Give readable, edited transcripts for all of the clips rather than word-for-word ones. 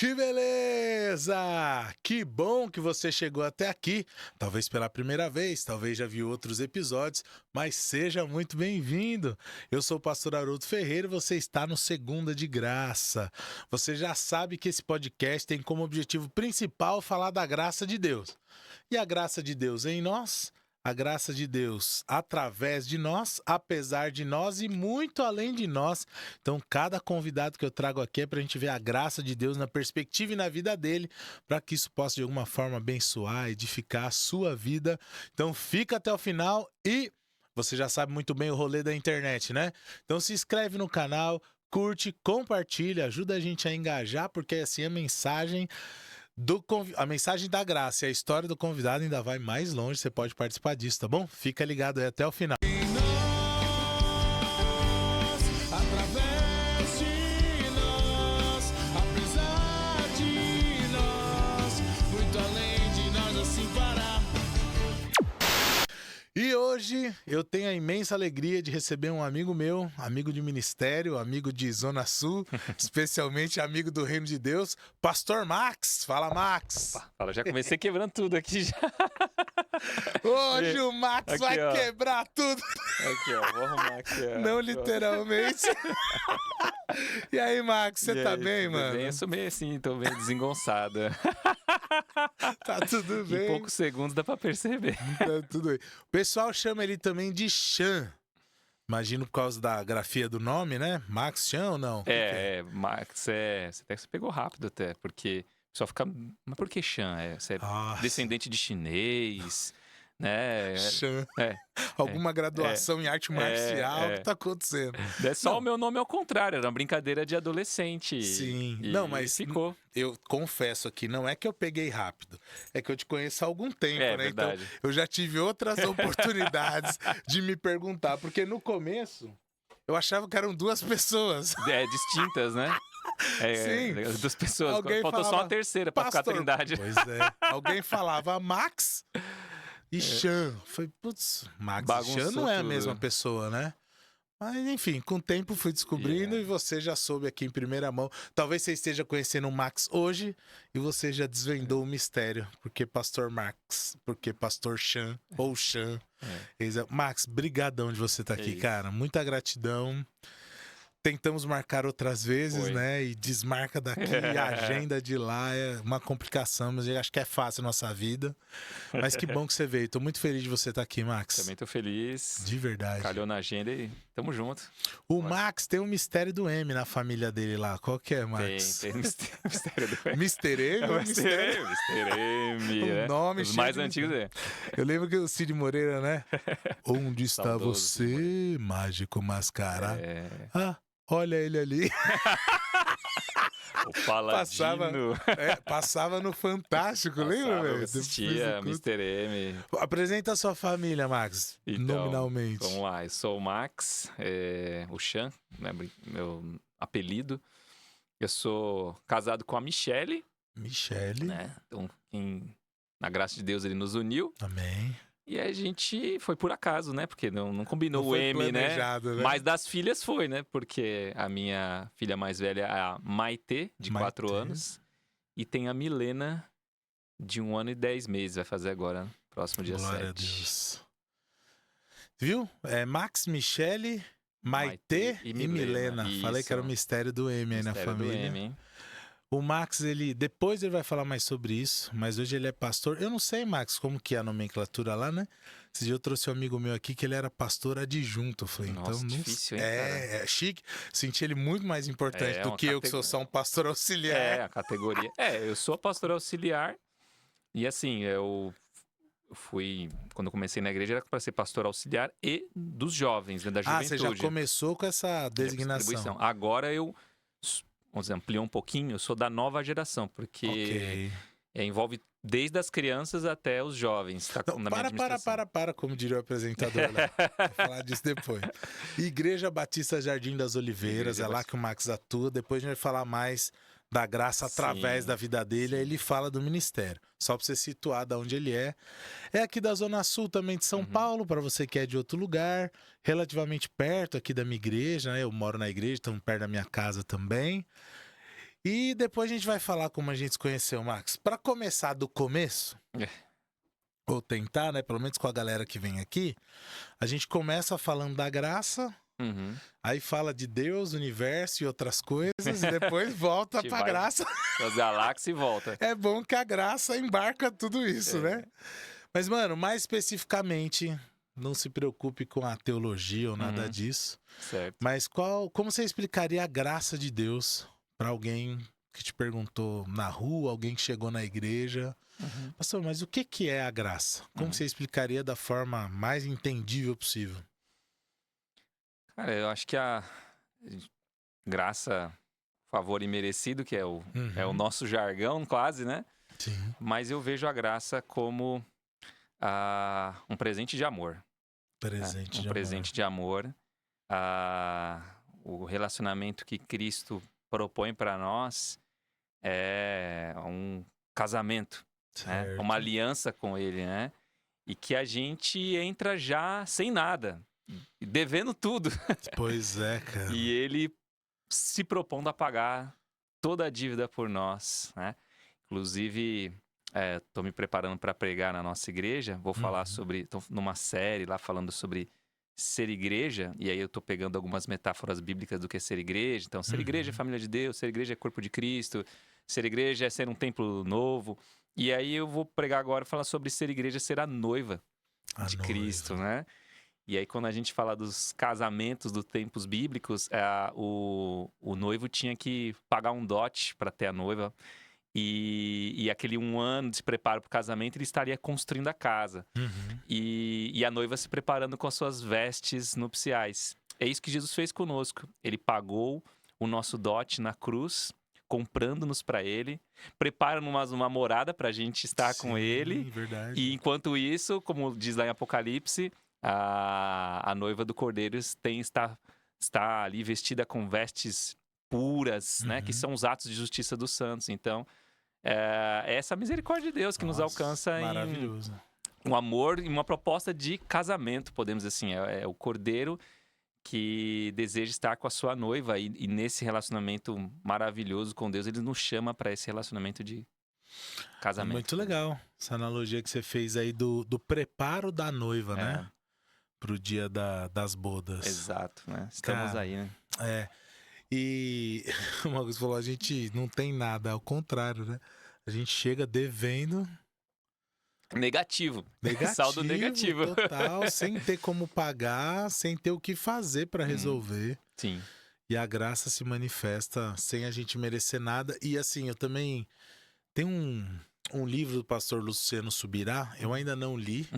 Que beleza! Que bom que você chegou até aqui. Talvez pela primeira vez, talvez já viu outros episódios, mas seja muito bem-vindo. Eu sou o pastor Haroldo Ferreira e você está no Segunda de Graça. Você já sabe que esse podcast tem como objetivo principal falar da graça de Deus. E a graça de Deus em nós, a graça de Deus através de nós, apesar de nós e muito além de nós. Então, cada convidado que eu trago aqui é para a gente ver a graça de Deus na perspectiva e na vida dele, para que isso possa de alguma forma abençoar, edificar a sua vida. Então, fica até o final e você já sabe muito bem o rolê da internet, né? Então, se inscreve no canal, curte, compartilha, ajuda a gente a engajar, porque assim a mensagem a mensagem da graça e a história do convidado ainda vai mais longe. Você pode participar disso, tá bom? Fica ligado aí até o final. Através de nós, apesar de nós, muito além de nós, assim parar. E hoje eu tenho a imensa alegria de receber um amigo meu, amigo de ministério, amigo de Zona Sul, especialmente amigo do Reino de Deus, Pastor Max. Fala, Max. Fala, já comecei quebrando tudo aqui já. Hoje o Max aqui, vai ó. quebrar tudo. Aqui, ó, vou arrumar aqui, ó. Não literalmente. E aí, Max, você E tá aí, bem, tudo mano? Bem? Eu sou meio assim, tô meio desengonçada. Tá tudo bem. Em poucos segundos dá pra perceber. Tá tudo bem. O pessoal chama ele também de Chan. Imagino por causa da grafia do nome, né? Max Chan ou não? O que que é? Max, você pegou rápido até, porque o pessoal fica, mas por que Chan? Você é Nossa. descendente de chinês, né? Chan. É, Alguma graduação em arte marcial, o é. que tá acontecendo? é só Não. o meu nome ao contrário, era uma brincadeira de adolescente. Sim. E Não, mas ficou. eu confesso aqui, não é que eu peguei rápido, é que eu te conheço há algum tempo, É né? verdade. Então, eu já tive outras oportunidades de me perguntar, porque no começo eu achava que eram duas pessoas. Distintas, né? Sim. Duas pessoas. Alguém Faltou só falava, uma terceira pra ficar a Pastor. trindade. Pois é. Alguém falava Max e Chan. Foi, putz, Max e Chan Bagunçou não é a tudo. mesma pessoa, né? Mas, enfim, com o tempo fui descobrindo e você já soube aqui em primeira mão. Talvez você esteja conhecendo o Max hoje e você já desvendou o mistério. Porque Pastor Max, porque Pastor Chan ou Chan. Max, brigadão de você estar aqui, isso. cara. Muita gratidão. Tentamos marcar outras vezes, Foi. né? E desmarca daqui, a agenda de lá é uma complicação, mas eu acho que é fácil a nossa vida. Mas que bom que você veio. Tô muito feliz de você estar aqui, Max. Também tô feliz. De verdade. Calhou na agenda e tamo junto. O Max tem um mistério do M na família dele lá. Qual que é, Max? Tem mistério do Mr. M? É o Mr. M, O né? nome Os cheio mais de antigos é. Eu lembro que o Cid Moreira, né? Onde está Saudoso Cid você, mágico mascara? É. Ah, olha ele ali. O Paladino. Passava no Fantástico, lembra, velho? Eu assistia Mr. M. Apresenta a sua família, Max, Então, nominalmente. Vamos lá, eu sou o Max, o Chan, né, meu apelido. Eu sou casado com a Michele, Michele. né? Então, na graça de Deus, ele nos uniu. Amém. E a gente foi por acaso, né? Porque não combinou Não o foi M, né? planejado, né? Mas das filhas foi, né? Porque a minha filha mais velha é a Maitê, de 4 anos. E tem a Milena, de 1 ano e 10 meses. Vai fazer agora, próximo dia 7. Glória a Deus. Viu? É Max, Michele, Maitê e Milena. Isso. Falei que era o mistério do M aí na Mistério do família. M, hein? O Max, depois ele vai falar mais sobre isso, mas hoje ele é pastor. Eu não sei, Max, como que é a nomenclatura lá, né? Esse dia eu trouxe um amigo meu aqui que ele era pastor adjunto. Eu falei, Nossa, então não difícil, hein, cara? É chique. Senti ele muito mais importante do uma que eu, que sou só um pastor auxiliar. A categoria. Eu sou pastor auxiliar. E assim, eu fui... Quando eu comecei na igreja, era para ser pastor auxiliar e dos jovens, né, da juventude. Você já começou com essa designação. Agora eu... Vamos dizer, ampliou um pouquinho, eu sou da nova geração, porque envolve desde as crianças até os jovens. Tá Não, na minha administração. para, como diria o apresentador lá. Vou falar disso depois. Igreja Batista Jardim das Oliveiras, Igreja é lá que o Max atua. Depois a gente vai falar mais da graça através da vida dele. Aí ele fala do ministério. Só pra você situar de onde ele é. É aqui da Zona Sul também de São Paulo, para você que é de outro lugar. Relativamente perto aqui da minha igreja, né? Eu moro na igreja, então perto da minha casa também. E depois a gente vai falar como a gente se conheceu, Max. Para começar do começo, ou tentar, né? Pelo menos com a galera que vem aqui, a gente começa falando da graça, Uhum. aí fala de Deus, universo e outras coisas, e depois volta A gente pra vai graça. As galáxias e volta. É bom que a graça embarca tudo isso, né? Mas, mano, mais especificamente, não se preocupe com a teologia ou nada Uhum. disso. Certo. Mas como você explicaria a graça de Deus para alguém que te perguntou na rua, alguém que chegou na igreja? Uhum. Pastor, mas o que é a graça? Como você explicaria da forma mais entendível possível? Cara, eu acho que a graça, favor imerecido, que é o nosso jargão quase, né? Sim. Mas eu vejo a graça como um presente de amor. Presente Um de presente de amor. O relacionamento que Cristo propõe para nós é um casamento, né? Certo. Uma aliança com Ele, né? E que a gente entra já sem nada, devendo tudo. Pois é, cara. E Ele se propondo a pagar toda a dívida por nós, né? Inclusive, tô me preparando para pregar na nossa igreja. Vou falar sobre, tô numa série lá falando sobre ser igreja, e aí eu tô pegando algumas metáforas bíblicas do que é ser igreja. Então, ser igreja é família de Deus, ser igreja é corpo de Cristo, ser igreja é ser um templo novo. E aí eu vou pregar agora e falar sobre ser igreja, ser a noiva de Cristo, né? E aí, quando a gente fala dos casamentos dos tempos bíblicos, o noivo tinha que pagar um dote para ter a noiva. E aquele 1 ano de preparo para o casamento, ele estaria construindo a casa. E a noiva se preparando com as suas vestes nupciais. É isso que Jesus fez conosco. Ele pagou o nosso dote na cruz, comprando-nos para Ele, prepara-nos uma morada para a gente estar com Ele. Verdade. E enquanto isso, como diz lá em Apocalipse, a noiva do Cordeiro está ali vestida com vestes puras, né? Que são os atos de justiça dos santos. Então, é essa misericórdia de Deus que nos alcança maravilhoso. um amor e uma proposta de casamento, podemos dizer assim. É o Cordeiro que deseja estar com a sua noiva e nesse relacionamento maravilhoso com Deus, ele nos chama para esse relacionamento de casamento. Muito legal essa analogia que você fez aí do preparo da noiva, né? Pro dia das bodas. Exato, né? Estamos aí, né? E o Marcos falou, a gente não tem nada, ao contrário, né? A gente chega devendo... Negativo. Saldo negativo. Total, sem ter como pagar, sem ter o que fazer para resolver. Sim. E a graça se manifesta sem a gente merecer nada. E assim, eu também... Tem um livro do pastor Luciano Subirá, eu ainda não li,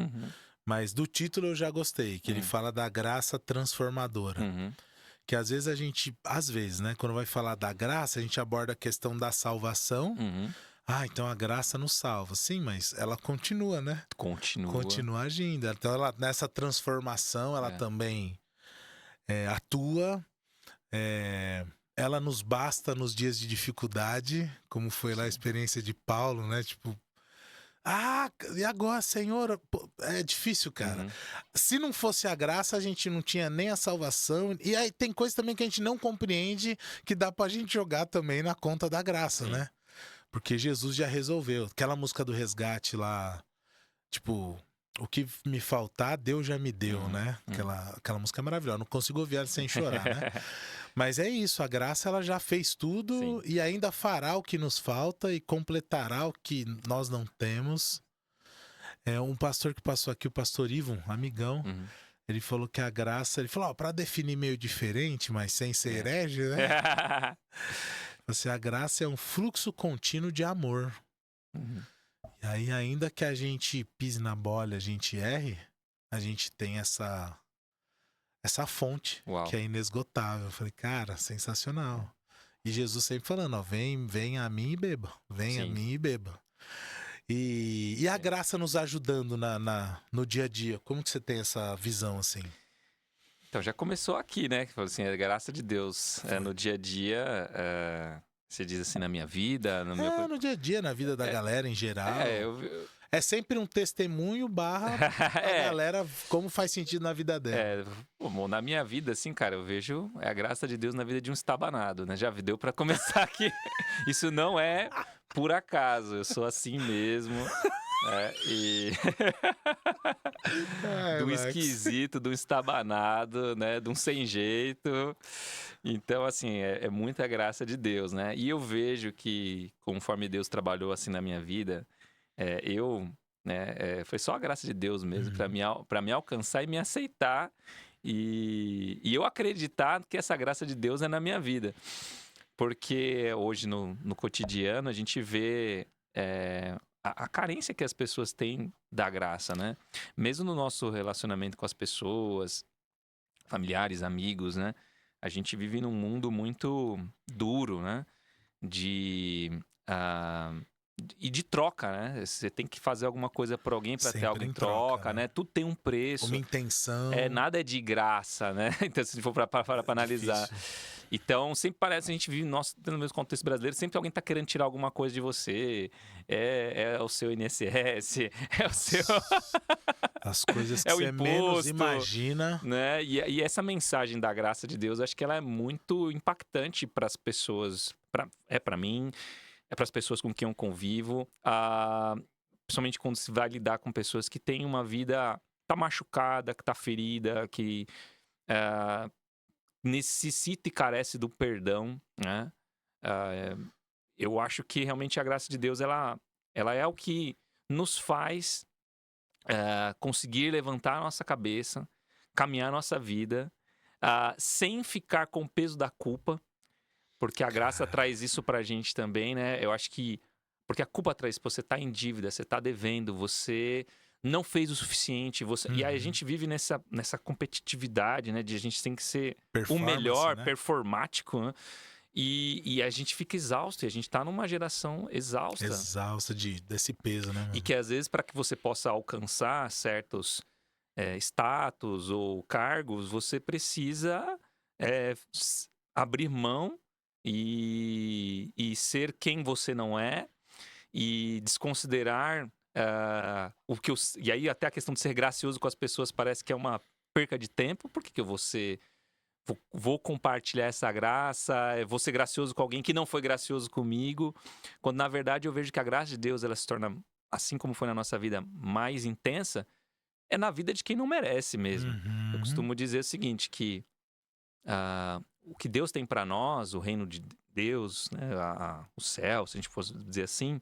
mas do título eu já gostei, que ele fala da graça transformadora. Que às vezes, né, quando vai falar da graça, a gente aborda a questão da salvação. Então a graça nos salva. Sim, mas ela continua, né? Continua agindo. Então nessa transformação, ela também atua. Ela nos basta nos dias de dificuldade, como foi lá a experiência de Paulo, né? Tipo, e agora, Senhor? Pô, é difícil, cara. Se não fosse a graça, a gente não tinha nem a salvação. E aí tem coisa também que a gente não compreende, que dá pra gente jogar também na conta da graça, né? Porque Jesus já resolveu. Aquela música do resgate lá, tipo, o que me faltar, Deus já me deu, né? Aquela música é maravilhosa. Não consigo ouvir ela sem chorar, né? Mas é isso, a graça ela já fez tudo e ainda fará o que nos falta e completará o que nós não temos. Um pastor que passou aqui, o pastor Ivo, amigão, ele falou que a graça, ele falou, para definir meio diferente, mas sem ser herege, né? Assim, a graça é um fluxo contínuo de amor. E aí, ainda que a gente pise na bola, a gente erre, a gente tem essa fonte, que é inesgotável. Eu falei, cara, sensacional. E Jesus sempre falando, ó, vem a mim e beba. Vem a mim e beba. E a graça nos ajudando no dia a dia. Como que você tem essa visão, assim? Então, já começou aqui, né? Assim, a graça de Deus no dia a dia... Você diz assim, na minha vida... no dia a dia, na vida da galera em geral. É sempre um testemunho barra a É. galera, como faz sentido na vida dela. Bom, na minha vida, assim, cara, eu vejo a graça de Deus na vida de um estabanado, né? Já deu pra começar aqui. Isso não é por acaso, eu sou assim mesmo. E Ai, de um Max. esquisito, de um estabanado, né? De um sem jeito. Então, assim, é muita graça de Deus, né? E eu vejo que, conforme Deus trabalhou assim na minha vida, foi só a graça de Deus mesmo para me alcançar e me aceitar e eu acreditar que essa graça de Deus é na minha vida. Porque hoje no cotidiano a gente vê a carência que as pessoas têm da graça, né? Mesmo no nosso relacionamento com as pessoas, familiares, amigos, né? A gente vive num mundo muito duro, né? E de troca, né? Você tem que fazer alguma coisa por alguém para ter Sempre algo em em troca, troca, né? né? Tudo tem um preço. Uma intenção. Nada é de graça, né? Então, se for para analisar. Difícil. Então, sempre parece, a gente vive, no mesmo contexto brasileiro, sempre alguém tá querendo tirar alguma coisa de você. É o seu INSS, é o seu... As coisas que É o você menos imposto, imagina. né? E essa mensagem da graça de Deus, acho que ela é muito impactante para as pessoas. Para mim, para as pessoas com quem eu convivo. Principalmente quando se vai lidar com pessoas que têm uma vida tá machucada, que tá ferida, que necessita e carece do perdão, né? Eu acho que realmente a graça de Deus ela é o que nos faz conseguir levantar a nossa cabeça, caminhar a nossa vida, sem ficar com o peso da culpa, porque a graça traz isso pra gente também, né? Eu acho que porque a culpa traz, você tá em dívida, você tá devendo, você não fez o suficiente, e aí a gente vive nessa competitividade, né? De a gente tem que ser o melhor, né? performático, né? E a gente fica exausto, e a gente tá numa geração exausta. Exausta desse peso, né, mano? E que às vezes, para que você possa alcançar certos status ou cargos, você precisa abrir mão e ser quem você não é e desconsiderar e aí até a questão de ser gracioso com as pessoas parece que é uma perca de tempo. Por que eu vou compartilhar essa graça, vou ser gracioso com alguém que não foi gracioso comigo, quando na verdade eu vejo que a graça de Deus ela se torna, assim como foi na nossa vida, mais intensa, é na vida de quem não merece mesmo. Eu costumo dizer o seguinte, que o que Deus tem para nós, o reino de Deus, né, o céu, se a gente fosse dizer assim,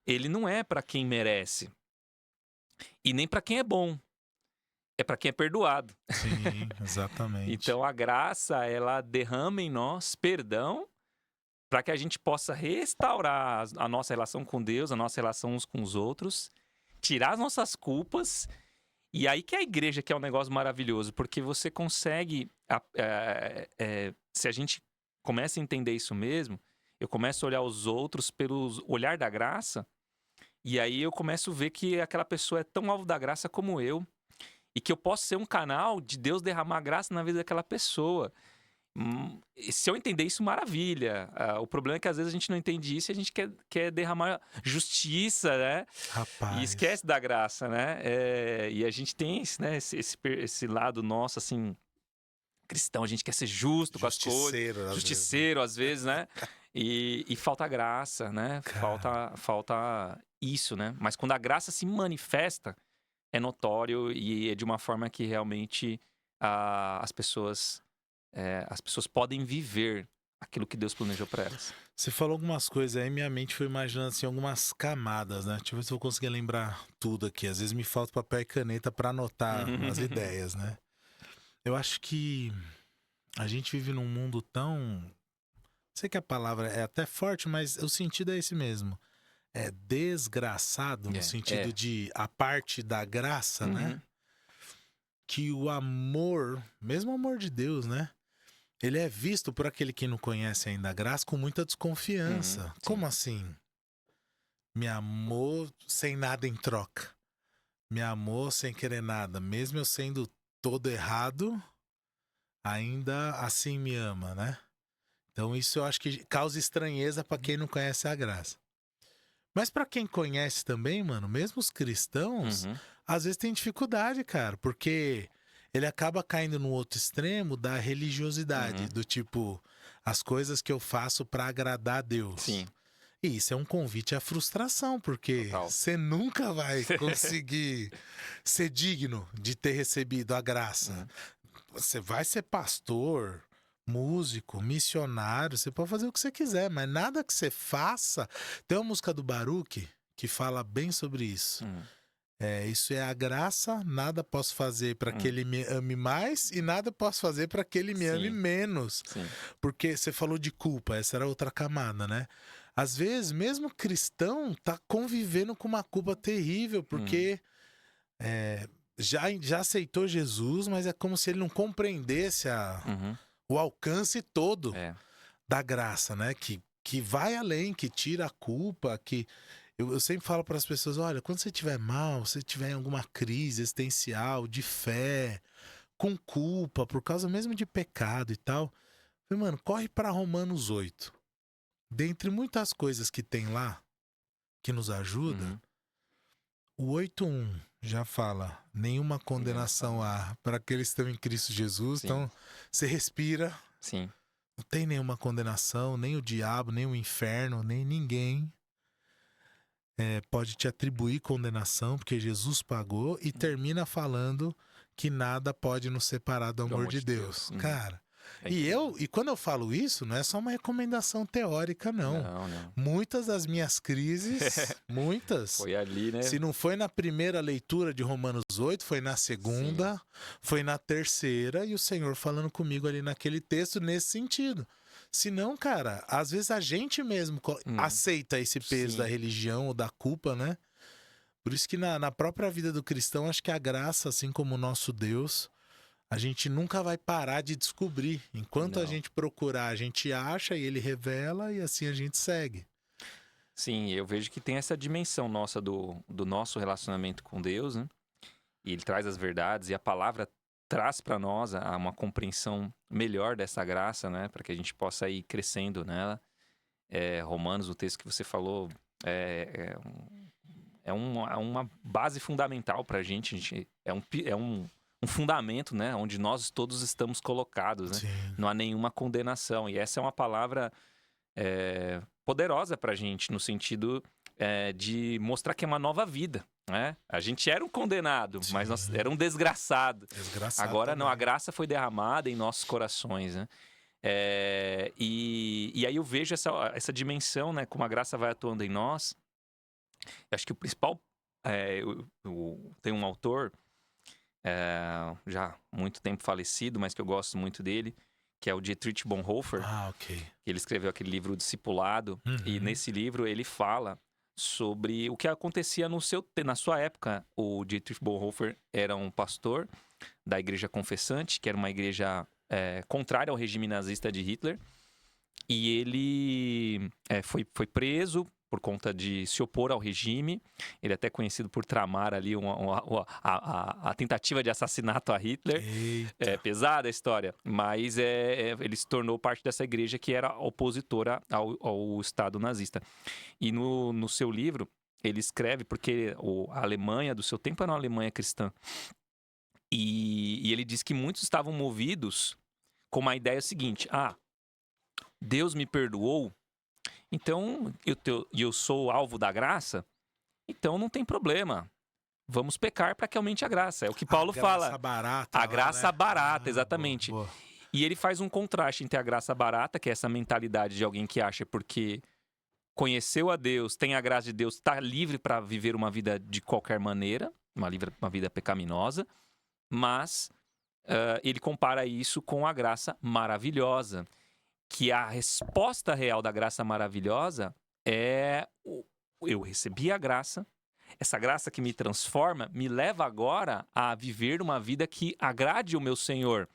ele não é para quem merece e nem para quem é bom. É para quem é perdoado. Sim, exatamente. Então a graça, ela derrama em nós perdão para que a gente possa restaurar a nossa relação com Deus, a nossa relação uns com os outros, tirar as nossas culpas. E aí que a igreja que é um negócio maravilhoso, porque você consegue, se a gente começa a entender isso mesmo, eu começo a olhar os outros pelo olhar da graça, e aí eu começo a ver que aquela pessoa é tão alvo da graça como eu, e que eu posso ser um canal de Deus derramar graça na vida daquela pessoa. Se eu entender isso, maravilha. O problema é que às vezes a gente não entende isso e a gente quer derramar justiça, né? Rapaz. E esquece da graça, né? E a gente tem esse lado nosso, assim, cristão. A gente quer ser justo com as coisas. Justiceiro, às vezes, né? E falta graça, né? Falta isso, né? Mas quando a graça se manifesta, é notório e é de uma forma que realmente as pessoas podem viver aquilo que Deus planejou para elas. Você falou algumas coisas aí, minha mente foi imaginando assim, algumas camadas, né? Deixa eu ver se eu vou conseguir lembrar tudo aqui. Às vezes me falta papel e caneta para anotar as ideias, né? Eu acho que a gente vive num mundo tão... Sei que a palavra é até forte, mas o sentido é esse mesmo. É desgraçado, no sentido de a parte da graça, né? Que o amor, mesmo o amor de Deus, né? Ele é visto por aquele que não conhece ainda a graça com muita desconfiança. Como assim? Me amou sem nada em troca. Me amou sem querer nada. Mesmo eu sendo todo errado, ainda assim me ama, né? Então isso eu acho que causa estranheza para quem não conhece a graça. Mas pra quem conhece também, mano, mesmo os cristãos, às vezes tem dificuldade, cara, porque ele acaba caindo no outro extremo da religiosidade, do tipo, as coisas que eu faço pra agradar a Deus. Sim. E isso é um convite à frustração, porque Total. você nunca vai conseguir ser digno de ter recebido a graça. Você vai ser pastor, músico, missionário, você pode fazer o que você quiser, mas nada que você faça. Tem uma música do Baruch que fala bem sobre isso. Isso é a graça, nada posso fazer para que ele me ame mais e nada posso fazer para que ele me ame menos. Sim. Porque você falou de culpa, essa era outra camada, né? Às vezes, mesmo cristão tá convivendo com uma culpa terrível, porque já aceitou Jesus, mas é como se ele não compreendesse o alcance todo da graça, né? Que vai além, que tira a culpa, que... Eu sempre falo para as pessoas, olha, quando você estiver mal, se tiver em alguma crise existencial, de fé, com culpa, por causa mesmo de pecado e tal, mano, corre para Romanos 8. Dentre muitas coisas que tem lá, que nos ajuda, o 8:1 já fala, nenhuma condenação há para aqueles que estão em Cristo Jesus. Sim. Então, você respira, Sim. não tem nenhuma condenação, nem o diabo, nem o inferno, nem ninguém pode te atribuir condenação, porque Jesus pagou, e termina falando que nada pode nos separar do amor de Deus. Cara, e quando eu falo isso, não é só uma recomendação teórica, não. Não. Muitas das minhas crises, muitas, Foi ali, né? se não foi na primeira leitura de Romanos 8, foi na segunda, foi na terceira, e o Senhor falando comigo ali naquele texto nesse sentido. Se não, cara, às vezes a gente mesmo aceita esse peso da religião ou da culpa, né? Por isso que na própria vida do cristão, acho que a graça, assim como o nosso Deus, a gente nunca vai parar de descobrir. Enquanto a gente procurar, a gente acha e ele revela e assim a gente segue. Sim, eu vejo que tem essa dimensão nossa do nosso relacionamento com Deus, né? E ele traz as verdades e a palavra traz para nós uma compreensão melhor dessa graça, né? Para que a gente possa ir crescendo nela. Romanos, o texto que você falou, é uma base fundamental para a gente. É um fundamento, né? Onde nós todos estamos colocados, né? Sim. Não há nenhuma condenação. E essa é uma palavra poderosa para a gente, no sentido de mostrar que é uma nova vida. Né? A gente era um condenado, mas nós era um desgraçado. Agora também. não, a graça foi derramada em nossos corações, né? E aí eu vejo essa dimensão, né? Como a graça vai atuando em nós. Eu acho que o principal... tem um autor, já há muito tempo falecido, mas que eu gosto muito dele, que é o Dietrich Bonhoeffer. Ok. Ele escreveu aquele livro O Discipulado, e nesse livro ele fala sobre o que acontecia na sua época. O Dietrich Bonhoeffer era um pastor da Igreja Confessante, que era uma igreja contrária ao regime nazista de Hitler. E ele foi preso por conta de se opor ao regime. Ele é até conhecido por tramar ali a tentativa de assassinato a Hitler. Eita. É pesada a história, mas ele se tornou parte dessa igreja que era opositora ao Estado nazista. E no seu livro, ele escreve, porque a Alemanha do seu tempo era uma Alemanha cristã. E ele diz que muitos estavam movidos com uma ideia seguinte: Deus me perdoou, então eu sou alvo da graça, então não tem problema. Vamos pecar para que aumente a graça. É o que Paulo fala. A graça barata. A graça barata, exatamente. Boa. E ele faz um contraste entre a graça barata, que é essa mentalidade de alguém que acha porque conheceu a Deus, tem a graça de Deus, está livre para viver uma vida de qualquer maneira, uma vida pecaminosa, mas ele compara isso com a graça maravilhosa, que a resposta real da graça maravilhosa é: eu recebi a graça, essa graça que me transforma me leva agora a viver uma vida que agrade o meu Senhor.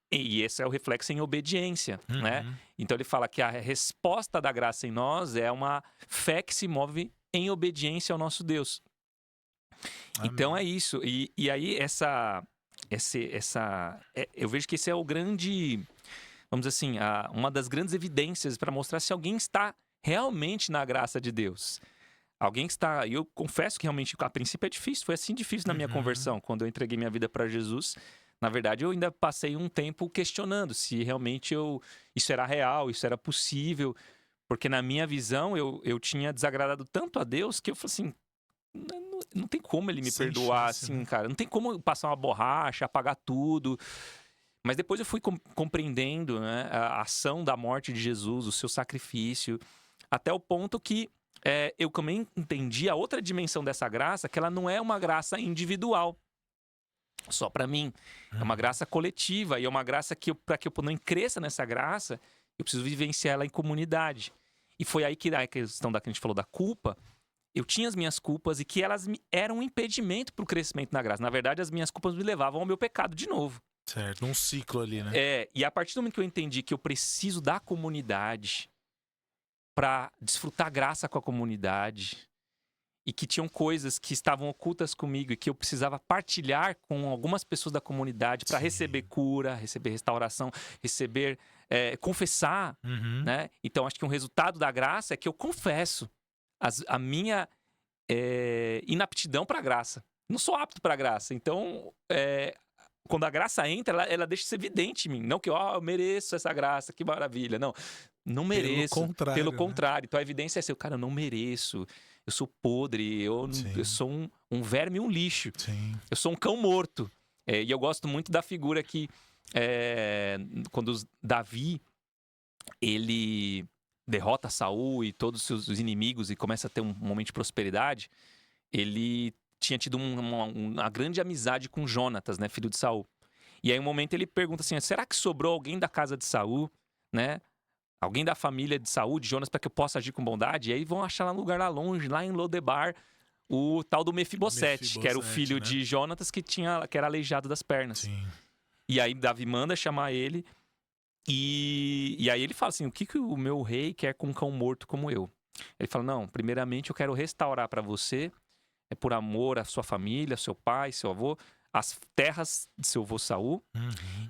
E esse é o reflexo em obediência, né? Então ele fala que a resposta da graça em nós é uma fé que se move em obediência ao nosso Deus. Amém. Então é isso. E aí eu vejo que esse é o grande, vamos dizer assim, uma das grandes evidências para mostrar se alguém está realmente na graça de Deus. Alguém que está... E eu confesso que realmente, a princípio é difícil. Foi assim difícil na minha conversão. Quando eu entreguei minha vida para Jesus, na verdade, eu ainda passei um tempo questionando se realmente isso era real, isso era possível. Porque na minha visão, eu tinha desagradado tanto a Deus que eu falei assim... Não tem como ele me Sem perdoar chance, assim, né? cara. Não tem como eu passar uma borracha, apagar tudo. Mas depois eu fui compreendendo, né, a ação da morte de Jesus, o seu sacrifício, até o ponto que eu também entendi a outra dimensão dessa graça, que ela não é uma graça individual, só para mim. É uma graça coletiva e é uma graça que para que eu não cresça nessa graça, eu preciso vivenciar ela em comunidade. E foi aí que a questão que a gente falou da culpa, eu tinha as minhas culpas e que elas eram um impedimento para o crescimento na graça. Na verdade, as minhas culpas me levavam ao meu pecado de novo. Certo, um ciclo ali, né? E a partir do momento que eu entendi que eu preciso da comunidade para desfrutar graça com a comunidade e que tinham coisas que estavam ocultas comigo e que eu precisava partilhar com algumas pessoas da comunidade para receber cura, receber restauração, receber, confessar, né? Então, acho que um resultado da graça é que eu confesso a minha inaptidão para a graça. Não sou apto para a graça. Então, quando a graça entra, ela deixa isso evidente em mim. Não que eu mereço essa graça, que maravilha. Não mereço. Pelo contrário. Então a evidência é assim, cara, eu não mereço. Eu sou podre, eu sou um verme e um lixo. Sim. Eu sou um cão morto. E eu gosto muito da figura que, quando Davi, ele derrota Saul e todos os seus inimigos e começa a ter um momento de prosperidade, ele tinha tido uma grande amizade com Jonatas, né, filho de Saul. E aí um momento ele pergunta assim, será que sobrou alguém da casa de Saul, né? Alguém da família de Saul, de Jonas, para que eu possa agir com bondade? E aí vão achar lá um lugar lá longe, lá em Lodebar, o tal do Mefibosete, que era o filho, né, de Jonatas, que era aleijado das pernas. Sim. E aí Davi manda chamar ele, e aí ele fala assim, o que o meu rei quer com um cão morto como eu? Ele fala, não, primeiramente eu quero restaurar para você, por amor à sua família, seu pai, seu avô, as terras de seu avô Saul,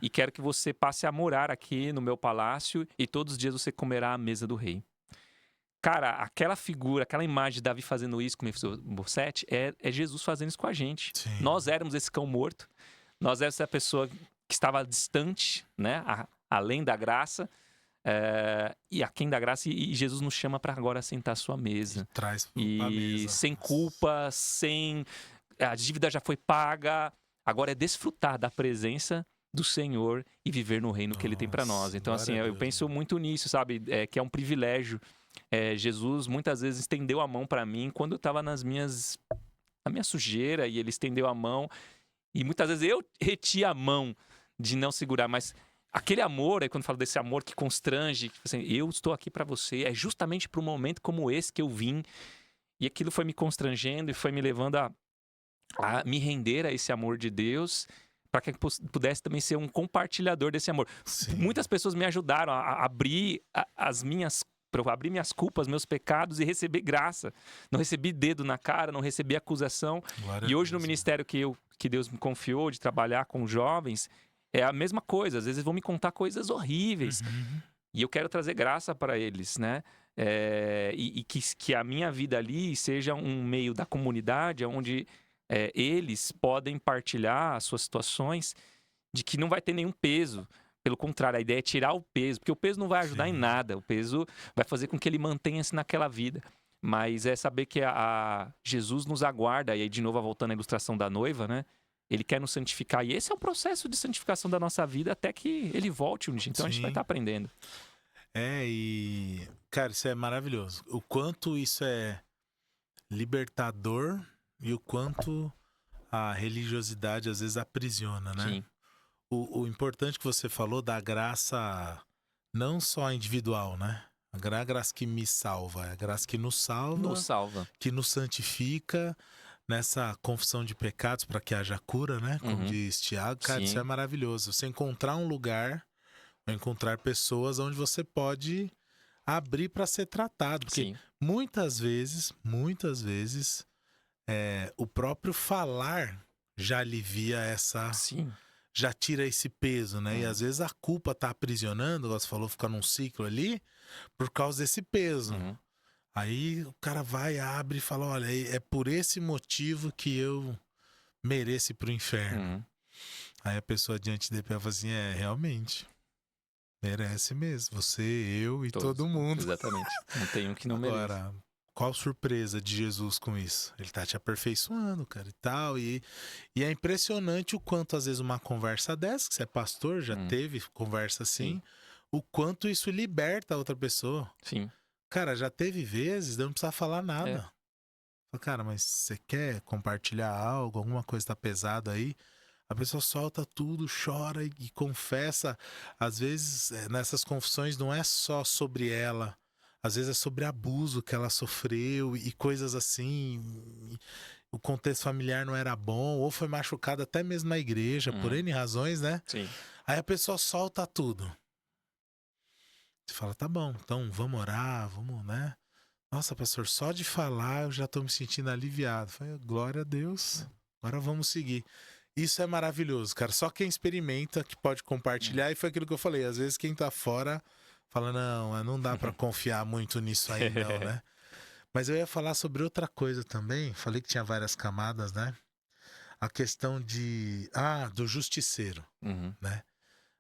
e quero que você passe a morar aqui no meu palácio e todos os dias você comerá à mesa do rei. Cara, aquela figura, aquela imagem de Davi fazendo isso com Mefibosete é Jesus fazendo isso com a gente. Sim. Nós éramos esse cão morto, nós éramos essa pessoa que estava distante, né, além da graça, e aquém da graça, e Jesus nos chama para agora sentar à sua mesa. Traz pra E mesa. sem culpa, a dívida já foi paga, agora é desfrutar da presença do Senhor e viver no reino que Ele tem para nós. Então, assim, eu penso muito nisso, sabe? Que é um privilégio. Jesus muitas vezes estendeu a mão para mim quando eu estava na minha sujeira, e Ele estendeu a mão, e muitas vezes eu reti a mão de não segurar, mas aquele amor, quando eu falo desse amor que constrange, tipo assim, eu estou aqui para você, é justamente para um momento como esse que eu vim, e aquilo foi me constrangendo e foi me levando a me render a esse amor de Deus, para que eu pudesse também ser um compartilhador desse amor. Sim. Muitas pessoas me ajudaram a abrir para eu abrir minhas culpas, meus pecados e receber graça. Não recebi dedo na cara, não recebi acusação. Glória e hoje a Deus, no ministério que Deus me confiou de trabalhar com jovens, é a mesma coisa. Às vezes vão me contar coisas horríveis. E eu quero trazer graça para eles, né? E que a minha vida ali seja um meio da comunidade onde eles podem partilhar as suas situações, de que não vai ter nenhum peso. Pelo contrário, a ideia é tirar o peso, porque o peso não vai ajudar em nada. O peso vai fazer com que ele mantenha-se naquela vida. Mas é saber que Jesus nos aguarda, e aí de novo voltando à ilustração da noiva, né? Ele quer nos santificar, e esse é o processo de santificação da nossa vida até que ele volte um dia. Então a gente vai estar aprendendo. E cara, isso é maravilhoso. O quanto isso é libertador e o quanto a religiosidade às vezes aprisiona, né? Sim. O importante que você falou da graça não só individual, né? A graça que me salva, é a graça que nos salva, que nos santifica nessa confissão de pecados para que haja cura, né? Como diz Tiago. Cara, isso é maravilhoso. Você encontrar um lugar, encontrar pessoas onde você pode abrir para ser tratado. Porque muitas vezes, o próprio falar já alivia essa... já tira esse peso, né? E às vezes a culpa tá aprisionando, você falou, fica num ciclo ali, por causa desse peso. Aí o cara vai, abre e fala, olha, é por esse motivo que eu mereço ir pro inferno. Uhum. Aí a pessoa diante dele fala assim, realmente, merece mesmo. Você, eu e Todos. todo mundo. Exatamente. Não tem um que não merece. Agora, qual surpresa de Jesus com isso? Ele tá te aperfeiçoando, cara, e tal. E é impressionante o quanto, às vezes, uma conversa dessa, que você é pastor, já teve conversa assim, Sim. o quanto isso liberta a outra pessoa. Sim. Cara, já teve vezes de eu não precisar falar nada. Fala, cara, mas você quer compartilhar algo? Alguma coisa tá pesada aí? A pessoa solta tudo, chora e confessa. Às vezes, nessas confissões, não é só sobre ela. Às vezes é sobre abuso que ela sofreu e coisas assim. O contexto familiar não era bom, ou foi machucada até mesmo na igreja, por N razões, né? Sim. Aí a pessoa solta tudo. Você fala, tá bom, então vamos orar, vamos, né? Nossa, pastor, só de falar eu já tô me sentindo aliviado. Falei, glória a Deus, agora vamos seguir. Isso é maravilhoso, cara. Só quem experimenta que pode compartilhar. E foi aquilo que eu falei. Às vezes quem tá fora fala, não dá pra confiar muito nisso aí não, né? Mas eu ia falar sobre outra coisa também. Falei que tinha várias camadas, né? A questão do justiceiro, né?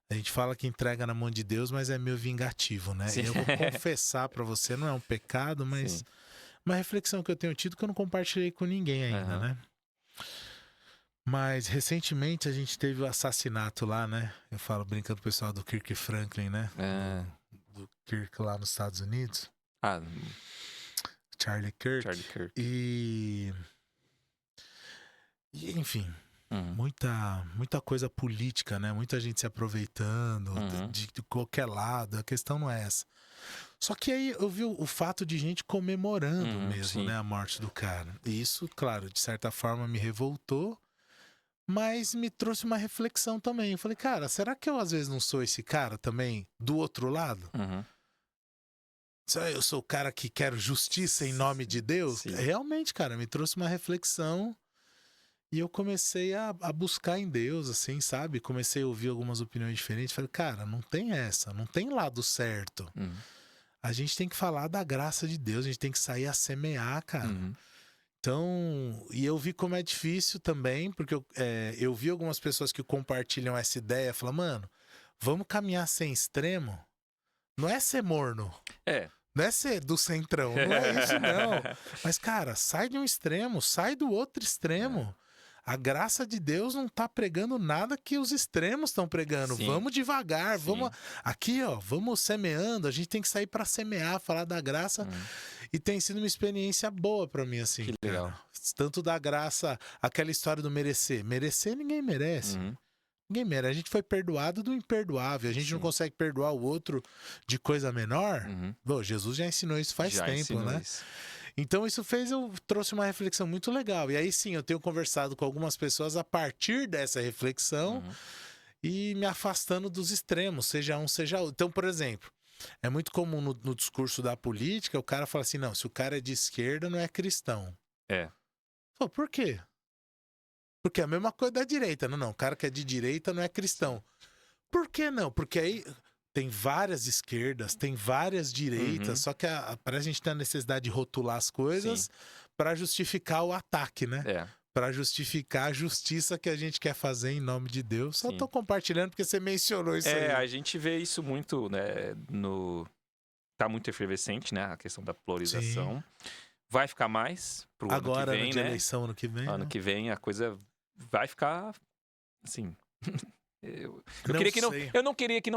A gente fala que entrega na mão de Deus, mas é meio vingativo, né? Sim. E eu vou confessar pra você, não é um pecado, mas Sim. uma reflexão que eu tenho tido que eu não compartilhei com ninguém ainda, né? Mas recentemente a gente teve o assassinato lá, né? Eu falo brincando com o pessoal do Kirk Franklin, né? Do Kirk lá nos Estados Unidos. Charlie Kirk. E enfim, muita coisa política, né? Muita gente se aproveitando de qualquer lado. A questão não é essa. Só que aí eu vi o fato de gente comemorando mesmo, né? A morte do cara. E isso, claro, de certa forma me revoltou. Mas me trouxe uma reflexão também. Eu falei, cara, será que eu às vezes não sou esse cara também do outro lado? Eu sou o cara que quero justiça em nome de Deus? Sim. Realmente, cara, me trouxe uma reflexão e eu comecei a buscar em Deus, assim, sabe? Comecei a ouvir algumas opiniões diferentes. Falei, cara, não tem essa, não tem lado certo. A gente tem que falar da graça de Deus, a gente tem que sair a semear, cara. Então, e eu vi como é difícil também, porque eu vi algumas pessoas que compartilham essa ideia, falam, mano, vamos caminhar sem extremo? Não é ser morno. Não é ser do centrão, não é isso não. Mas, cara, sai de um extremo, sai do outro extremo. A graça de Deus não tá pregando nada que os extremos estão pregando. Sim. Vamos devagar, vamos aqui, ó, vamos semeando. A gente tem que sair para semear, falar da graça. E tem sido uma experiência boa para mim, assim. Que legal. Cara. Tanto da graça, aquela história do merecer. Merecer ninguém merece. Ninguém merece. A gente foi perdoado do imperdoável. A gente não consegue perdoar o outro de coisa menor. Bom, Jesus já ensinou isso faz tempo, né? Isso. Então isso trouxe uma reflexão muito legal. E aí sim, eu tenho conversado com algumas pessoas a partir dessa reflexão e me afastando dos extremos, seja um, seja outro. Então, por exemplo, é muito comum no discurso da política, o cara fala assim, não, se o cara é de esquerda, não é cristão. Pô, por quê? Porque é a mesma coisa da direita. Não, o cara que é de direita não é cristão. Por que não? Porque aí tem várias esquerdas, tem várias direitas, só que parece que a gente tem a necessidade de rotular as coisas para justificar o ataque, né? Para justificar a justiça que a gente quer fazer em nome de Deus. Só tô compartilhando porque você mencionou isso aí. A gente vê isso muito, né? Tá muito efervescente, né? A questão da polarização. Vai ficar mais pro ano que vem, ano de eleição, ano que vem. Ano que vem a coisa vai ficar assim. Eu não queria que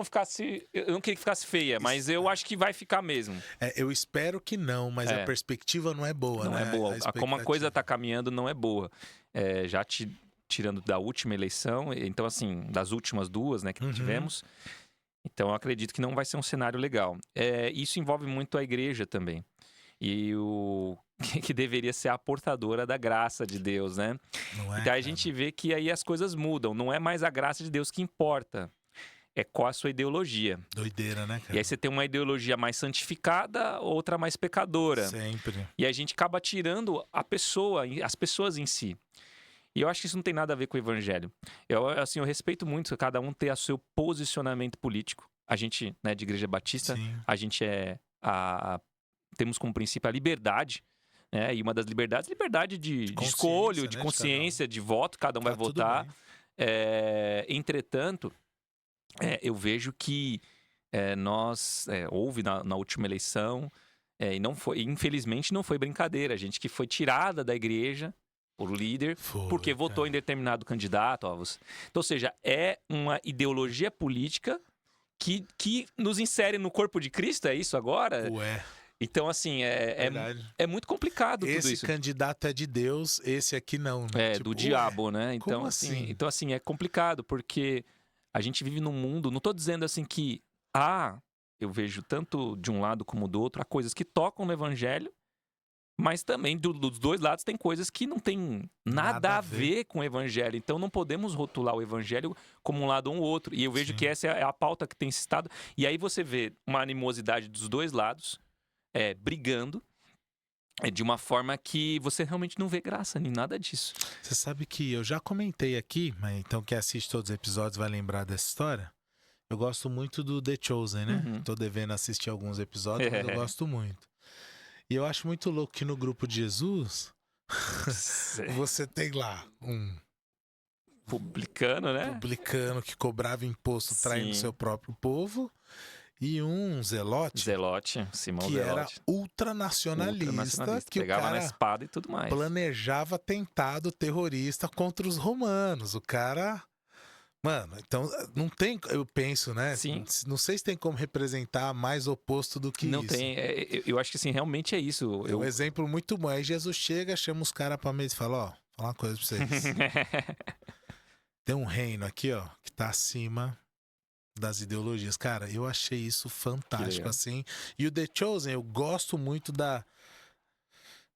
ficasse feia, mas eu acho que vai ficar mesmo. Eu espero que não, mas a perspectiva não é boa, não né? Não é boa. Como a coisa tá caminhando, não é boa. Já tirando da última eleição, então assim, das últimas duas, né, que tivemos. Então eu acredito que não vai ser um cenário legal. Isso envolve muito a igreja também. E que deveria ser a portadora da graça de Deus, né? Então a gente vê que aí as coisas mudam. Não é mais a graça de Deus que importa. É qual a sua ideologia. Doideira, né, cara? E aí você tem uma ideologia mais santificada, outra mais pecadora. Sempre. E a gente acaba tirando as pessoas em si. E eu acho que isso não tem nada a ver com o evangelho. Eu respeito muito cada um ter o seu posicionamento político. A gente, né, de Igreja Batista, a gente é temos como princípio a liberdade, né? E uma das liberdades é liberdade de escolha, de né, consciência, de voto, cada um vai tudo votar. bem. Entretanto, eu vejo que houve na última eleição, e não foi, infelizmente não foi brincadeira, gente que foi tirada da igreja por líder porque votou em determinado candidato. Então, ou seja, é uma ideologia política que nos insere no corpo de Cristo, é isso agora? Ué, Então, assim, verdade. é muito complicado tudo Esse isso. candidato é de Deus, esse aqui não. Né? Do diabo, né? como assim? Então, assim, é complicado, porque a gente vive num mundo. Não tô dizendo assim que eu vejo tanto de um lado como do outro, há coisas que tocam no evangelho, mas também dos dois lados tem coisas que não tem nada a ver com o evangelho. Então não podemos rotular o evangelho como um lado ou um outro. E eu vejo que essa é a pauta que tem se estado. E aí você vê uma animosidade dos dois lados, brigando, de uma forma que você realmente não vê graça em nada disso. Você sabe que eu já comentei aqui, mas então quem assiste todos os episódios vai lembrar dessa história. Eu gosto muito do The Chosen, né? Uhum. Tô devendo assistir alguns episódios, mas eu gosto muito. E eu acho muito louco que no grupo de Jesus, você tem lá um publicano, né? publicano que cobrava imposto traindo Sim. seu próprio povo e um zelote Simão que era Zelote. ultranacionalista, que pegava o cara na espada e tudo mais. planejava atentado terrorista contra os romanos. O cara... Mano, então não tem, eu penso, né? Sim. Não sei se tem como representar mais oposto do que Não isso. tem. Eu acho que assim, realmente é isso. É um exemplo muito bom. Aí Jesus chega, chama os caras pra mesa e fala, ó, vou falar uma coisa pra vocês. Tem um reino aqui, ó, que tá acima das ideologias. Cara, eu achei isso fantástico, assim. E o The Chosen, eu gosto muito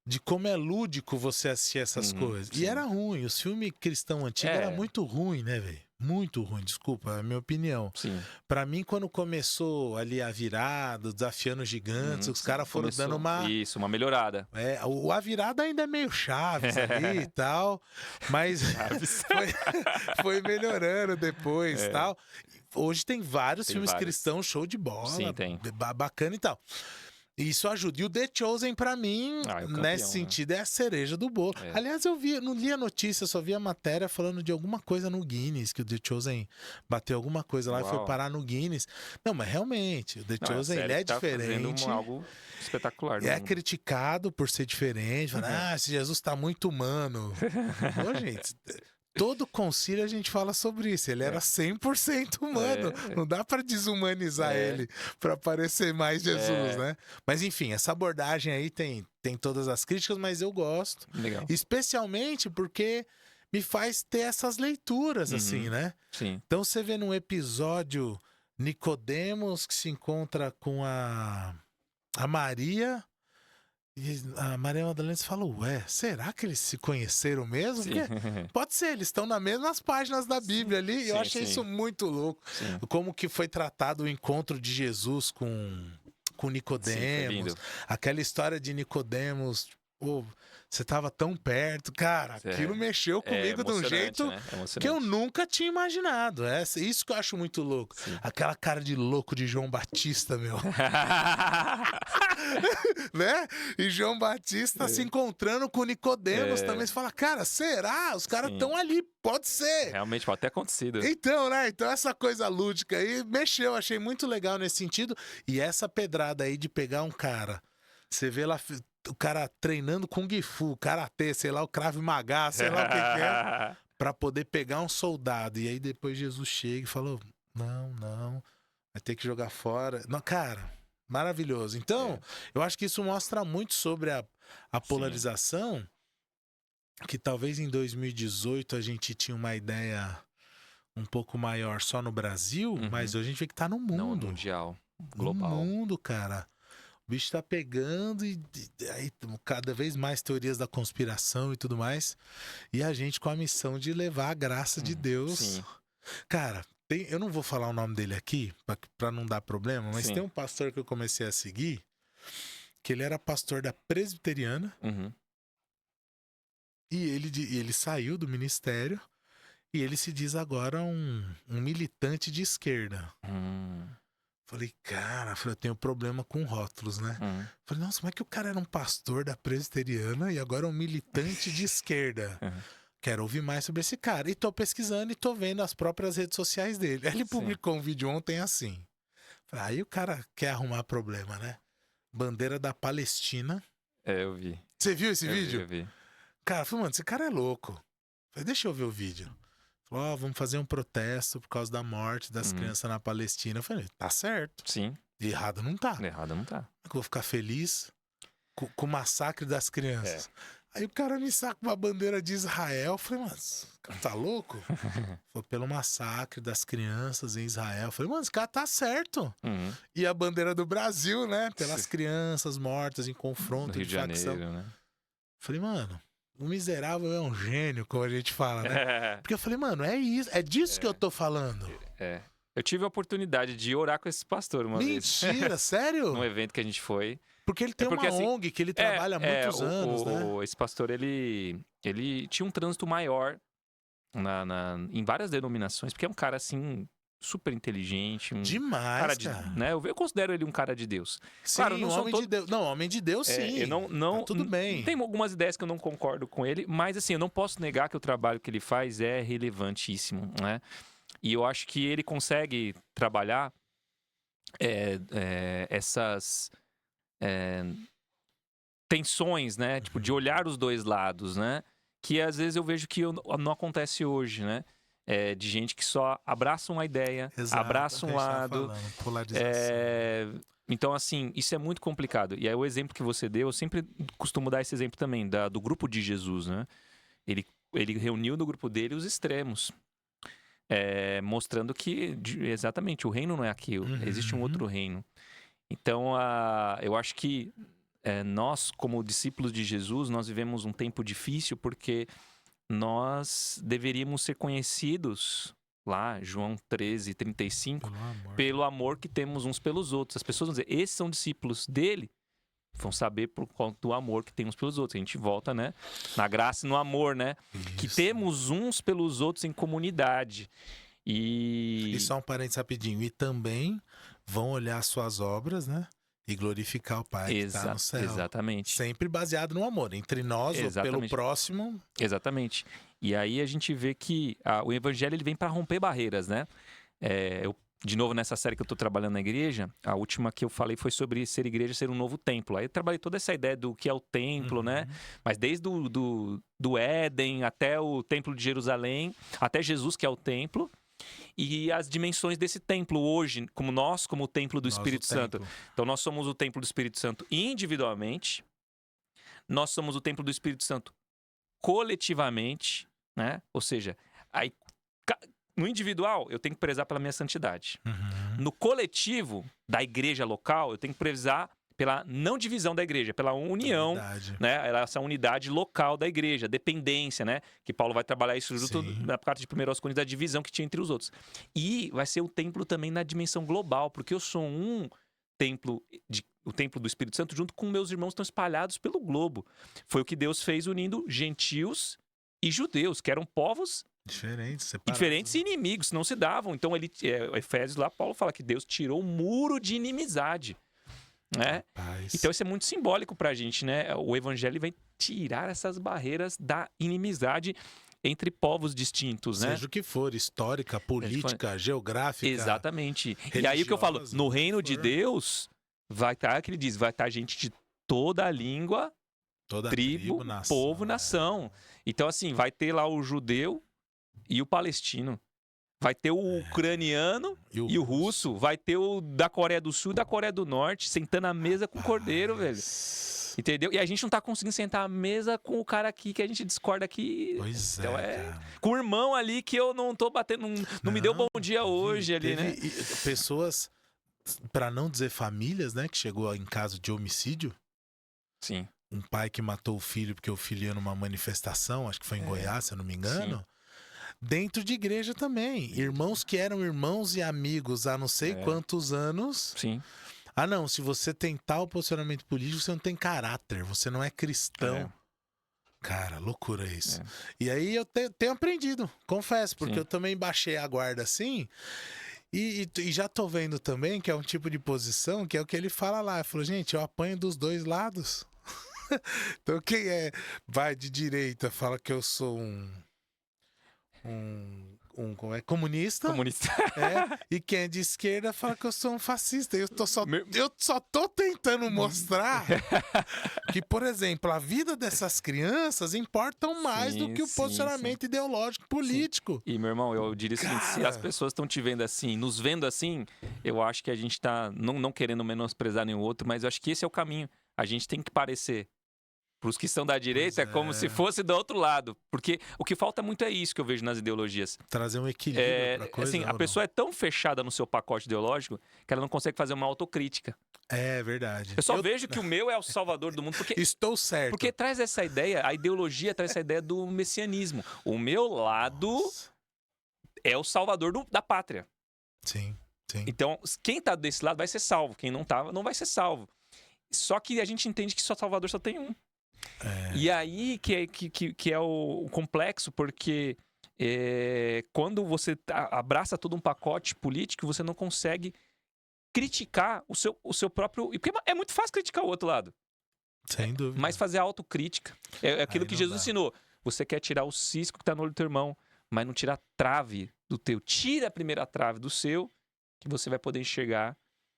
de como é lúdico você assistir essas coisas. Sim. E era ruim. Os filmes cristão antigo era muito ruim, né, velho? Muito ruim, desculpa, é a minha opinião. Sim. Pra mim, quando começou ali a virada, desafiando os gigantes, os caras foram dando uma melhorada. A virada ainda é meio Chaves ali e tal, mas foi melhorando depois e tal. Hoje tem vários filmes cristãos, show de bola, Sim, tem. Bacana e tal. Isso ajuda. E o The Chosen, pra mim, nesse sentido, é a cereja do bolo. Aliás, não li a notícia, só vi a matéria falando de alguma coisa no Guinness, que o The Chosen bateu alguma coisa lá e foi parar no Guinness. Não, mas realmente, o The Chosen ele é diferente. Algo espetacular. Criticado por ser diferente. Fala, esse Jesus tá muito humano. Ô, gente... Todo concílio a gente fala sobre isso. Ele era 100% humano. Não dá pra desumanizar ele pra parecer mais Jesus, né? Mas enfim, essa abordagem aí tem todas as críticas, mas eu gosto. Legal. Especialmente porque me faz ter essas leituras, assim, né? Sim. Então você vê num episódio Nicodemos que se encontra com a Maria... E a Maria Madalena falou, será que eles se conheceram mesmo? Porque pode ser, eles estão nas mesmas páginas da Bíblia ali. E eu achei isso muito louco. Sim. Como que foi tratado o encontro de Jesus com Nicodemos. Aquela história de Nicodemos, você estava tão perto, cara, aquilo mexeu comigo de um jeito que eu nunca tinha imaginado. Isso que eu acho muito louco. Sim. Aquela cara de louco de João Batista, meu. Né? E João Batista se encontrando com Nicodemos também. Você fala, cara, será? Os caras estão ali, pode ser. Realmente pode ter acontecido. Então, né? Então essa coisa lúdica aí mexeu, achei muito legal nesse sentido. E essa pedrada aí de pegar um cara, você vê lá o cara treinando Kung Fu, Karatê, sei lá, o Krav Maga, sei lá o que é, pra poder pegar um soldado. E aí depois Jesus chega e falou, não, vai ter que jogar fora. Não, cara, maravilhoso. Então, eu acho que isso mostra muito sobre a polarização, que talvez em 2018 a gente tinha uma ideia um pouco maior só no Brasil, mas hoje a gente vê que tá no mundo. Não, mundial, global. No mundo, cara. O bicho tá pegando e aí cada vez mais teorias da conspiração e tudo mais. E a gente com a missão de levar a graça de Deus. Sim. Cara, eu não vou falar o nome dele aqui pra não dar problema, mas tem um pastor que eu comecei a seguir, que ele era pastor da Presbiteriana. E ele saiu do ministério e ele se diz agora um militante de esquerda. Falei, cara, eu tenho problema com rótulos, né? Falei, nossa, como é que o cara era um pastor da presbiteriana e agora é um militante de esquerda? Quero ouvir mais sobre esse cara. E tô pesquisando e tô vendo as próprias redes sociais dele. Ele publicou um vídeo ontem assim. Falei, aí o cara quer arrumar problema, né? Bandeira da Palestina. Eu vi. Você viu esse vídeo? Eu vi. Cara, falei, mano, esse cara é louco. Falei, deixa eu ver o vídeo. Falou, vamos fazer um protesto por causa da morte das crianças na Palestina. Eu falei, tá certo. Sim. Errado não tá. Errado não tá. Como é que eu vou ficar feliz com o massacre das crianças? Aí o cara me saca uma bandeira de Israel. Eu falei, mas o cara tá louco? Foi pelo massacre das crianças em Israel. Eu falei, mano, esse cara tá certo. E a bandeira do Brasil, né? Pelas crianças mortas em confronto, Rio de Janeiro, né? Falei, mano, o miserável é um gênio, como a gente fala, né? Porque eu falei, mano, é isso, é disso que eu tô falando. Eu tive a oportunidade de orar com esse pastor uma vez. Mentira, sério? Num evento que a gente foi. Porque ele tem uma assim, ONG que ele trabalha há muitos anos, né? Esse pastor, ele tinha um trânsito maior em várias denominações, porque é um cara, assim, super inteligente. Demais, cara de, né? Eu considero ele um cara de Deus. Sim, claro, não homem de Deus. Não, homem de Deus, sim. Tá tudo bem. Tem algumas ideias que eu não concordo com ele, mas, assim, eu não posso negar que o trabalho que ele faz é relevantíssimo, né? E eu acho que ele consegue trabalhar essas tensões, né? Tipo, de olhar os dois lados, né? Que às vezes eu vejo que não acontece hoje, né? De gente que só abraça uma ideia, abraça um lado. Então, assim, isso é muito complicado. E aí o exemplo que você deu, eu sempre costumo dar esse exemplo também, do grupo de Jesus, né? Ele reuniu no grupo dele os extremos. Mostrando que, exatamente, o reino não é aquilo. Existe um outro reino. Então, eu acho que nós, como discípulos de Jesus, nós vivemos um tempo difícil porque nós deveríamos ser conhecidos, lá, João 13:35, pelo amor que temos uns pelos outros. As pessoas vão dizer, esses são discípulos dele, vão saber por conta do amor que tem uns pelos outros. A gente volta, né? Na graça e no amor, né? Isso. Que temos uns pelos outros em comunidade. E só um parênteses rapidinho. E também vão olhar suas obras, né? E glorificar o Pai que está no céu. Exatamente. Sempre baseado no amor. Entre nós ou pelo próximo. Exatamente. E aí a gente vê que o evangelho ele vem para romper barreiras, né? De novo, nessa série que eu estou trabalhando na igreja, a última que eu falei foi sobre ser igreja, ser um novo templo. Aí eu trabalhei toda essa ideia do que é o templo, né? Mas desde do Éden até o templo de Jerusalém, até Jesus, que é o templo. E as dimensões desse templo hoje, como o templo do Espírito Santo. Então, nós somos o templo do Espírito Santo individualmente. Nós somos o templo do Espírito Santo coletivamente, né? Ou seja, aí, no individual, eu tenho que prezar pela minha santidade. No coletivo da igreja local, eu tenho que prezar pela não divisão da igreja, pela união, né? Essa unidade local da igreja, dependência, né? Que Paulo vai trabalhar isso junto na carta de 1 Coríntios, da divisão que tinha entre os outros. E vai ser o templo também na dimensão global, porque eu sou um templo, o templo do Espírito Santo, junto com meus irmãos que estão espalhados pelo globo. Foi o que Deus fez unindo gentios e judeus, que eram povos diferentes e inimigos, não se davam. Então, Efésios lá, Paulo fala que Deus tirou o muro de inimizade. Né? Então isso é muito simbólico pra gente, né? O evangelho vem tirar essas barreiras da inimizade entre povos distintos, né? Seja o que for, histórica, política, geográfica. Exatamente. E aí o que eu falo, no reino de Deus vai estar, que ele diz, vai estar gente de toda a língua, toda tribo, nação, povo, nação. Então assim, vai ter lá o judeu e o palestino. Vai ter o ucraniano e o russo. Vai ter o da Coreia do Sul e da Coreia do Norte sentando à mesa com o cordeiro, velho. Entendeu? E a gente não tá conseguindo sentar à mesa com o cara aqui que a gente discorda aqui. Pois então cara. Com o irmão ali que eu não tô batendo, não me deu bom dia hoje ali, né? Pessoas, pra não dizer famílias, né? Que chegou em caso de homicídio. Sim. Um pai que matou o filho porque o filho ia numa manifestação, acho que foi em Goiás, se eu não me engano. Sim. Dentro de igreja também. Irmãos que eram irmãos e amigos há não sei quantos anos. Sim. Ah, não. Se você tem tal posicionamento político, você não tem caráter. Você não é cristão. Cara, loucura isso. E aí eu tenho aprendido, confesso. Porque eu também baixei a guarda assim. E já tô vendo também que é um tipo de posição que é o que ele fala lá. Ele falou, gente, eu apanho dos dois lados. Então quem vai de direita fala que eu sou como é, comunista, Comunista. e quem é de esquerda fala que eu sou um fascista. Eu Meu- só tô tentando mostrar que, por exemplo, a vida dessas crianças importam mais do Sim, que o sim, posicionamento ideológico político. E, meu irmão, eu diria o seguinte: se as Cara. pessoas estão te vendo assim, nos vendo assim, eu acho que a gente tá não querendo menosprezar nenhum outro, mas eu acho que esse é o caminho. A gente tem que parecer. Para os que são da direita, é como se fosse do outro lado. Porque o que falta muito é isso que eu vejo nas ideologias. Trazer um equilíbrio pra coisa. Assim, a pessoa é tão fechada no seu pacote ideológico que ela não consegue fazer uma autocrítica. É verdade. Eu só vejo que o meu é o salvador do mundo. Porque Estou certo. Porque traz essa ideia, a ideologia traz essa ideia do messianismo. O meu lado Nossa. é o salvador da pátria. Sim, sim. Então, quem tá desse lado vai ser salvo. Quem não tá, não vai ser salvo. Só que a gente entende que só salvador só tem um. E aí que é o complexo, porque quando você abraça todo um pacote político, você não consegue criticar o seu próprio... Porque é muito fácil criticar o outro lado. Sem dúvida. Mas fazer a autocrítica. É aquilo Aí que não Jesus dá. ensinou. Você quer tirar o cisco que tá no olho do teu irmão, mas não tira a trave do teu. Tira a primeira trave do seu, que você vai poder enxergar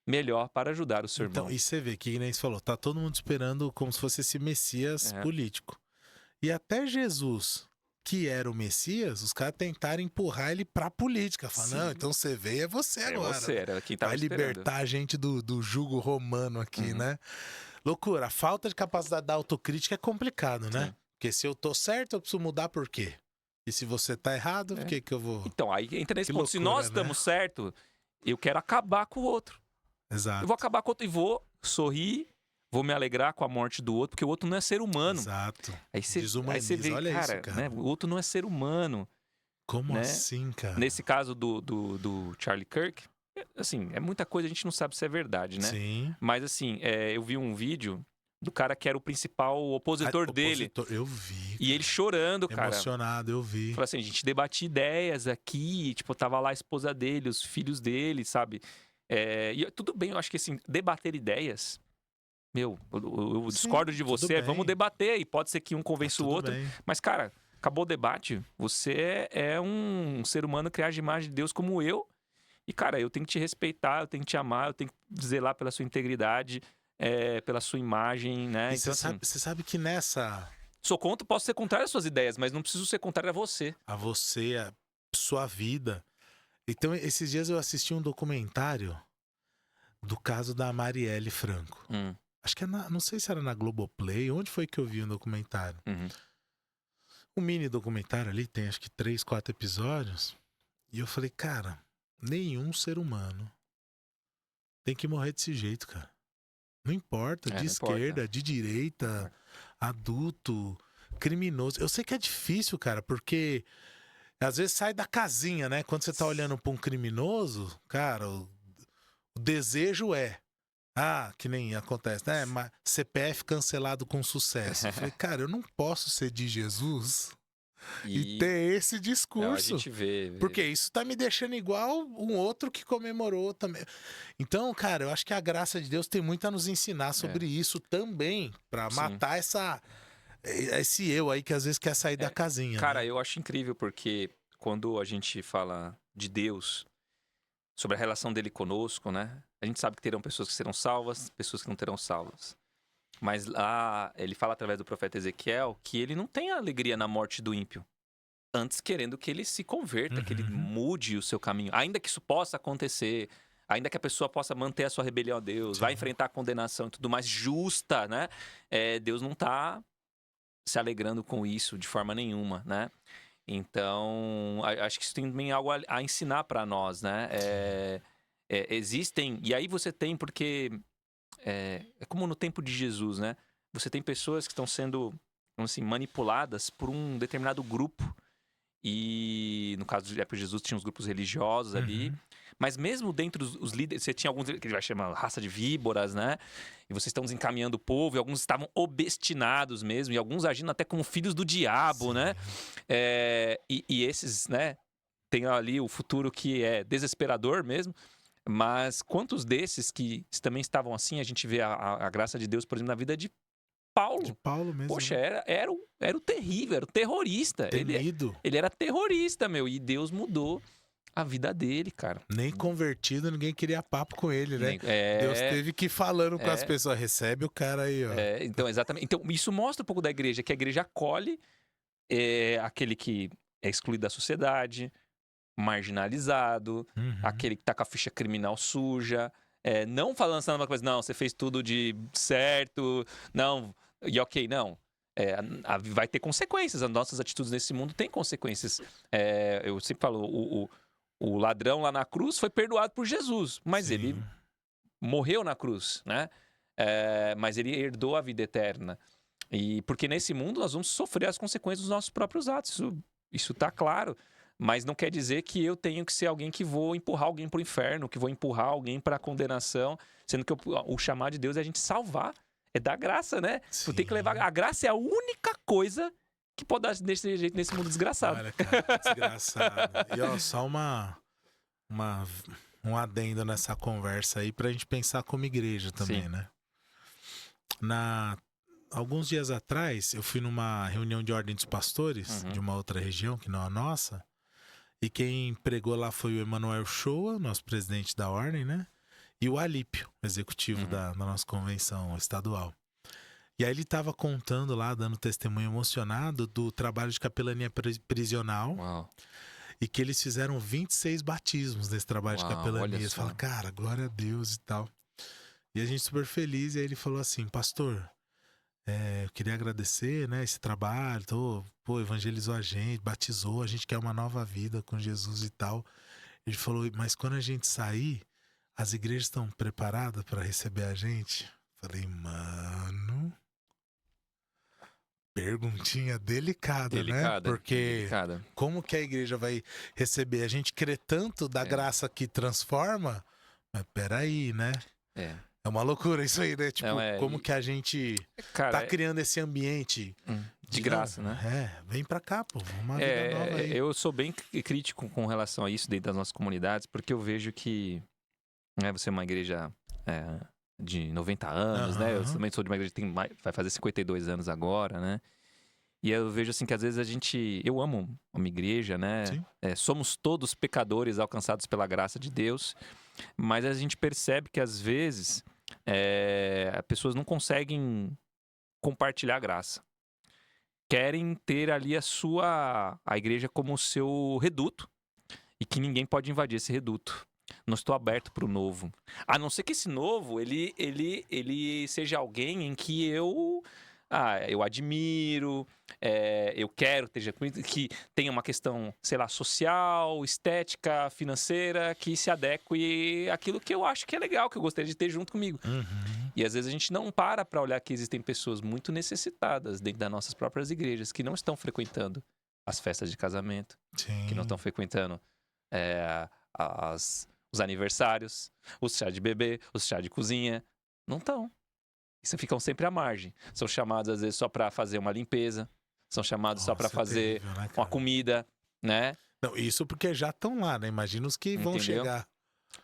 melhor para ajudar o seu Então, irmão. e você vê que nem você falou, tá todo mundo esperando como se fosse esse Messias político. E até Jesus, que era o Messias, os caras tentaram empurrar ele pra política. Falaram, não, então você veio, é você agora. Você, era quem tava Vai esperando. libertar a gente do jugo romano aqui, né? Loucura, a falta de capacidade da autocrítica é complicado, né? Sim. Porque se eu tô certo, eu preciso mudar por quê? E se você tá errado, por que eu vou... Então, aí entra nesse Que ponto. Se loucura, nós estamos certo, eu quero acabar com o outro. Exato. Eu vou acabar com o outro e vou sorrir, vou me alegrar com a morte do outro, porque o outro não é ser humano. Exato. Aí você Desumaniza, vê, olha cara, isso, cara. né, o outro não é ser humano. Como né? assim, cara? Nesse caso do Charlie Kirk, assim, é muita coisa, a gente não sabe se é verdade, né? Sim. Mas assim, eu vi um vídeo do cara que era o principal opositor dele. Eu vi. E ele chorando, cara. Emocionado, eu vi. Falou assim, a gente debatia ideias aqui, tipo, tava lá a esposa dele, os filhos dele, sabe? E tudo bem, eu acho que assim, debater ideias... Meu, eu discordo de tudo você, bem. vamos debater, e pode ser que um convença o tudo outro. bem. Mas, cara, acabou o debate, você é um ser humano criado de imagem de Deus como eu. E, cara, eu tenho que te respeitar, eu tenho que te amar, eu tenho que zelar pela sua integridade, pela sua imagem, né? E Então, assim, você sabe que nessa... posso ser contrário às suas ideias, mas não preciso ser contrário a você. A você, a sua vida. Então, esses dias eu assisti um documentário do caso da Marielle Franco. Acho que não sei se era na Globoplay, onde foi que eu vi o documentário? Um mini documentário ali, tem acho que 3, 4 episódios. E eu falei, cara, nenhum ser humano tem que morrer desse jeito, cara. Não importa, de esquerda, de direita, adulto, criminoso. Eu sei que é difícil, cara, porque às vezes sai da casinha, né? Quando você tá olhando pra um criminoso, cara, o desejo que nem acontece, né? CPF cancelado com sucesso. Eu falei, cara, eu não posso ser de Jesus e ter esse discurso. A gente vê. Porque isso tá me deixando igual um outro que comemorou também. Então, cara, eu acho que a graça de Deus tem muito a nos ensinar sobre isso também, pra matar esse eu aí que às vezes quer sair da casinha. Cara, né? eu acho incrível porque quando a gente fala de Deus, sobre a relação dele conosco, né? A gente sabe que terão pessoas que serão salvas, pessoas que não terão salvas. Mas lá, ele fala através do profeta Ezequiel que ele não tem alegria na morte do ímpio. Antes querendo que ele se converta, que ele mude o seu caminho. Ainda que isso possa acontecer, ainda que a pessoa possa manter a sua rebelião a Deus, vai enfrentar a condenação e tudo mais justa, né? Deus não tá se alegrando com isso de forma nenhuma, né? Então, acho que isso tem também algo a ensinar para nós, né? Existem... E aí você tem, porque... É como no tempo de Jesus, né? Você tem pessoas que estão sendo, assim, manipuladas por um determinado grupo. E no caso de Jesus tinha os grupos religiosos ali. Mas mesmo dentro dos líderes, você tinha alguns que ele vai chamar raça de víboras, né? E vocês estão desencaminhando o povo, e alguns estavam obstinados mesmo, e alguns agindo até como filhos do diabo, né? E esses, né? tem ali o futuro que é desesperador mesmo. Mas quantos desses que também estavam assim, a gente vê a graça de Deus, por exemplo, na vida de Paulo. De Paulo mesmo. Poxa, né? era o terrível, era o terrorista. Temido. Ele era terrorista, meu. E Deus mudou a vida dele, cara. Nem convertido, ninguém queria papo com ele, né? É, Deus teve que ir falando com as pessoas. Recebe o cara aí, ó. então, exatamente. Então, isso mostra um pouco da igreja, que a igreja acolhe aquele que é excluído da sociedade, marginalizado, Uhum. aquele que tá com a ficha criminal suja, não falando assim uma coisa, não, você fez tudo de certo, não, e ok, não. Vai ter consequências, as nossas atitudes nesse mundo têm consequências. Eu sempre falo, o ladrão lá na cruz foi perdoado por Jesus, mas Sim. ele morreu na cruz, né? Mas ele herdou a vida eterna. E porque nesse mundo nós vamos sofrer as consequências dos nossos próprios atos. Isso tá claro. Mas não quer dizer que eu tenho que ser alguém que vou empurrar alguém para o inferno, que vou empurrar alguém para a condenação, sendo que o chamado de Deus é a gente salvar, é dar graça, né? Tu tem que levar. A graça é a única coisa que pode dar desse jeito nesse mundo desgraçado. Olha, cara, desgraçado. E ó, só um adendo nessa conversa aí pra gente pensar como igreja também, Sim. né? Alguns dias atrás, eu fui numa reunião de ordem dos pastores de uma outra região, que não a nossa, e quem pregou lá foi o Emanuel Shoa, nosso presidente da ordem, né? E o Alípio, executivo da nossa convenção estadual. E aí ele estava contando lá, dando testemunho emocionado do trabalho de capelania prisional. Uau. E que eles fizeram 26 batismos nesse trabalho de capelania. Você fala, cara, glória a Deus e tal. E a gente super feliz. E aí ele falou assim, pastor, eu queria agradecer, né, esse trabalho. Evangelizou a gente, batizou, a gente quer uma nova vida com Jesus e tal. Ele falou, mas quando a gente sair, as igrejas estão preparadas para receber a gente? Falei, mano... Perguntinha delicada, né? Porque como que a igreja vai receber? A gente crê tanto da graça que transforma, mas peraí, né? É uma loucura isso aí, né? Tipo, como que a gente tá criando esse ambiente de graça, né? Vem pra cá, pô, uma vida nova aí. Eu sou bem crítico com relação a isso dentro das nossas comunidades, porque eu vejo que você é uma igreja de 90 anos, né? Eu também sou de uma igreja que vai fazer 52 anos agora, né? E eu vejo assim que às vezes eu amo uma igreja, né? Somos todos pecadores alcançados pela graça de Deus, mas a gente percebe que às vezes as pessoas não conseguem compartilhar a graça. Querem ter ali a igreja como o seu reduto e que ninguém pode invadir esse reduto. Não estou aberto para o novo. A não ser que esse novo, ele seja alguém em que eu admiro, eu quero que tenha uma questão, sei lá, social, estética, financeira, que se adeque àquilo que eu acho que é legal, que eu gostaria de ter junto comigo. E às vezes a gente não para olhar que existem pessoas muito necessitadas dentro das nossas próprias igrejas, que não estão frequentando as festas de casamento, que não estão frequentando os aniversários, os chá de bebê, os chá de cozinha. Não estão. Isso ficam sempre à margem. São chamados, às vezes, só para fazer uma limpeza. São chamados só para fazer terrível, né, uma comida, né? Não, isso porque já estão lá, né? Imagina os que vão chegar.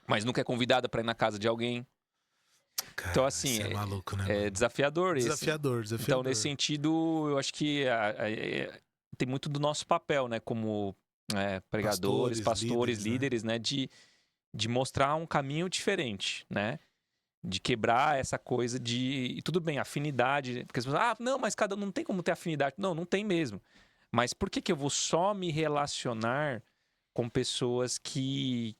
Mas nunca é convidada para ir na casa de alguém. Cara, então, assim, isso é maluco, né, desafiador esse. Desafiador. Então, nesse sentido, eu acho que tem muito do nosso papel, né? Como pregadores, pastores, líderes, né? De mostrar um caminho diferente, né? De quebrar essa coisa de... E tudo bem, afinidade. Porque as pessoas não, mas cada um não tem como ter afinidade. Não tem mesmo. Mas por que eu vou só me relacionar com pessoas que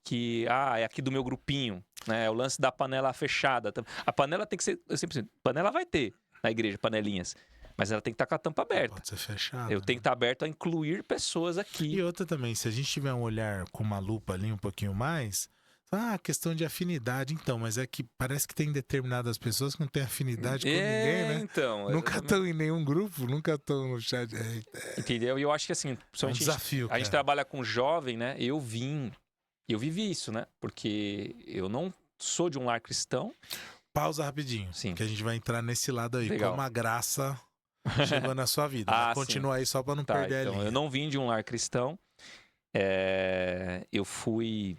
é aqui do meu grupinho, né? É o lance da panela fechada. A panela tem que ser... Eu sempre digo, panela vai ter na igreja, panelinhas. Mas ela tem que estar com a tampa aberta. Pode ser fechada. Eu tenho que estar aberto a incluir pessoas aqui. E outra também, se a gente tiver um olhar com uma lupa ali um pouquinho mais... questão de afinidade, então, mas é que parece que tem determinadas pessoas que não têm afinidade com ninguém, né? Então, nunca estão em nenhum grupo, nunca estão no chat. Entendeu? E eu acho que assim, é um desafio, a gente trabalha com jovem, né? Eu vivi isso, né? Porque eu não sou de um lar cristão. Pausa rapidinho, sim, que a gente vai entrar nesse lado aí. Legal. Como a graça chegou na sua vida. Continua aí só para não perder então, a linha. Eu não vim de um lar cristão. eu fui...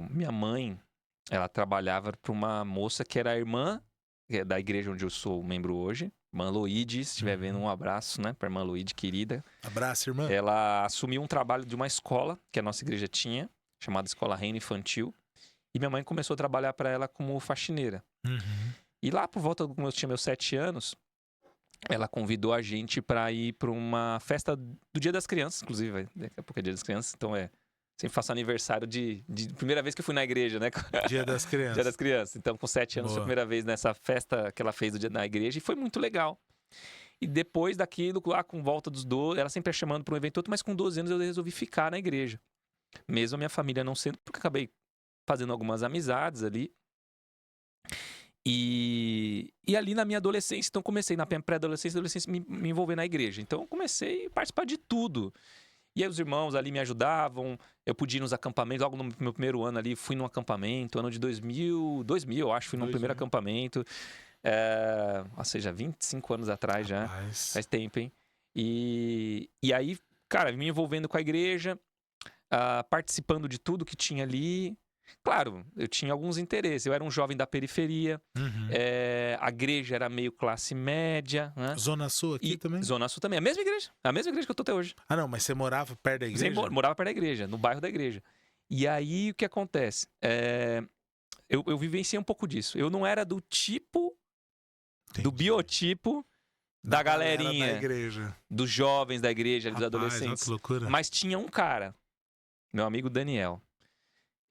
minha mãe, ela trabalhava para uma moça que era a irmã da igreja onde eu sou membro hoje. Irmã Loide, se estiver vendo, um abraço, né? Pra irmã Loide, querida. Abraço, irmã. Ela assumiu um trabalho de uma escola que a nossa igreja tinha, chamada Escola Reino Infantil. E minha mãe começou a trabalhar para ela como faxineira. E lá por volta, quando eu tinha meus 7 anos, ela convidou a gente para ir para uma festa do Dia das Crianças, inclusive, daqui a pouco é Dia das Crianças, então sempre faço aniversário de primeira vez que eu fui na igreja, né? Dia das Crianças. Dia das Crianças. Então, com 7 anos, Boa. foi a primeira vez nessa festa que ela fez na igreja e foi muito legal. E depois daquilo, lá com volta dos 12, ela sempre ia chamando para um evento outro, mas com 12 anos eu resolvi ficar na igreja. Mesmo a minha família não sendo, porque acabei fazendo algumas amizades ali. E ali na minha adolescência, então comecei na pré-adolescência e adolescência me envolver na igreja. Então comecei a participar de tudo. E aí os irmãos ali me ajudavam, eu podia ir nos acampamentos. Logo no meu primeiro ano ali, fui num acampamento, ano de 2000 eu acho, fui num primeiro acampamento. Ou seja, 25 anos atrás já, faz tempo, hein? E aí, cara, me envolvendo com a igreja, participando de tudo que tinha ali. Claro, eu tinha alguns interesses. Eu era um jovem da periferia. A igreja era meio classe média, né? Zona Sul aqui também? Zona Sul também. A mesma igreja que eu tô até hoje. Ah, não, mas você morava perto da igreja? Morava perto da igreja, no bairro da igreja. E aí, o que acontece? Eu vivenciei um pouco disso. Eu não era do tipo, do biotipo da galerinha, da igreja, dos jovens da igreja, dos Rapaz, adolescentes. que loucura. Mas tinha um cara, meu amigo Daniel.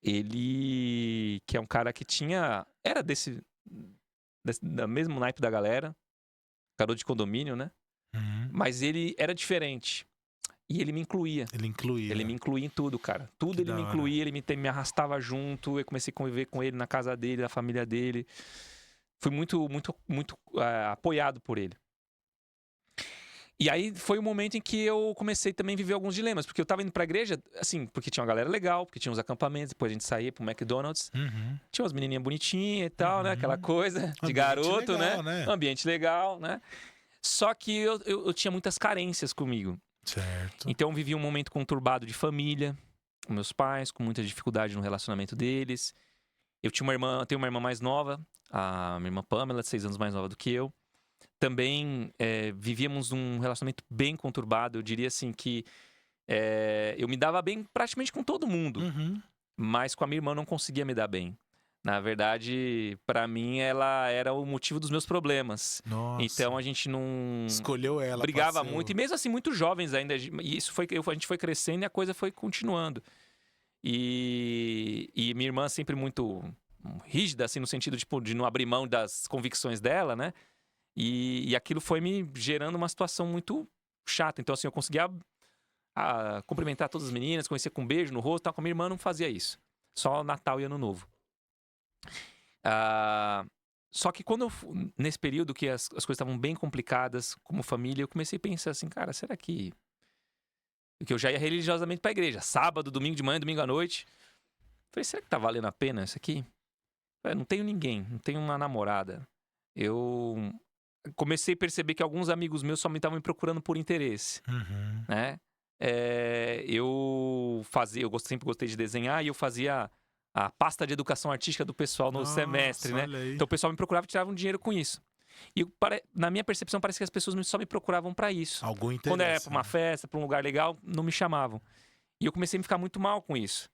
Ele, que é um cara que era da mesmo naipe da galera, garoto de condomínio, né? Mas ele era diferente. E ele me incluía. Ele me incluía em tudo, cara. Tudo Que ele da me hora. incluía, ele me arrastava junto. Eu comecei a conviver com ele na casa dele, na família dele. Fui muito, muito, muito apoiado por ele. E aí foi o momento em que eu comecei também a viver alguns dilemas. Porque eu tava indo pra igreja, assim, porque tinha uma galera legal, porque tinha uns acampamentos, depois a gente saía pro McDonald's. Tinha umas menininhas bonitinhas e tal, né? Aquela coisa de garoto, legal, né? Ambiente legal, né? Só que eu tinha muitas carências comigo. Certo. Então eu vivi um momento conturbado de família, com meus pais, com muita dificuldade no relacionamento deles. Eu tenho uma irmã mais nova, a minha irmã Pamela, 6 anos mais nova do que eu. Também vivíamos um relacionamento bem conturbado. Eu diria assim que eu me dava bem praticamente com todo mundo, mas com a minha irmã eu não conseguia me dar bem. Na verdade, pra mim, ela era o motivo dos meus problemas. Nossa. Então a gente não Escolheu ela. brigava muito, e mesmo assim, muito jovens ainda. E isso a gente foi crescendo e a coisa foi continuando. E minha irmã sempre muito rígida, assim, no sentido de não abrir mão das convicções dela, né? E aquilo foi me gerando uma situação muito chata. Então, assim, eu conseguia cumprimentar todas as meninas, conhecer com um beijo no rosto, tal. Com a minha irmã não fazia isso. Só Natal e Ano Novo. Só que nesse período que as coisas estavam bem complicadas como família, eu comecei a pensar assim, cara, será que... Porque eu já ia religiosamente pra igreja, sábado, domingo de manhã, domingo à noite. Falei, será que tá valendo a pena isso aqui? Não tenho ninguém, não tenho uma namorada. Eu comecei a perceber que alguns amigos meus só me estavam me procurando por interesse, né? Eu sempre gostei de desenhar e eu fazia a pasta de educação artística do pessoal no semestre, né? Então o pessoal me procurava e tirava um dinheiro com isso. E na minha percepção parece que as pessoas só me procuravam pra isso. Algum interesse. Quando era pra uma festa, pra um lugar legal, não me chamavam. E eu comecei a ficar muito mal com isso.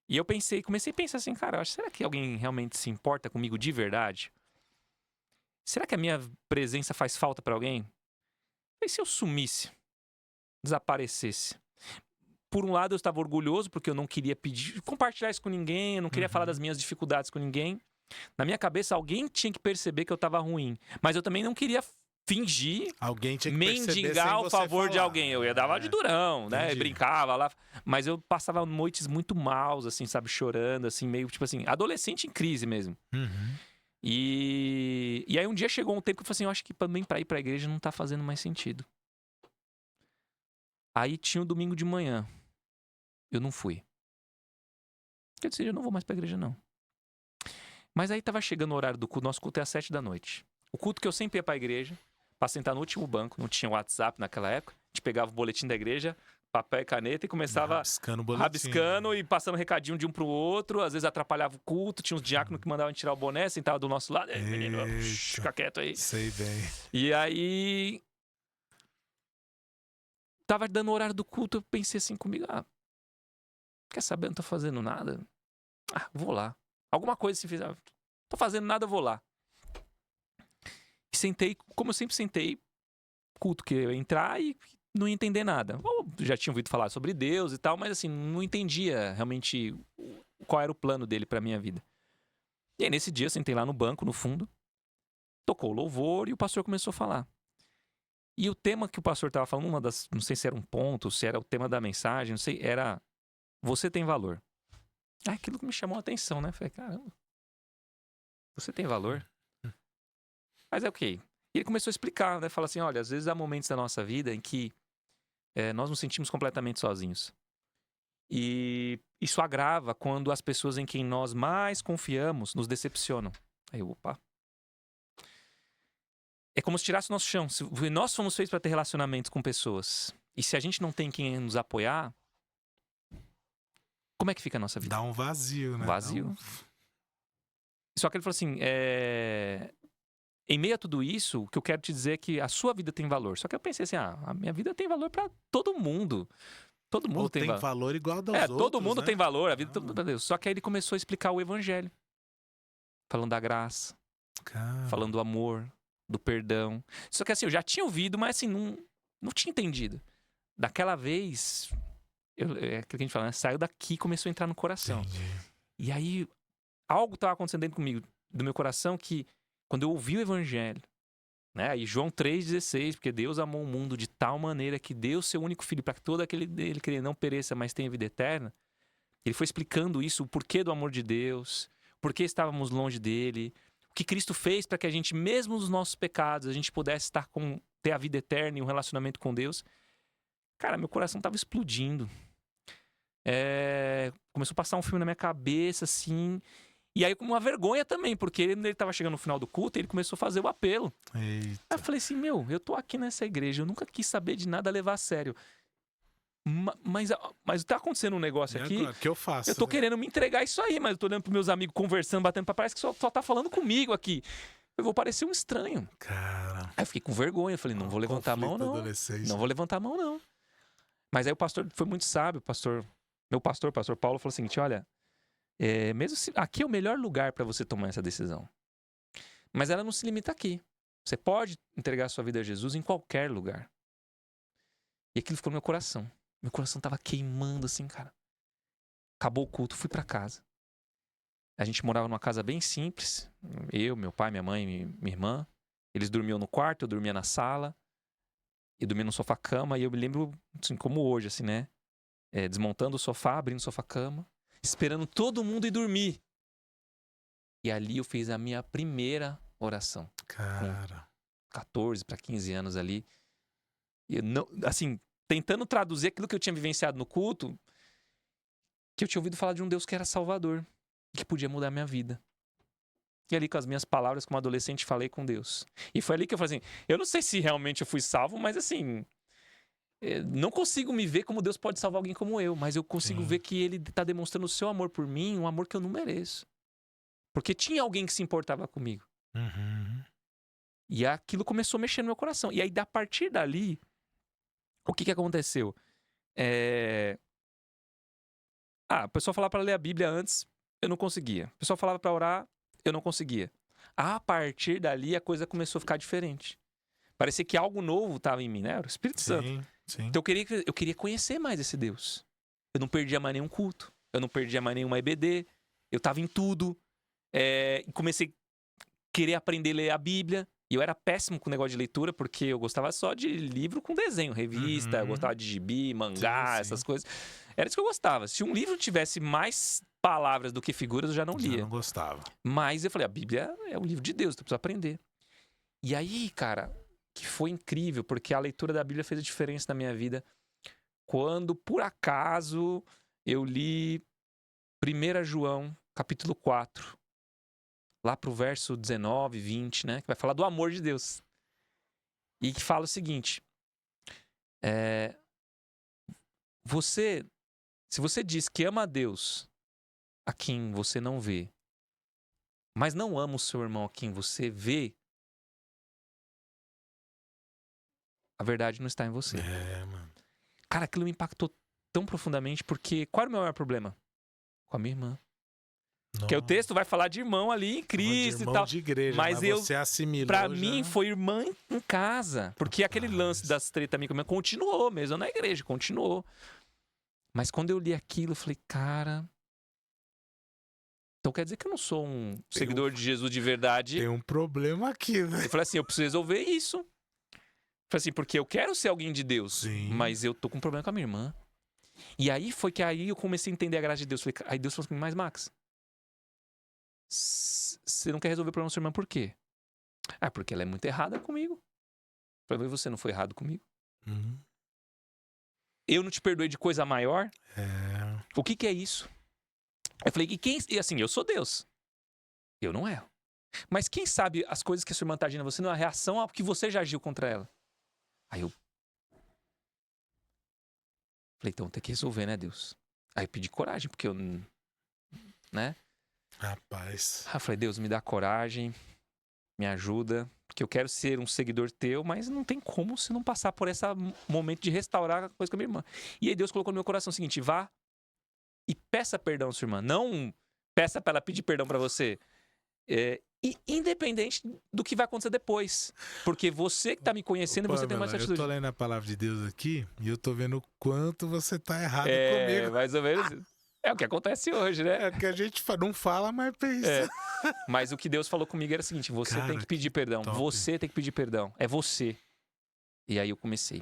E eu comecei a pensar assim, cara, será que alguém realmente se importa comigo de verdade? Será que a minha presença faz falta pra alguém? E se eu sumisse? Desaparecesse? Por um lado, eu estava orgulhoso, porque eu não queria compartilhar isso com ninguém, eu não queria falar das minhas dificuldades com ninguém. Na minha cabeça, alguém tinha que perceber que eu estava ruim. Mas eu também não queria fingir, alguém tinha que mendigar o favor de alguém. Eu ia dar de durão, né? Entendi. Brincava lá. Mas eu passava noites muito maus, assim, sabe? Chorando, assim, meio tipo assim, adolescente em crise mesmo. E aí um dia chegou um tempo que eu falei assim, eu acho que também pra ir pra igreja não tá fazendo mais sentido. Aí tinha o domingo de manhã. Eu não fui. Eu disse, eu não vou mais pra igreja, não. Mas aí tava chegando o horário do culto. Nosso culto é às 7 da noite. O culto que eu sempre ia pra igreja, pra sentar no último banco, não tinha WhatsApp naquela época. A gente pegava o boletim da igreja, papel e caneta e começava Rabiscando o boletim. rabiscando e passando recadinho de um pro outro. Às vezes atrapalhava o culto, tinha uns diáconos que mandavam tirar o boné, sentava do nosso lado. Menino, fica quieto aí. Sei bem. E aí... Tava dando o horário do culto, eu pensei assim comigo, quer saber, não tô fazendo nada? Vou lá. Alguma coisa se fizer, tô fazendo nada, eu vou lá. E sentei, como eu sempre sentei, culto que eu ia entrar e não ia entender nada. Eu já tinha ouvido falar sobre Deus e tal, mas assim, não entendia realmente qual era o plano dele pra minha vida. E aí nesse dia eu sentei lá no banco, no fundo, tocou o louvor e o pastor começou a falar. E o tema que o pastor estava falando, não sei se era um ponto, se era o tema da mensagem, não sei, era você tem valor. Aquilo que me chamou a atenção, né? Falei, caramba, você tem valor? Mas é ok. E ele começou a explicar, né? Fala assim, olha, às vezes há momentos da nossa vida em que nós nos sentimos completamente sozinhos. E isso agrava quando as pessoas em quem nós mais confiamos nos decepcionam. Aí, opa. É como se tirasse o nosso chão. Nós fomos feitos para ter relacionamentos com pessoas. E se a gente não tem quem nos apoiar, como é que fica a nossa vida? Dá um vazio, né? Vazio. Só que ele falou assim, em meio a tudo isso, o que eu quero te dizer é que a sua vida tem valor. Só que eu pensei assim, a minha vida tem valor para todo mundo. Todo mundo Ou tem valor igual dos outros, todo mundo né? tem valor, a vida todo mundo tem Deus. Só que aí ele começou a explicar o evangelho. Falando da graça, falando do amor, do perdão. Só que assim, eu já tinha ouvido, mas assim, não tinha entendido. Daquela vez, é aquilo que a gente fala, né? Saiu daqui e começou a entrar no coração. Entendi. E aí, algo estava acontecendo dentro comigo, do meu coração, que quando eu ouvi o evangelho, né? Aí João 3,16, porque Deus amou o mundo de tal maneira que deu seu único filho para que todo aquele dele que ele não pereça, mas tenha vida eterna. Ele foi explicando isso, o porquê do amor de Deus, por que estávamos longe dele, o que Cristo fez para que a gente, mesmo nos nossos pecados, a gente pudesse ter a vida eterna e um relacionamento com Deus. Cara, meu coração estava explodindo. Começou a passar um filme na minha cabeça, assim. E aí com uma vergonha também, porque ele estava chegando no final do culto e ele começou a fazer o apelo. Eita. Aí eu falei assim, eu tô aqui nessa igreja, eu nunca quis saber de nada levar a sério. Mas tá acontecendo um negócio aqui. Agora, o que eu faço? Eu tô querendo me entregar isso aí, mas eu tô olhando pros meus amigos conversando, batendo papo, parece que só tá falando comigo aqui. Eu vou parecer um estranho. Cara. Aí eu fiquei com vergonha, eu falei, não vou levantar a mão, não. Não vou levantar a mão, não. Mas aí o pastor foi muito sábio, meu pastor Paulo, falou o seguinte, olha, mesmo se aqui é o melhor lugar para você tomar essa decisão. Mas ela não se limita aqui. Você pode entregar a sua vida a Jesus em qualquer lugar. E aquilo ficou no meu coração. Meu coração tava queimando assim, cara. Acabou o culto, fui pra casa. A gente morava numa casa bem simples. Eu, meu pai, minha mãe, minha irmã. Eles dormiam no quarto, eu dormia na sala. Eu dormia no sofá-cama. E eu me lembro, assim, como hoje, assim, né? Desmontando o sofá, abrindo o sofá-cama. Esperando todo mundo ir dormir. E ali eu fiz a minha primeira oração. Cara. 14 para 15 anos ali. E eu não, assim, tentando traduzir aquilo que eu tinha vivenciado no culto, que eu tinha ouvido falar de um Deus que era salvador, que podia mudar a minha vida. E ali com as minhas palavras como adolescente falei com Deus. E foi ali que eu falei assim, eu não sei se realmente eu fui salvo, mas assim, não consigo me ver como Deus pode salvar alguém como eu, mas eu consigo ver que Ele está demonstrando o seu amor por mim, um amor que eu não mereço. Porque tinha alguém que se importava comigo. Uhum. E aquilo começou a mexer no meu coração. E aí, a partir dali, o que aconteceu? O pessoal falava para ler a Bíblia antes, eu não conseguia. O pessoal falava para orar, eu não conseguia. A partir dali, a coisa começou a ficar diferente. Parecia que algo novo estava em mim, né? Era o Espírito Santo. Sim. Então eu queria conhecer mais esse Deus. Eu não perdia mais nenhum culto. Eu não perdia mais nenhuma EBD. Eu estava em tudo. Comecei a querer aprender a ler a Bíblia. E eu era péssimo com o negócio de leitura, porque eu gostava só de livro com desenho, revista, eu gostava de gibi, mangá, essas coisas. Era isso que eu gostava. Se um livro tivesse mais palavras do que figuras, eu já não lia. Eu não gostava. Mas eu falei, a Bíblia é o livro de Deus, eu preciso aprender. E aí, cara, que foi incrível, porque a leitura da Bíblia fez a diferença na minha vida. Quando, por acaso, eu li 1 João, capítulo 4. Lá pro verso 19, 20, né? Que vai falar do amor de Deus. E que fala o seguinte. se você diz que ama a Deus a quem você não vê, mas não ama o seu irmão a quem você vê, a verdade não está em você. Mano. Cara, aquilo me impactou tão profundamente, porque qual era o meu maior problema? Com a minha irmã. Porque o texto vai falar de irmão ali em Cristo de irmão e tal. de igreja, mas você assimilou. Pra mim, foi irmã em casa. Porque aquele lance das tretas minha continuou mesmo na igreja, continuou. Mas quando eu li aquilo, eu falei, cara. Então quer dizer que eu não sou um seguidor de Jesus de verdade. Tem um problema aqui, né? Eu falei assim, eu preciso resolver isso. Eu falei assim, porque eu quero ser alguém de Deus. Sim. Mas eu tô com um problema com a minha irmã. E aí foi que aí eu comecei a entender a graça de Deus. Aí Deus falou assim, mas Max, você não quer resolver o problema da sua irmã por quê? Ah, porque ela é muito errada comigo. Pra mim, você não foi errado comigo. Uhum. Eu não te perdoei de coisa maior? O que é isso? Eu falei, e assim, eu sou Deus. Eu não erro. Mas quem sabe as coisas que a sua irmã tá agindo você não é uma reação ao que você já agiu contra ela? Aí eu falei, então tem que resolver, né, Deus? Aí eu pedi coragem, porque eu, né? Rapaz. Aí eu falei, Deus, me dá coragem, me ajuda, porque eu quero ser um seguidor teu, mas não tem como se não passar por esse momento de restaurar a coisa com a minha irmã. E aí Deus colocou no meu coração o seguinte, vá e peça perdão à sua irmã. Não peça pra ela pedir perdão pra você. E independente do que vai acontecer depois. Porque você que tá me conhecendo, você tem mais atitude. Eu tô lendo a palavra de Deus aqui e eu tô vendo o quanto você tá errado comigo. Mais ou menos. É o que acontece hoje, né? É o que a gente não fala, mas pensa. Mas o que Deus falou comigo era o seguinte, você tem que pedir perdão. Top. Você tem que pedir perdão. É você. E aí eu comecei.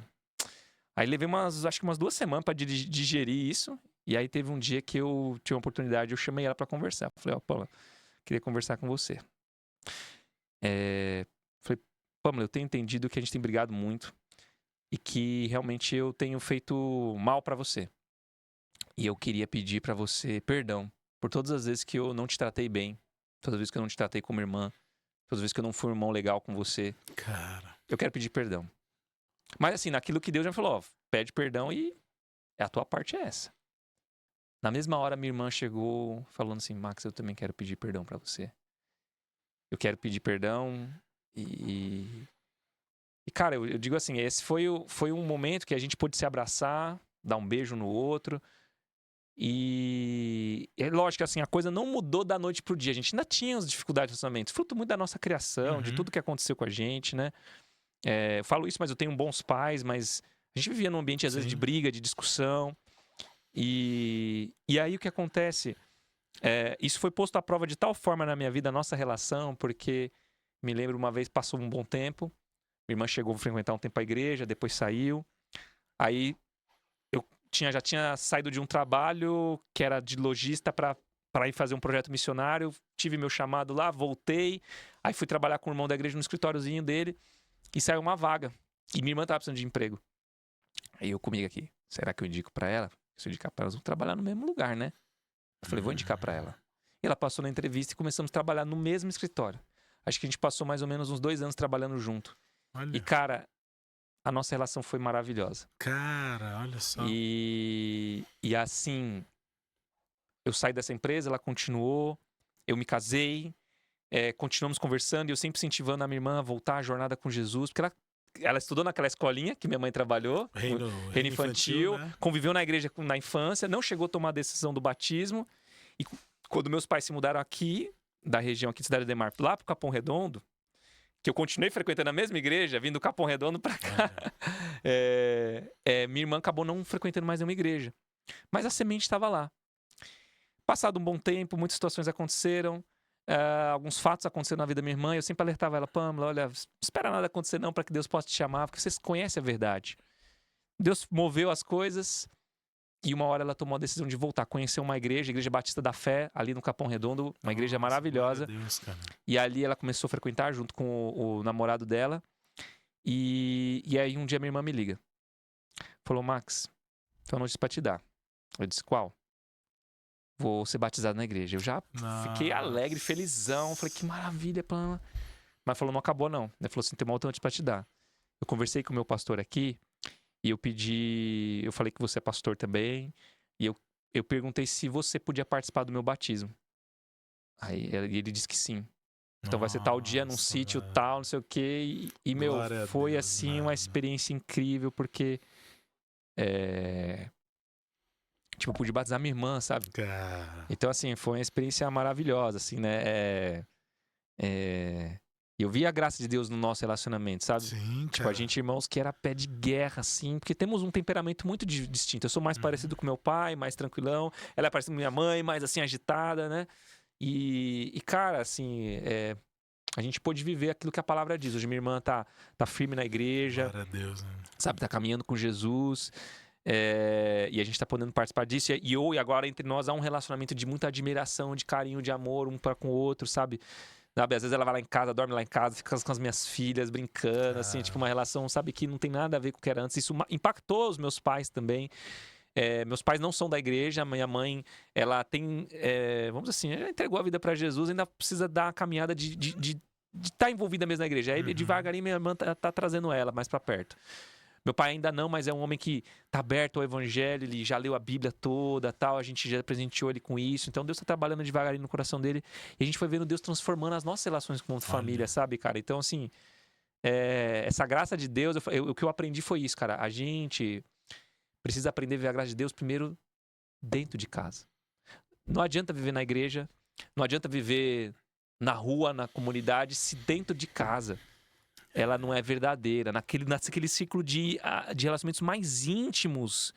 Aí levei acho que umas 2 semanas pra digerir isso. E aí teve um dia que eu tive uma oportunidade, eu chamei ela pra conversar. Falei, Paula, queria conversar com você. Falei, Pamela, eu tenho entendido que a gente tem brigado muito e que realmente eu tenho feito mal pra você. E eu queria pedir pra você perdão por todas as vezes que eu não te tratei bem, todas as vezes que eu não te tratei como irmã, todas as vezes que eu não fui um irmão legal com você. Cara. Eu quero pedir perdão. Mas assim, naquilo que Deus já falou, pede perdão e a tua parte é essa. Na mesma hora, minha irmã chegou falando assim, Max, eu também quero pedir perdão pra você. Eu quero pedir perdão e cara, eu digo assim, esse foi um momento que a gente pôde se abraçar, dar um beijo no outro. E é lógico que assim, a coisa não mudou da noite pro dia. A gente ainda tinha as dificuldades de relacionamento, fruto muito da nossa criação, de tudo que aconteceu com a gente, né? Eu falo isso, mas eu tenho bons pais, mas a gente vivia num ambiente às vezes de briga, de discussão. E aí o que acontece? Isso foi posto à prova de tal forma na minha vida, a nossa relação, porque me lembro uma vez, passou um bom tempo, minha irmã chegou a frequentar um tempo a igreja, depois saiu. Aí eu já tinha saído de um trabalho que era de lojista para ir fazer um projeto missionário, tive meu chamado lá, voltei, aí fui trabalhar com o irmão da igreja no escritóriozinho dele e saiu uma vaga. E minha irmã estava precisando de emprego. Aí eu comigo aqui, será que eu indico para ela? Se eu indicar para ela, elas vão trabalhar no mesmo lugar, né? Eu falei, vou indicar para ela. E ela passou na entrevista e começamos a trabalhar no mesmo escritório. Acho que a gente passou mais ou menos uns 2 anos trabalhando junto. Olha. E, cara, a nossa relação foi maravilhosa. Cara, olha só. E assim, eu saí dessa empresa, ela continuou, eu me casei, continuamos conversando e eu sempre incentivando a minha irmã a voltar à jornada com Jesus, porque ela estudou naquela escolinha que minha mãe trabalhou, Reino Infantil, né? Conviveu na igreja na infância, não chegou a tomar a decisão do batismo. E quando meus pais se mudaram aqui, da região aqui de Cidade Ademar, lá pro Capão Redondo, que eu continuei frequentando a mesma igreja, vindo do Capão Redondo pra cá, minha irmã acabou não frequentando mais nenhuma igreja. Mas a semente estava lá. Passado um bom tempo, muitas situações aconteceram, alguns fatos aconteceram na vida da minha irmã, eu sempre alertava ela, Pamela, olha, não espera nada acontecer não para que Deus possa te chamar, porque vocês conhecem a verdade. Deus moveu as coisas e uma hora ela tomou a decisão de voltar, conhecer uma igreja, a Igreja Batista da Fé, ali no Capão Redondo, uma igreja maravilhosa. Deus, cara. E ali ela começou a frequentar junto com o namorado dela. E aí um dia minha irmã me liga. Falou, Max, tem uma notícia pra te dar. Eu disse, qual? Vou ser batizado na igreja. Eu já fiquei alegre, felizão. Falei, que maravilha, Pamela. Mas falou, não acabou não. Ele falou assim, tem uma outra notícia pra te dar. Eu conversei com o meu pastor aqui E eu falei que você é pastor também, e eu perguntei se você podia participar do meu batismo. Aí ele disse que sim. Então vai ser tal dia num Nossa, sítio mano. tal, não sei o quê. Meu, Glória a foi Deus, assim uma mano. experiência incrível, porque tipo, eu pude batizar minha irmã, sabe? Cara. Então, assim, foi uma experiência maravilhosa, assim, né? Eu vi a graça de Deus no nosso relacionamento, sabe? Sim, Tipo, a cara. gente, irmãos, que era pé de guerra, assim, porque temos um temperamento muito distinto. Eu sou mais parecido com meu pai, mais tranquilão. Ela é parecida com minha mãe, mais, assim, agitada, né? Cara, assim, a gente pôde viver aquilo que a palavra diz. Hoje minha irmã tá firme na igreja, Glória a Deus, mano. sabe? Tá caminhando com Jesus. E a gente tá podendo participar disso. E agora entre nós há um relacionamento de muita admiração, de carinho, de amor um para com o outro, sabe? Sabe? Às vezes ela vai lá em casa, dorme lá em casa, fica com as minhas filhas brincando, assim, tipo uma relação, sabe, que não tem nada a ver com o que era antes. Isso impactou os meus pais também. Meus pais não são da igreja, minha mãe, ela tem, vamos dizer assim, ela entregou a vida para Jesus, ainda precisa dar uma caminhada de estar envolvida mesmo na igreja. Aí devagarinho minha irmã tá trazendo ela mais para perto. Meu pai ainda não, mas é um homem que tá aberto ao evangelho, ele já leu a Bíblia toda, tal, a gente já presenteou ele com isso. Então Deus tá trabalhando devagarinho no coração dele e a gente foi vendo Deus transformando as nossas relações com família, sabe, cara? Então, assim, essa graça de Deus, o que eu aprendi foi isso, cara. A gente precisa aprender a ver a graça de Deus primeiro dentro de casa. Não adianta viver na igreja, não adianta viver na rua, na comunidade, se dentro de casa ela não é verdadeira. Naquele ciclo de relacionamentos mais íntimos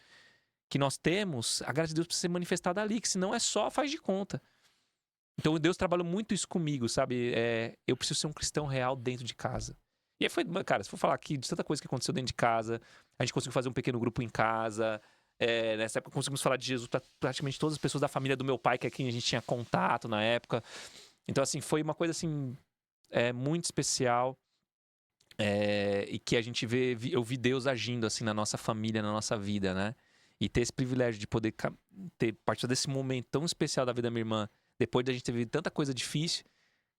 que nós temos, a graça de Deus precisa ser manifestada ali, que senão é só faz de conta. Então Deus trabalhou muito isso comigo, sabe? Eu preciso ser um cristão real dentro de casa. E aí foi, cara, se for falar aqui de tanta coisa que aconteceu dentro de casa, a gente conseguiu fazer um pequeno grupo em casa. Nessa época conseguimos falar de Jesus para praticamente todas as pessoas da família do meu pai, que é quem a gente tinha contato na época. Então, assim, foi uma coisa assim, muito especial. E que a gente eu vi Deus agindo assim na nossa família, na nossa vida, né? E ter esse privilégio de poder ter parte desse momento tão especial da vida da minha irmã, depois da gente ter vivido tanta coisa difícil,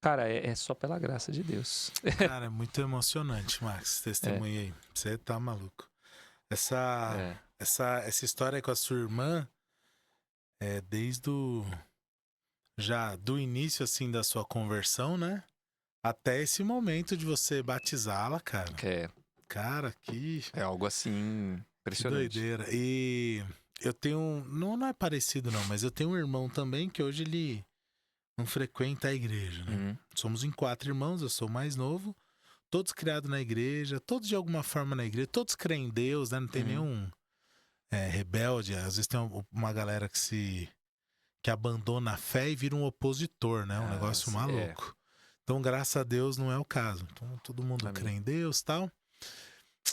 cara, é só pela graça de Deus. Cara, é muito emocionante, Max, testemunha aí. Você tá maluco. Essa história aí com a sua irmã desde do início, assim, da sua conversão, né? Até esse momento de você batizá-la, cara. Cara, É algo assim que impressionante. doideira. E eu tenho, não é parecido não, mas eu tenho um irmão também que hoje ele não frequenta a igreja, né? Somos em 4 irmãos, eu sou o mais novo. Todos criados na igreja, todos de alguma forma na igreja, todos creem em Deus, né? Não tem nenhum rebelde. Às vezes tem uma galera que abandona a fé e vira um opositor, né? Um negócio maluco. Então, graças a Deus, não é o caso. Então, todo mundo crê em Deus e tal.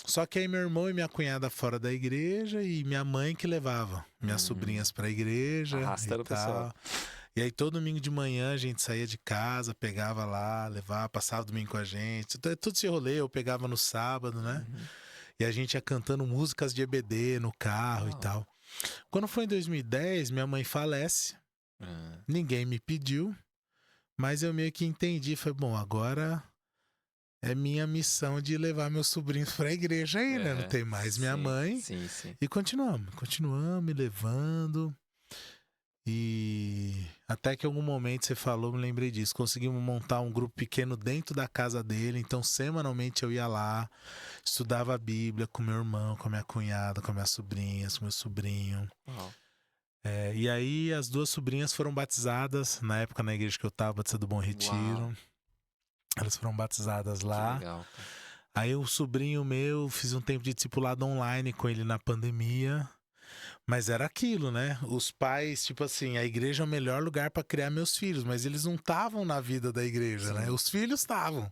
Só que aí meu irmão e minha cunhada fora da igreja e minha mãe que levava minhas sobrinhas pra igreja Arrastando e o pessoal. tal. E aí todo domingo de manhã a gente saía de casa, pegava lá, levava, passava o domingo com a gente. Tudo esse rolê eu pegava no sábado, né? E a gente ia cantando músicas de EBD no carro e tal. Quando foi em 2010, minha mãe falece. Ninguém me pediu, mas eu meio que entendi. Falei, bom, agora é minha missão de levar meus sobrinhos pra igreja aí, né? Não tem mais minha mãe. Sim, sim. E continuamos levando. E até que em algum momento você falou, me lembrei disso. Conseguimos montar um grupo pequeno dentro da casa dele. Então, semanalmente eu ia lá, estudava a Bíblia com meu irmão, com a minha cunhada, com as minhas sobrinhas, com meu sobrinho. E aí as 2 sobrinhas foram batizadas na época na igreja que eu tava, batizado do Bom Retiro. Uau. Elas foram batizadas lá. Que legal, cara. Aí o sobrinho meu, fiz um tempo de discipulado online com ele na pandemia. Mas era aquilo, né? Os pais, tipo assim, a igreja é o melhor lugar para criar meus filhos, mas eles não estavam na vida da igreja, né? Os filhos estavam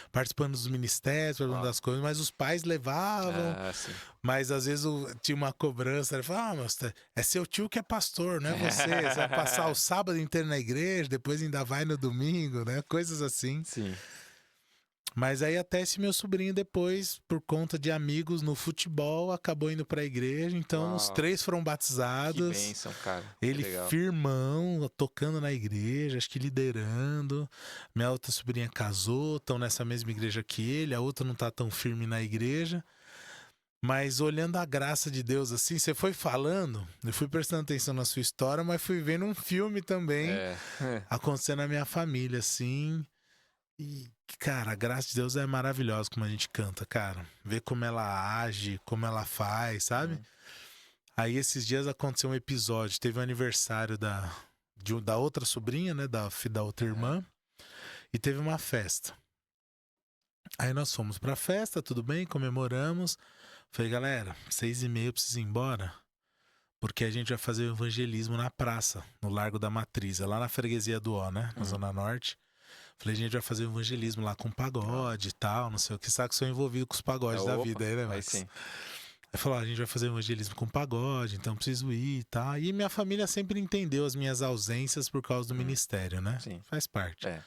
participando dos ministérios, participando das coisas, mas os pais levavam. Mas às vezes tinha uma cobrança, ele falava, mas é seu tio que é pastor, não é você? Você vai passar o sábado inteiro na igreja, depois ainda vai no domingo, né? Coisas assim. Sim. Mas aí até esse meu sobrinho depois, por conta de amigos no futebol, acabou indo pra igreja. Então os 3 foram batizados. Que bênção, cara. Ele firmão, tocando na igreja, acho que liderando. Minha outra sobrinha casou, estão nessa mesma igreja que ele. A outra não tá tão firme na igreja. Mas olhando a graça de Deus assim, você foi falando, eu fui prestando atenção na sua história, mas fui vendo um filme também acontecendo na minha família, assim. E, cara, a graça de Deus é maravilhosa como a gente canta, cara. Ver como ela age, como ela faz, sabe? Aí esses dias aconteceu um episódio, teve um aniversário da outra sobrinha, né? Da outra irmã. E teve uma festa. Aí nós fomos pra festa, tudo bem, comemoramos. Falei, galera, 6h30 eu preciso ir embora. Porque a gente vai fazer o evangelismo na praça, no Largo da Matriz, lá na freguesia do Ó, né? Na Zona Norte. Falei, a gente vai fazer o evangelismo lá com pagode e tal, não sei o que. Sabe que sou envolvido com os pagodes da vida aí, né, Max? Sim. Aí falou, a gente vai fazer evangelismo com pagode, então preciso ir e tal. E minha família sempre entendeu as minhas ausências por causa do ministério, né? Sim. Faz parte. É.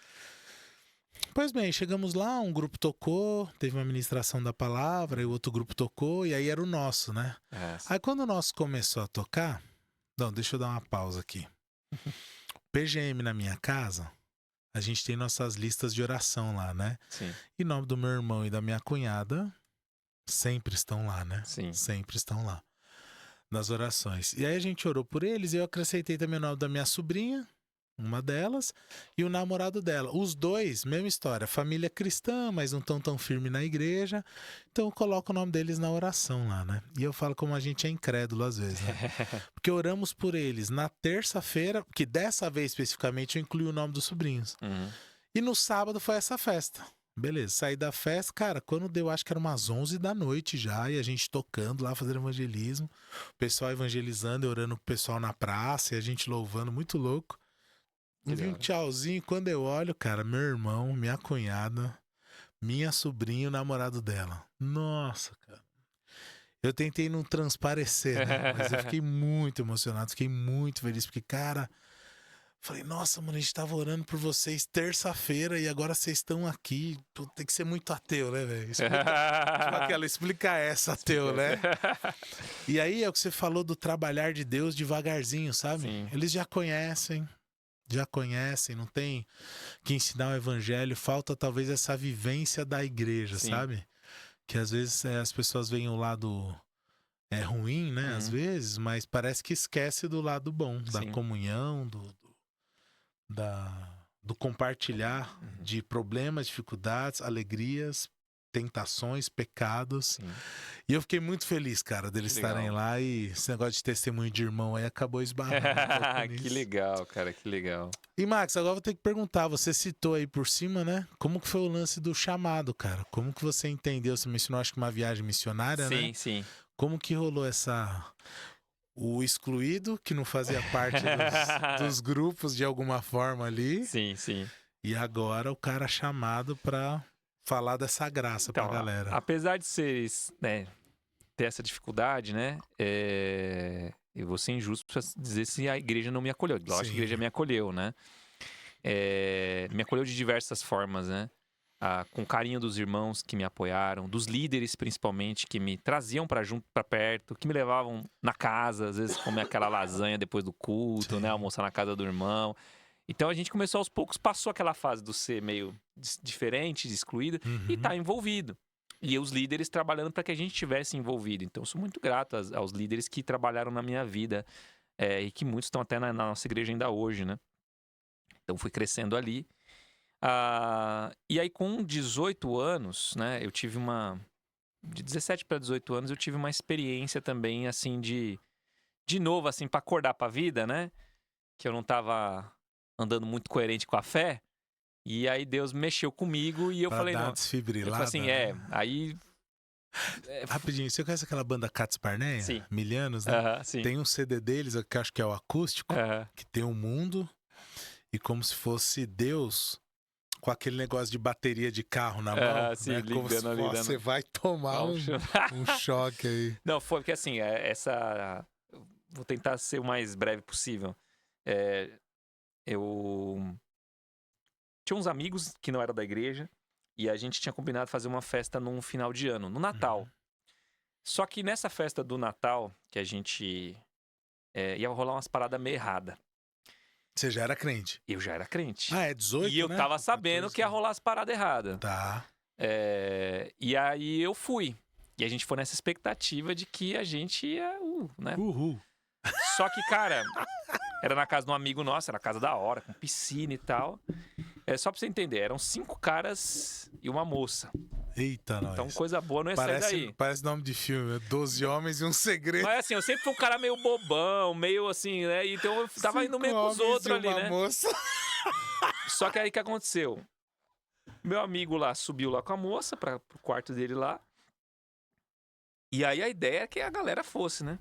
Pois bem, chegamos lá, um grupo tocou, teve uma ministração da palavra, e o outro grupo tocou, e aí era o nosso, né? Aí quando o nosso começou a tocar... Não, deixa eu dar uma pausa aqui. PGM na minha casa, a gente tem nossas listas de oração lá, né? Sim. Em nome do meu irmão e da minha cunhada, sempre estão lá, né? Sim. Sempre estão lá, nas orações. E aí a gente orou por eles, e eu acrescentei também o nome da minha sobrinha, uma delas, e o namorado dela. Os dois, mesma história, família cristã, mas não estão tão firme na igreja. Então eu coloco o nome deles na oração lá, né? E eu falo como a gente é incrédulo às vezes, né? Porque oramos por eles na terça-feira, que dessa vez especificamente eu incluí o nome dos sobrinhos. E no sábado foi essa festa. Beleza, saí da festa, cara, quando deu, acho que era umas 11 da noite já, e a gente tocando lá, fazendo evangelismo, o pessoal evangelizando, eu orando pro pessoal na praça, e a gente louvando, muito louco. Vi um tchauzinho, quando eu olho, cara, meu irmão, minha cunhada, minha sobrinha, o namorado dela. Nossa, cara. Eu tentei não transparecer, né? Mas eu fiquei muito emocionado, fiquei muito feliz, porque, cara, falei, nossa, mano, a gente tava orando por vocês terça-feira e agora vocês estão aqui. Pô, tem que ser muito ateu, né, velho? Explica essa, ateu, né? E aí é o que você falou do trabalhar de Deus devagarzinho, sabe? Sim. Eles já conhecem, não tem que ensinar o evangelho, falta talvez essa vivência da igreja, Sim. sabe? Que às vezes as pessoas veem o lado ruim, né? Às vezes, mas parece que esquece do lado bom, da comunhão, do compartilhar de problemas, dificuldades, alegrias, tentações, pecados. E eu fiquei muito feliz, cara, deles estarem lá, e esse negócio de testemunho de irmão aí acabou esbarrando um pouco nisso. Que legal, cara, que legal. E Max, agora eu vou ter que perguntar, você citou aí por cima, né? Como que foi o lance do chamado, cara? Como que você entendeu? Você mencionou, acho que uma viagem missionária, né? Sim. Como que rolou o excluído, que não fazia parte dos grupos de alguma forma ali. Sim. E agora o cara chamado pra falar dessa graça pra galera. Apesar de seres, né, ter essa dificuldade, né? Eu vou ser injusto pra dizer se a igreja não me acolheu. Lógico que a igreja me acolheu, né? Me acolheu de diversas formas, né? Com carinho dos irmãos que me apoiaram, dos líderes principalmente, que me traziam pra perto, que me levavam na casa, às vezes comer aquela lasanha depois do culto, né? Almoçar na casa do irmão. Então a gente começou aos poucos, passou aquela fase do ser meio diferente, excluído, e tá envolvido. E os líderes trabalhando para que a gente estivesse envolvido. Então eu sou muito grato aos líderes que trabalharam na minha vida, e que muitos estão até na nossa igreja ainda hoje, né? Então fui crescendo ali. E aí com 18 anos, né, eu tive de 17 para 18 anos, eu tive uma experiência também, assim, de novo, assim, para acordar pra vida, né? Que eu não tava andando muito coerente com a fé. E aí Deus mexeu comigo e eu falei, dar não. uma desfibrilada, eu falei assim, aí... Rapidinho, você conhece aquela banda Cats Barneia? Sim. Milianos, né? Sim. Tem um CD deles, que eu acho que é o acústico, que tem um mundo, e como se fosse Deus com aquele negócio de bateria de carro na mão, sim, né? Como se você vai tomar um choque aí. Não, foi porque assim, vou tentar ser o mais breve possível. Eu tinha uns amigos que não eram da igreja e a gente tinha combinado fazer uma festa num final de ano, no Natal. Só que nessa festa do Natal, que a gente ia rolar umas paradas meio erradas. Você já era crente? Eu já era crente. É 18, e eu tava sabendo 14, que ia rolar as paradas erradas. Tá. E aí eu fui. E a gente foi nessa expectativa de que a gente ia, né? Uhul. Só que, cara, era na casa de um amigo nosso, era a casa da hora, com piscina e tal. Só pra você entender, eram 5 caras e uma moça. Eita, nós. Então, coisa boa não ia sair daí. Parece nome de filme, 12 homens e um segredo. Mas assim, eu sempre fui um cara meio bobão, meio assim, né? Então eu tava indo meio com os outros ali, né? Moça. Só que aí o que aconteceu? Meu amigo lá subiu lá com a moça pro quarto dele lá. E aí a ideia é que a galera fosse, né?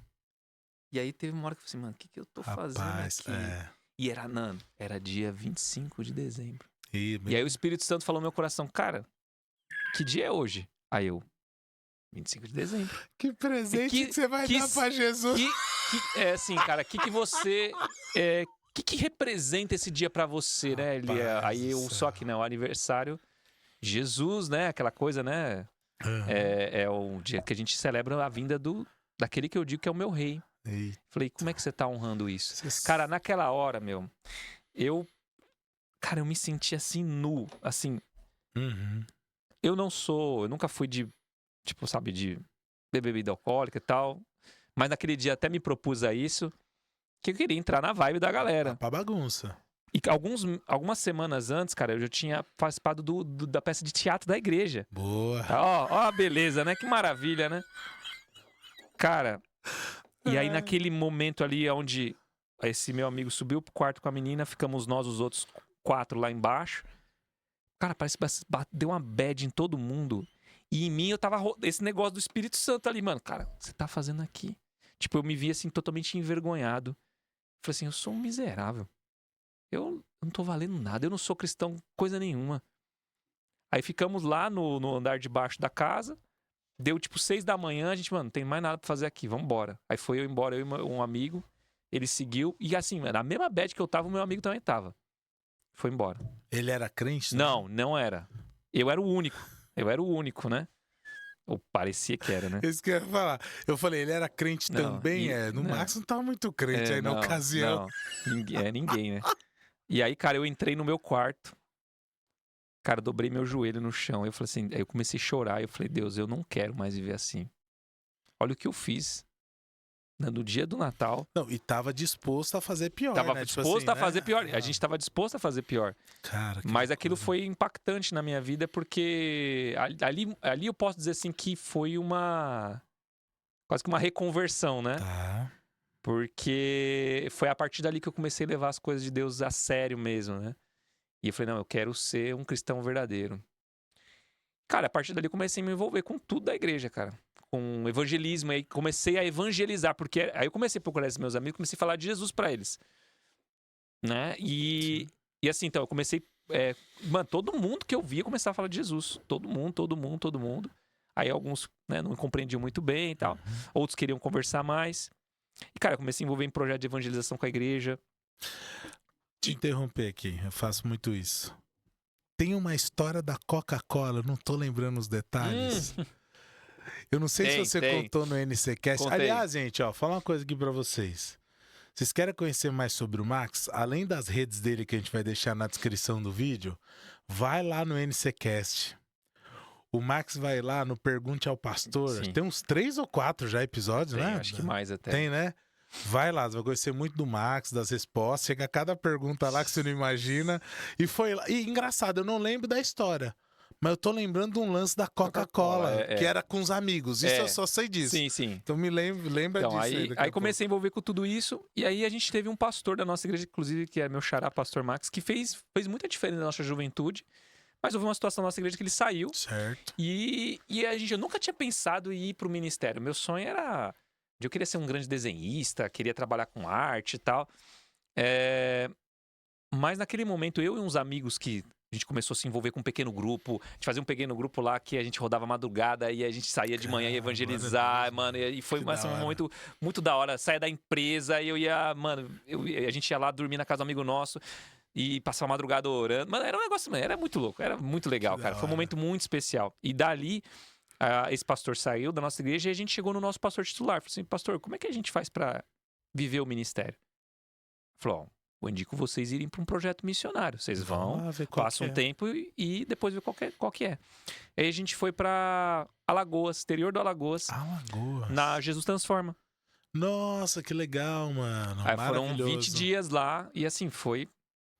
E aí teve uma hora que eu falei assim, mano, o que eu tô fazendo aqui? E era dia 25 de dezembro. E aí o Espírito Santo falou no meu coração, cara, que dia é hoje? Aí eu, 25 de dezembro. Que presente que você vai dar pra Jesus. Assim, cara, que você... que representa esse dia pra você, né? Aí eu, só que não, o aniversário, Jesus, né? Aquela coisa, né? Uhum. É o dia que a gente celebra a vinda daquele que eu digo que é o meu rei. Eita. Falei, como é que você tá honrando isso? Cara, naquela hora, eu me senti assim, nu, assim. Uhum. Eu nunca fui de, tipo, sabe, de beber bebida alcoólica e tal. Mas naquele dia até me propus a isso, que eu queria entrar na vibe da galera. Pra bagunça. E algumas semanas antes, cara, eu já tinha participado da peça de teatro da igreja. Boa. Ó a beleza, né? Que maravilha, né? Cara, e aí naquele momento ali onde esse meu amigo subiu pro quarto com a menina, ficamos nós, os outros 4 lá embaixo. Cara, parece que deu uma bad em todo mundo. E em mim eu tava... Esse negócio do Espírito Santo ali, mano. Cara, o que você tá fazendo aqui? Tipo, eu me vi assim, totalmente envergonhado. Falei assim, eu sou um miserável. Eu não tô valendo nada. Eu não sou cristão, coisa nenhuma. Aí ficamos lá no andar de baixo da casa. Deu tipo 6 da manhã. A gente, mano, não tem mais nada pra fazer aqui. Vambora. Aí foi eu embora, eu e um amigo. Ele seguiu. E assim, na mesma bad que eu tava, o meu amigo também tava. Foi embora. Ele era crente? Não era. Eu era o único, né? Ou parecia que era, né? Isso que eu ia falar. Eu falei, ele era crente também? No Max não tá muito crente aí na ocasião. Não, ninguém, né? E aí, cara, eu entrei no meu quarto. Cara, dobrei meu joelho no chão. Eu falei assim, aí eu comecei a chorar. Eu falei, Deus, eu não quero mais viver assim. Olha o que eu fiz. No dia do Natal. Não, e tava disposto a fazer pior, tava né? disposto a fazer pior. A gente tava disposto a fazer pior. Cara, mas aquilo foi impactante na minha vida, porque ali eu posso dizer assim que foi quase que uma reconversão, né? Tá. Porque foi a partir dali que eu comecei a levar as coisas de Deus a sério mesmo, né? E eu falei, não, eu quero ser um cristão verdadeiro. Cara, a partir dali eu comecei a me envolver com tudo da igreja, cara. Com evangelismo, aí comecei a evangelizar, porque aí eu comecei a procurar esses meus amigos, comecei a falar de Jesus pra eles, né? E assim, então, eu comecei, mano, todo mundo que eu via começava a falar de Jesus, todo mundo. Aí alguns, né, não compreendiam muito bem e tal, outros queriam conversar mais. E, cara, eu comecei a envolver em projeto de evangelização com a igreja. Te interromper aqui, eu faço muito isso. Tem uma história da Coca-Cola, não tô lembrando os detalhes. Eu não sei se você contou no NCCast. Contei. Aliás, gente, ó, falar uma coisa aqui pra vocês. Vocês querem conhecer mais sobre o Max? Além das redes dele que a gente vai deixar na descrição do vídeo, vai lá no NCCast. O Max vai lá no Pergunte ao Pastor. Sim. Tem uns 3 ou 4 já episódios, né? Acho que mais até. Tem, né? Vai lá, você vai conhecer muito do Max, das respostas. Chega cada pergunta lá que você não imagina. E foi lá. E engraçado, eu não lembro da história. Mas eu tô lembrando de um lance da Coca-Cola, que era com os amigos. Isso eu só sei disso. Sim. Então me lembra então, disso. Aí comecei a envolver com tudo isso. E aí a gente teve um pastor da nossa igreja, inclusive, que é meu xará, pastor Max, que fez muita diferença na nossa juventude. Mas houve uma situação na nossa igreja que ele saiu. Certo. E eu nunca tinha pensado em ir pro ministério. Meu sonho era... Eu queria ser um grande desenhista, queria trabalhar com arte e tal. Mas naquele momento, eu e uns amigos que a gente começou a se envolver com um pequeno grupo. A gente fazia um pequeno grupo lá que a gente rodava madrugada e a gente saía de manhã e evangelizar, mano. E foi um momento muito da hora. Saia da empresa e eu ia, mano, a gente ia lá dormir na casa do amigo nosso e passar a madrugada orando. Mano, era um negócio, mano, era muito louco, era muito legal, cara. Foi um momento muito especial. E dali, esse pastor saiu da nossa igreja e a gente chegou no nosso pastor titular. Falei assim, pastor, como é que a gente faz pra viver o ministério? Falou, eu indico vocês irem para um projeto missionário. Vocês vão, lá ver qual passam que um é. tempo e depois ver qual que é. Aí a gente foi para Alagoas, exterior do Alagoas, Alagoas. na Jesus Transforma. Nossa, que legal, mano. Aí foram Maravilhoso. 20 dias lá e assim, foi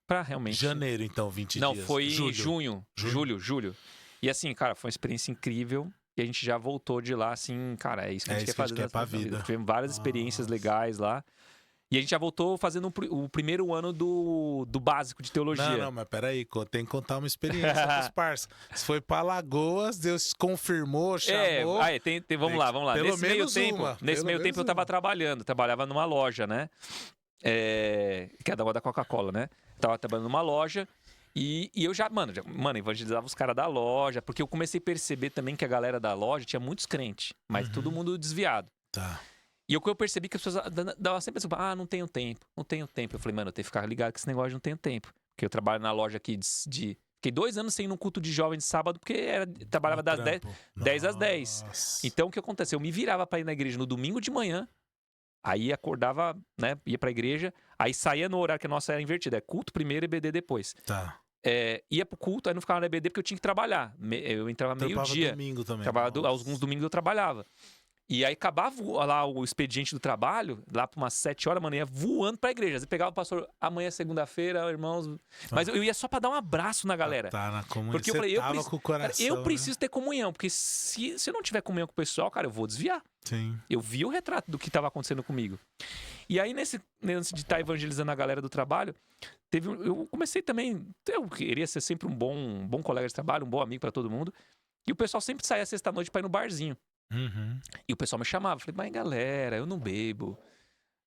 pra realmente... Janeiro, então, 20 Não, dias. foi Julho. julho. E assim, cara, foi uma experiência incrível. E a gente já voltou de lá, assim, cara, é isso que a gente quer fazer. Pra vida. Tivemos várias experiências Nossa. legais lá. E a gente já voltou fazendo o primeiro ano do básico de teologia. Não, mas peraí, tem que contar uma experiência pros parça. Você foi pra Alagoas, Deus confirmou, chamou. Vamos lá. Pelo Nesse meio menos tempo, uma. nesse Pelo meio menos tempo eu tava trabalhava numa loja, né? Que é da Coca-Cola, né? Tava trabalhando numa loja. E eu já, mano, evangelizava os caras da loja, porque eu comecei a perceber também que a galera da loja tinha muitos crentes, mas todo mundo desviado. Tá. E eu percebi que as pessoas davam sempre assim, não tenho tempo. Eu falei, mano, eu tenho que ficar ligado com esse negócio de não tenho tempo. Porque eu trabalho na loja aqui Fiquei 2 anos sem ir num culto de jovem de sábado, porque trabalhava das 10 às 10. Nossa. Então, o que aconteceu? Eu me virava pra ir na igreja no domingo de manhã, aí acordava, né, ia pra igreja, aí saía no horário que a nossa era invertida, é culto primeiro e EBD depois. Tá. Ia pro culto, aí não ficava na EBD porque eu tinha que trabalhar. Eu entrava meio-dia. Domingo também. Alguns domingos eu trabalhava. E aí acabava lá o expediente do trabalho, lá por umas 7 horas da manhã, voando pra igreja. Você pegava o pastor, amanhã é segunda-feira, irmãos. Mas eu ia só pra dar um abraço na galera. Tá na comunhão. Porque eu falei, com o coração, eu preciso ter comunhão, porque se eu não tiver comunhão com o pessoal, cara, eu vou desviar. Sim. Eu vi o retrato do que estava acontecendo comigo. E aí, nesse de estar evangelizando a galera do trabalho, eu comecei também. Eu queria ser sempre um bom colega de trabalho, um bom amigo pra todo mundo. E o pessoal sempre saía sexta-noite pra ir no barzinho. Uhum. E o pessoal me chamava. Falei, mas galera, eu não bebo.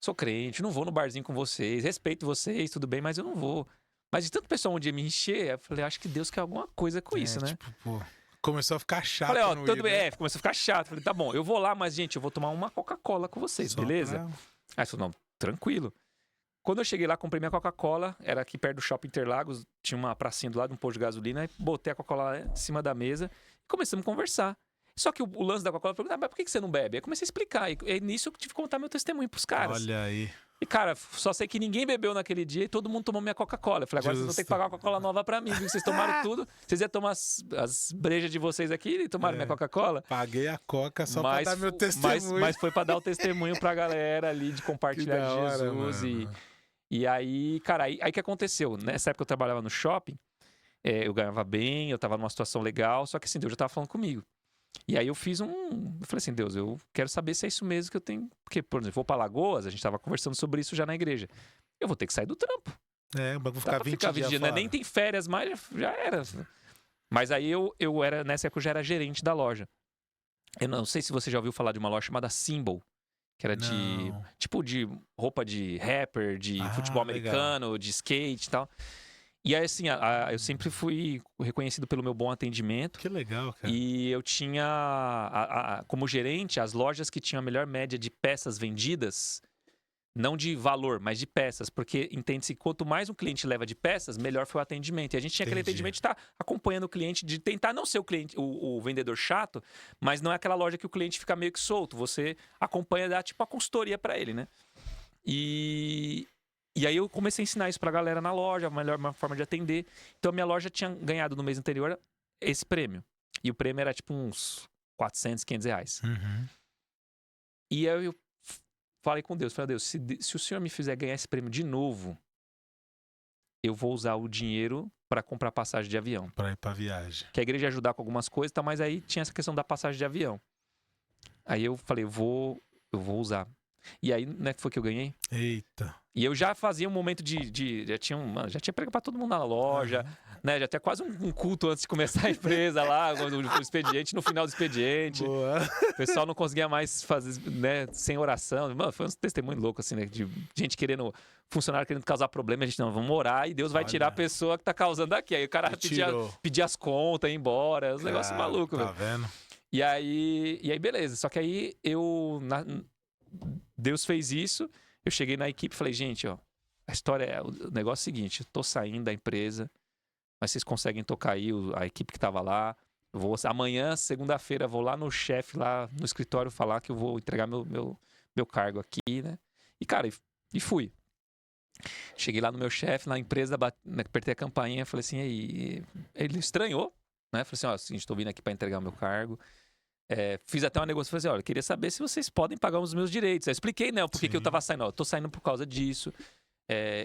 Sou crente, não vou no barzinho com vocês. Respeito vocês, tudo bem, mas eu não vou. Mas de tanto pessoal um dia me encher, eu falei, acho que Deus quer alguma coisa com isso, né? Tipo, pô, começou a ficar chato. Falei, no tudo ir, bem. né? Começou a ficar chato. Falei, tá bom, eu vou lá, mas, gente, eu vou tomar uma Coca-Cola com vocês, Só beleza? pra- Aí eu falei, não, tranquilo. Quando eu cheguei lá, comprei minha Coca-Cola, era aqui perto do Shopping Interlagos, tinha uma pracinha do lado de um posto de gasolina, aí botei a Coca-Cola lá em cima da mesa e começamos a conversar. Só que o lance da Coca-Cola, eu falei, mas por que você não bebe? Aí comecei a explicar, e nisso eu tive que contar meu testemunho pros caras. Olha aí. E, cara, só sei que ninguém bebeu naquele dia e todo mundo tomou minha Coca-Cola. Eu falei, agora vocês vão ter que pagar uma Coca-Cola nova pra mim, viu? Vocês tomaram tudo, vocês iam tomar as brejas de vocês aqui e tomaram minha Coca-Cola. Paguei a Coca só pra dar meu testemunho. Mas foi pra dar o testemunho pra galera ali, de compartilhar Que da hora, de Jesus. mano. E aí, cara, aí que aconteceu? Nessa época eu trabalhava no shopping, eu ganhava bem, eu tava numa situação legal, só que assim, Deus já tava falando comigo. E aí eu falei assim, Deus, eu quero saber se é isso mesmo que eu tenho. Porque, por exemplo, vou pra Lagoas, a gente tava conversando sobre isso já na igreja. Eu vou ter que sair do trampo. Vou ficar 20 dias né? fora. Nem tem férias mais, já era. Mas aí eu era, nessa época eu já era gerente da loja. Eu não sei se você já ouviu falar de uma loja chamada Symbol, que era Não. de roupa de rapper, de futebol legal. americano, de skate e tal. E aí, assim, eu sempre fui reconhecido pelo meu bom atendimento. Que legal, cara. E eu tinha, como gerente, as lojas que tinham a melhor média de peças vendidas, não de valor, mas de peças, porque entende-se que quanto mais um cliente leva de peças, melhor foi o atendimento. E a gente tinha aquele Entendi. atendimento de estar acompanhando o cliente, de tentar não ser o cliente, o vendedor chato, mas não é aquela loja que o cliente fica meio que solto. Você acompanha, dá tipo a consultoria para ele, né? E aí eu comecei a ensinar isso pra galera na loja, uma forma de atender. Então a minha loja tinha ganhado no mês anterior esse prêmio. E o prêmio era tipo uns 400, 500 reais. Uhum. E aí eu falei com Deus, Deus, se o senhor me fizer ganhar esse prêmio de novo, eu vou usar o dinheiro para comprar passagem de avião. Pra ir pra viagem. Que a igreja ia ajudar com algumas coisas, tá, mas aí tinha essa questão da passagem de avião. Aí eu falei, eu vou usar. E aí, né, que foi que eu ganhei? Eita. E eu já fazia um momento já tinha pregado pra todo mundo na loja, né? Já tinha quase um culto antes de começar a empresa lá, o expediente, no final do expediente. Boa. O pessoal não conseguia mais fazer, né, sem oração. Mano, foi um testemunho louco, assim, né? De gente funcionário querendo causar problema, a gente, não, vamos orar e Deus vai tirar a pessoa que tá causando aqui. Aí o cara pedia as contas, ir embora, uns negócios malucos, Tá velho. vendo? E aí, beleza. Só que aí Deus fez isso. Eu cheguei na equipe e falei, gente, ó, o negócio é o seguinte, eu tô saindo da empresa, mas vocês conseguem tocar aí a equipe que tava lá. Amanhã, segunda-feira, vou lá no chefe, lá no escritório, falar que eu vou entregar meu cargo aqui, né? E, cara, e fui. Cheguei lá no meu chefe, na empresa, apertei a campainha, falei assim, aí, ele estranhou, né? Falei assim, ó, seguinte, tô vindo aqui para entregar o meu cargo. Fiz até uma negociação, falei assim, olha, eu queria saber se vocês podem pagar os meus direitos. Aí eu expliquei, né, por que eu tava saindo. Ó, eu tô saindo por causa disso,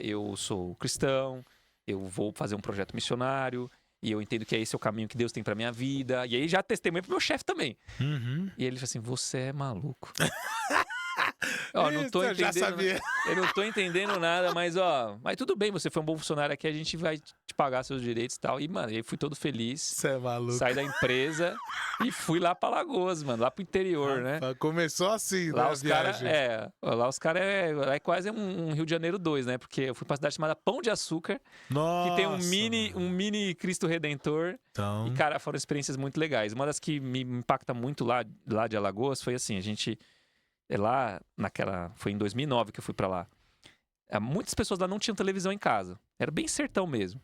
eu sou cristão, eu vou fazer um projeto missionário, e eu entendo que esse é o caminho que Deus tem pra minha vida. E aí já testemunhei pro meu chefe também. Uhum. E ele falou assim, você é maluco. Ó, não tô Eu já entendendo, sabia. eu não tô entendendo nada, mas mas tudo bem, você foi um bom funcionário aqui, a gente vai te pagar seus direitos e tal. E, mano, aí fui todo feliz. Você é maluco. Saí da empresa e fui lá pra Lagoas, mano, lá pro interior, né? Começou assim, Lá né, os caras, viagem. é quase um Rio de Janeiro 2, né? Porque eu fui pra cidade chamada Pão de Açúcar, Nossa, que tem um mano. mini Cristo Redentor. Então, E, cara, foram experiências muito legais. Uma das que me impacta muito lá de Alagoas foi assim, a gente lá foi em 2009 que eu fui pra lá. Muitas pessoas lá não tinham televisão em casa. Era bem sertão mesmo.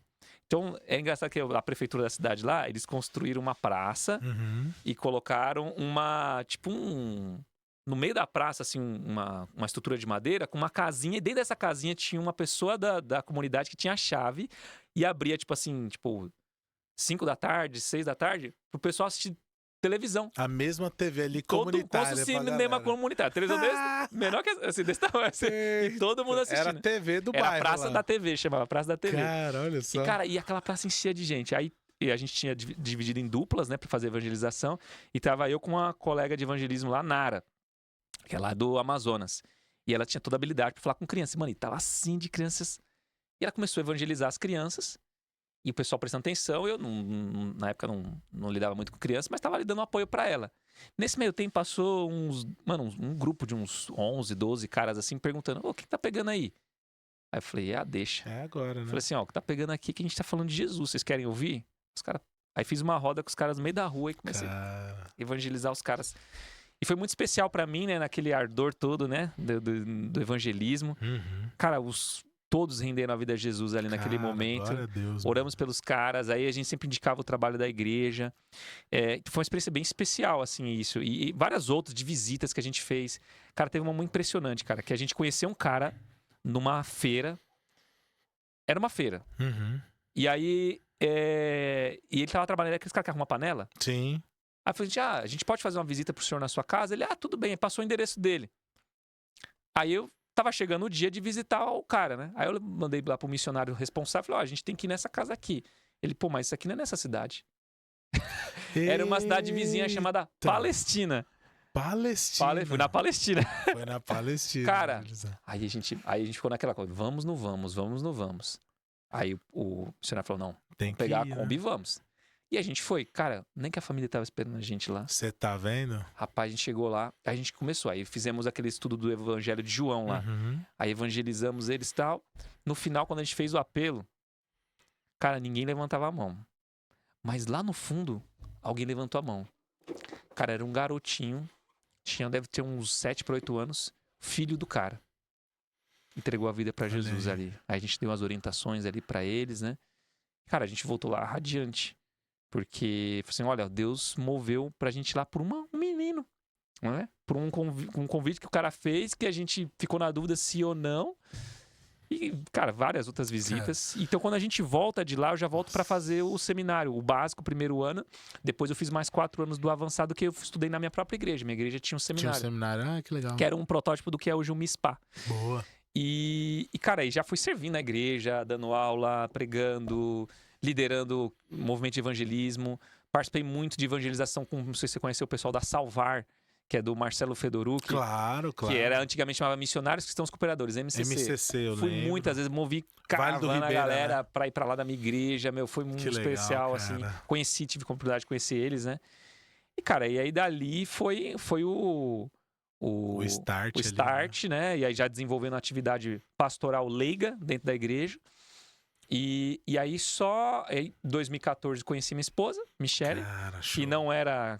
Então, é engraçado que a prefeitura da cidade lá, eles construíram uma praça e colocaram no meio da praça, assim, uma estrutura de madeira com uma casinha. E dentro dessa casinha tinha uma pessoa da comunidade que tinha a chave e abria, 5 da tarde, 6 da tarde, pro pessoal assistir televisão. A mesma TV ali Como comunitária. se fosse cinema comunitário. Televisão menor que desse tamanho. Assim, e todo mundo assistindo. Era a TV do Era bairro. a Praça lá. da TV, chamava Praça da TV. Cara, olha só. E aquela praça enchia de gente. Aí a gente tinha dividido em duplas, né, pra fazer evangelização. E tava eu com uma colega de evangelismo lá, Nara, que é lá do Amazonas. E ela tinha toda a habilidade pra falar com crianças. Mano, e tava assim de crianças. E ela começou a evangelizar as crianças. E o pessoal prestando atenção, eu na época não lidava muito com criança, mas estava ali dando apoio para ela. Nesse meio tempo passou um grupo de uns 11, 12 caras assim, perguntando, o que tá pegando aí? Aí eu falei, deixa. É agora, né? Falei assim, o que tá pegando aqui é que a gente tá falando de Jesus, vocês querem ouvir? Os caras... Aí fiz uma roda com os caras no meio da rua e comecei a evangelizar os caras. E foi muito especial para mim, né, naquele ardor todo, né, do evangelismo. Cara, todos renderam a vida a Jesus ali naquele momento. Glória a Deus, oramos pelos caras, aí a gente sempre indicava o trabalho da igreja. Foi uma experiência bem especial, assim, isso. E várias outras de visitas que a gente fez. Cara, teve uma muito impressionante, cara, que a gente conheceu um cara numa feira. Era uma feira. E aí, e ele tava trabalhando, aqueles caras que arrumam panela. Sim. Aí eu falei, a gente pode fazer uma visita pro senhor na sua casa? Ele, tudo bem, passou o endereço dele. Aí eu tava chegando o dia de visitar o cara, né? Aí eu mandei lá pro missionário responsável, falei, a gente tem que ir nessa casa aqui. Ele, mas isso aqui não é nessa cidade. Era uma cidade vizinha chamada Palestina. Fui na Palestina. Foi na Palestina. Cara, aí a gente ficou naquela coisa, vamos, não vamos. Aí o missionário falou, não, tem que pegar ir, a Kombi e vamos. E a gente foi. Cara, nem que a família tava esperando a gente lá. Você tá vendo? Rapaz, a gente chegou lá, a gente começou. Aí fizemos aquele estudo do Evangelho de João lá. Aí evangelizamos eles e tal. No final, quando a gente fez o apelo, cara, ninguém levantava a mão. Mas lá no fundo, alguém levantou a mão. Cara, era um garotinho, deve ter uns 7 para 8 anos, filho do cara. Entregou a vida para Jesus ali. Aí a gente deu umas orientações ali para eles, né? Cara, a gente voltou lá radiante. Porque, assim, olha, Deus moveu pra gente ir lá por um menino, não é? Por um convite que o cara fez, que a gente ficou na dúvida se ou não. E, cara, várias outras visitas. Então, quando a gente volta de lá, eu já volto pra fazer o seminário, o básico, o primeiro ano. Depois eu fiz mais 4 anos do avançado, que eu estudei na minha própria igreja. Minha igreja tinha um seminário. Tinha um seminário, que legal. Que era um protótipo do que é hoje o MISPA. Boa. E cara, aí já fui servindo na igreja, dando aula, pregando, liderando movimento de evangelismo. Participei muito de evangelização com, não sei se você conheceu o pessoal da Salvar, que é do Marcelo Fedorucci. Claro. Que era antigamente chamava Missionários Cristãos Cooperadores, MCC. eu Fui lembro. muitas vezes, movi caravana a galera, né, pra ir pra lá da minha igreja, foi muito especial, legal, assim. Tive a oportunidade de conhecer eles, né? E, cara, e aí dali foi o start, né? E aí já desenvolvendo atividade pastoral leiga dentro da igreja. E aí em 2014 conheci minha esposa, Michele, que não era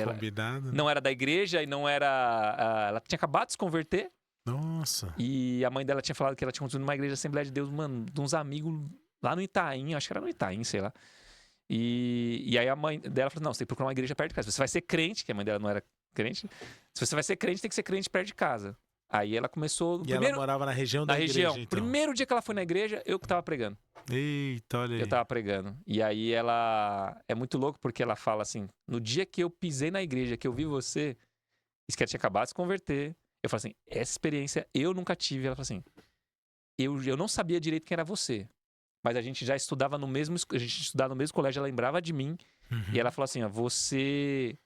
combinado, não era da igreja e não era... ela tinha acabado de se converter. Nossa. E a mãe dela tinha falado que ela tinha construído uma igreja Assembleia de Deus, mano, de uns amigos lá no Itaim, acho que era no Itaim, sei lá. E aí a mãe dela falou, não, você tem que procurar uma igreja perto de casa. Você vai ser crente, que a mãe dela não era crente. Se você vai ser crente, tem que ser crente perto de casa. Aí ela começou... E ela morava na região da igreja, então? Primeiro dia que ela foi na igreja, eu que tava pregando. Eita, olha aí. Eu tava pregando. E aí ela... É muito louco porque ela fala assim, no dia que eu pisei na igreja, que eu vi você, isso que ela tinha acabado de se converter, eu falo assim, essa experiência eu nunca tive. Ela fala assim, eu não sabia direito quem era você, mas a gente já estudava no mesmo colégio, ela lembrava de mim. E ela falou assim, ó, você...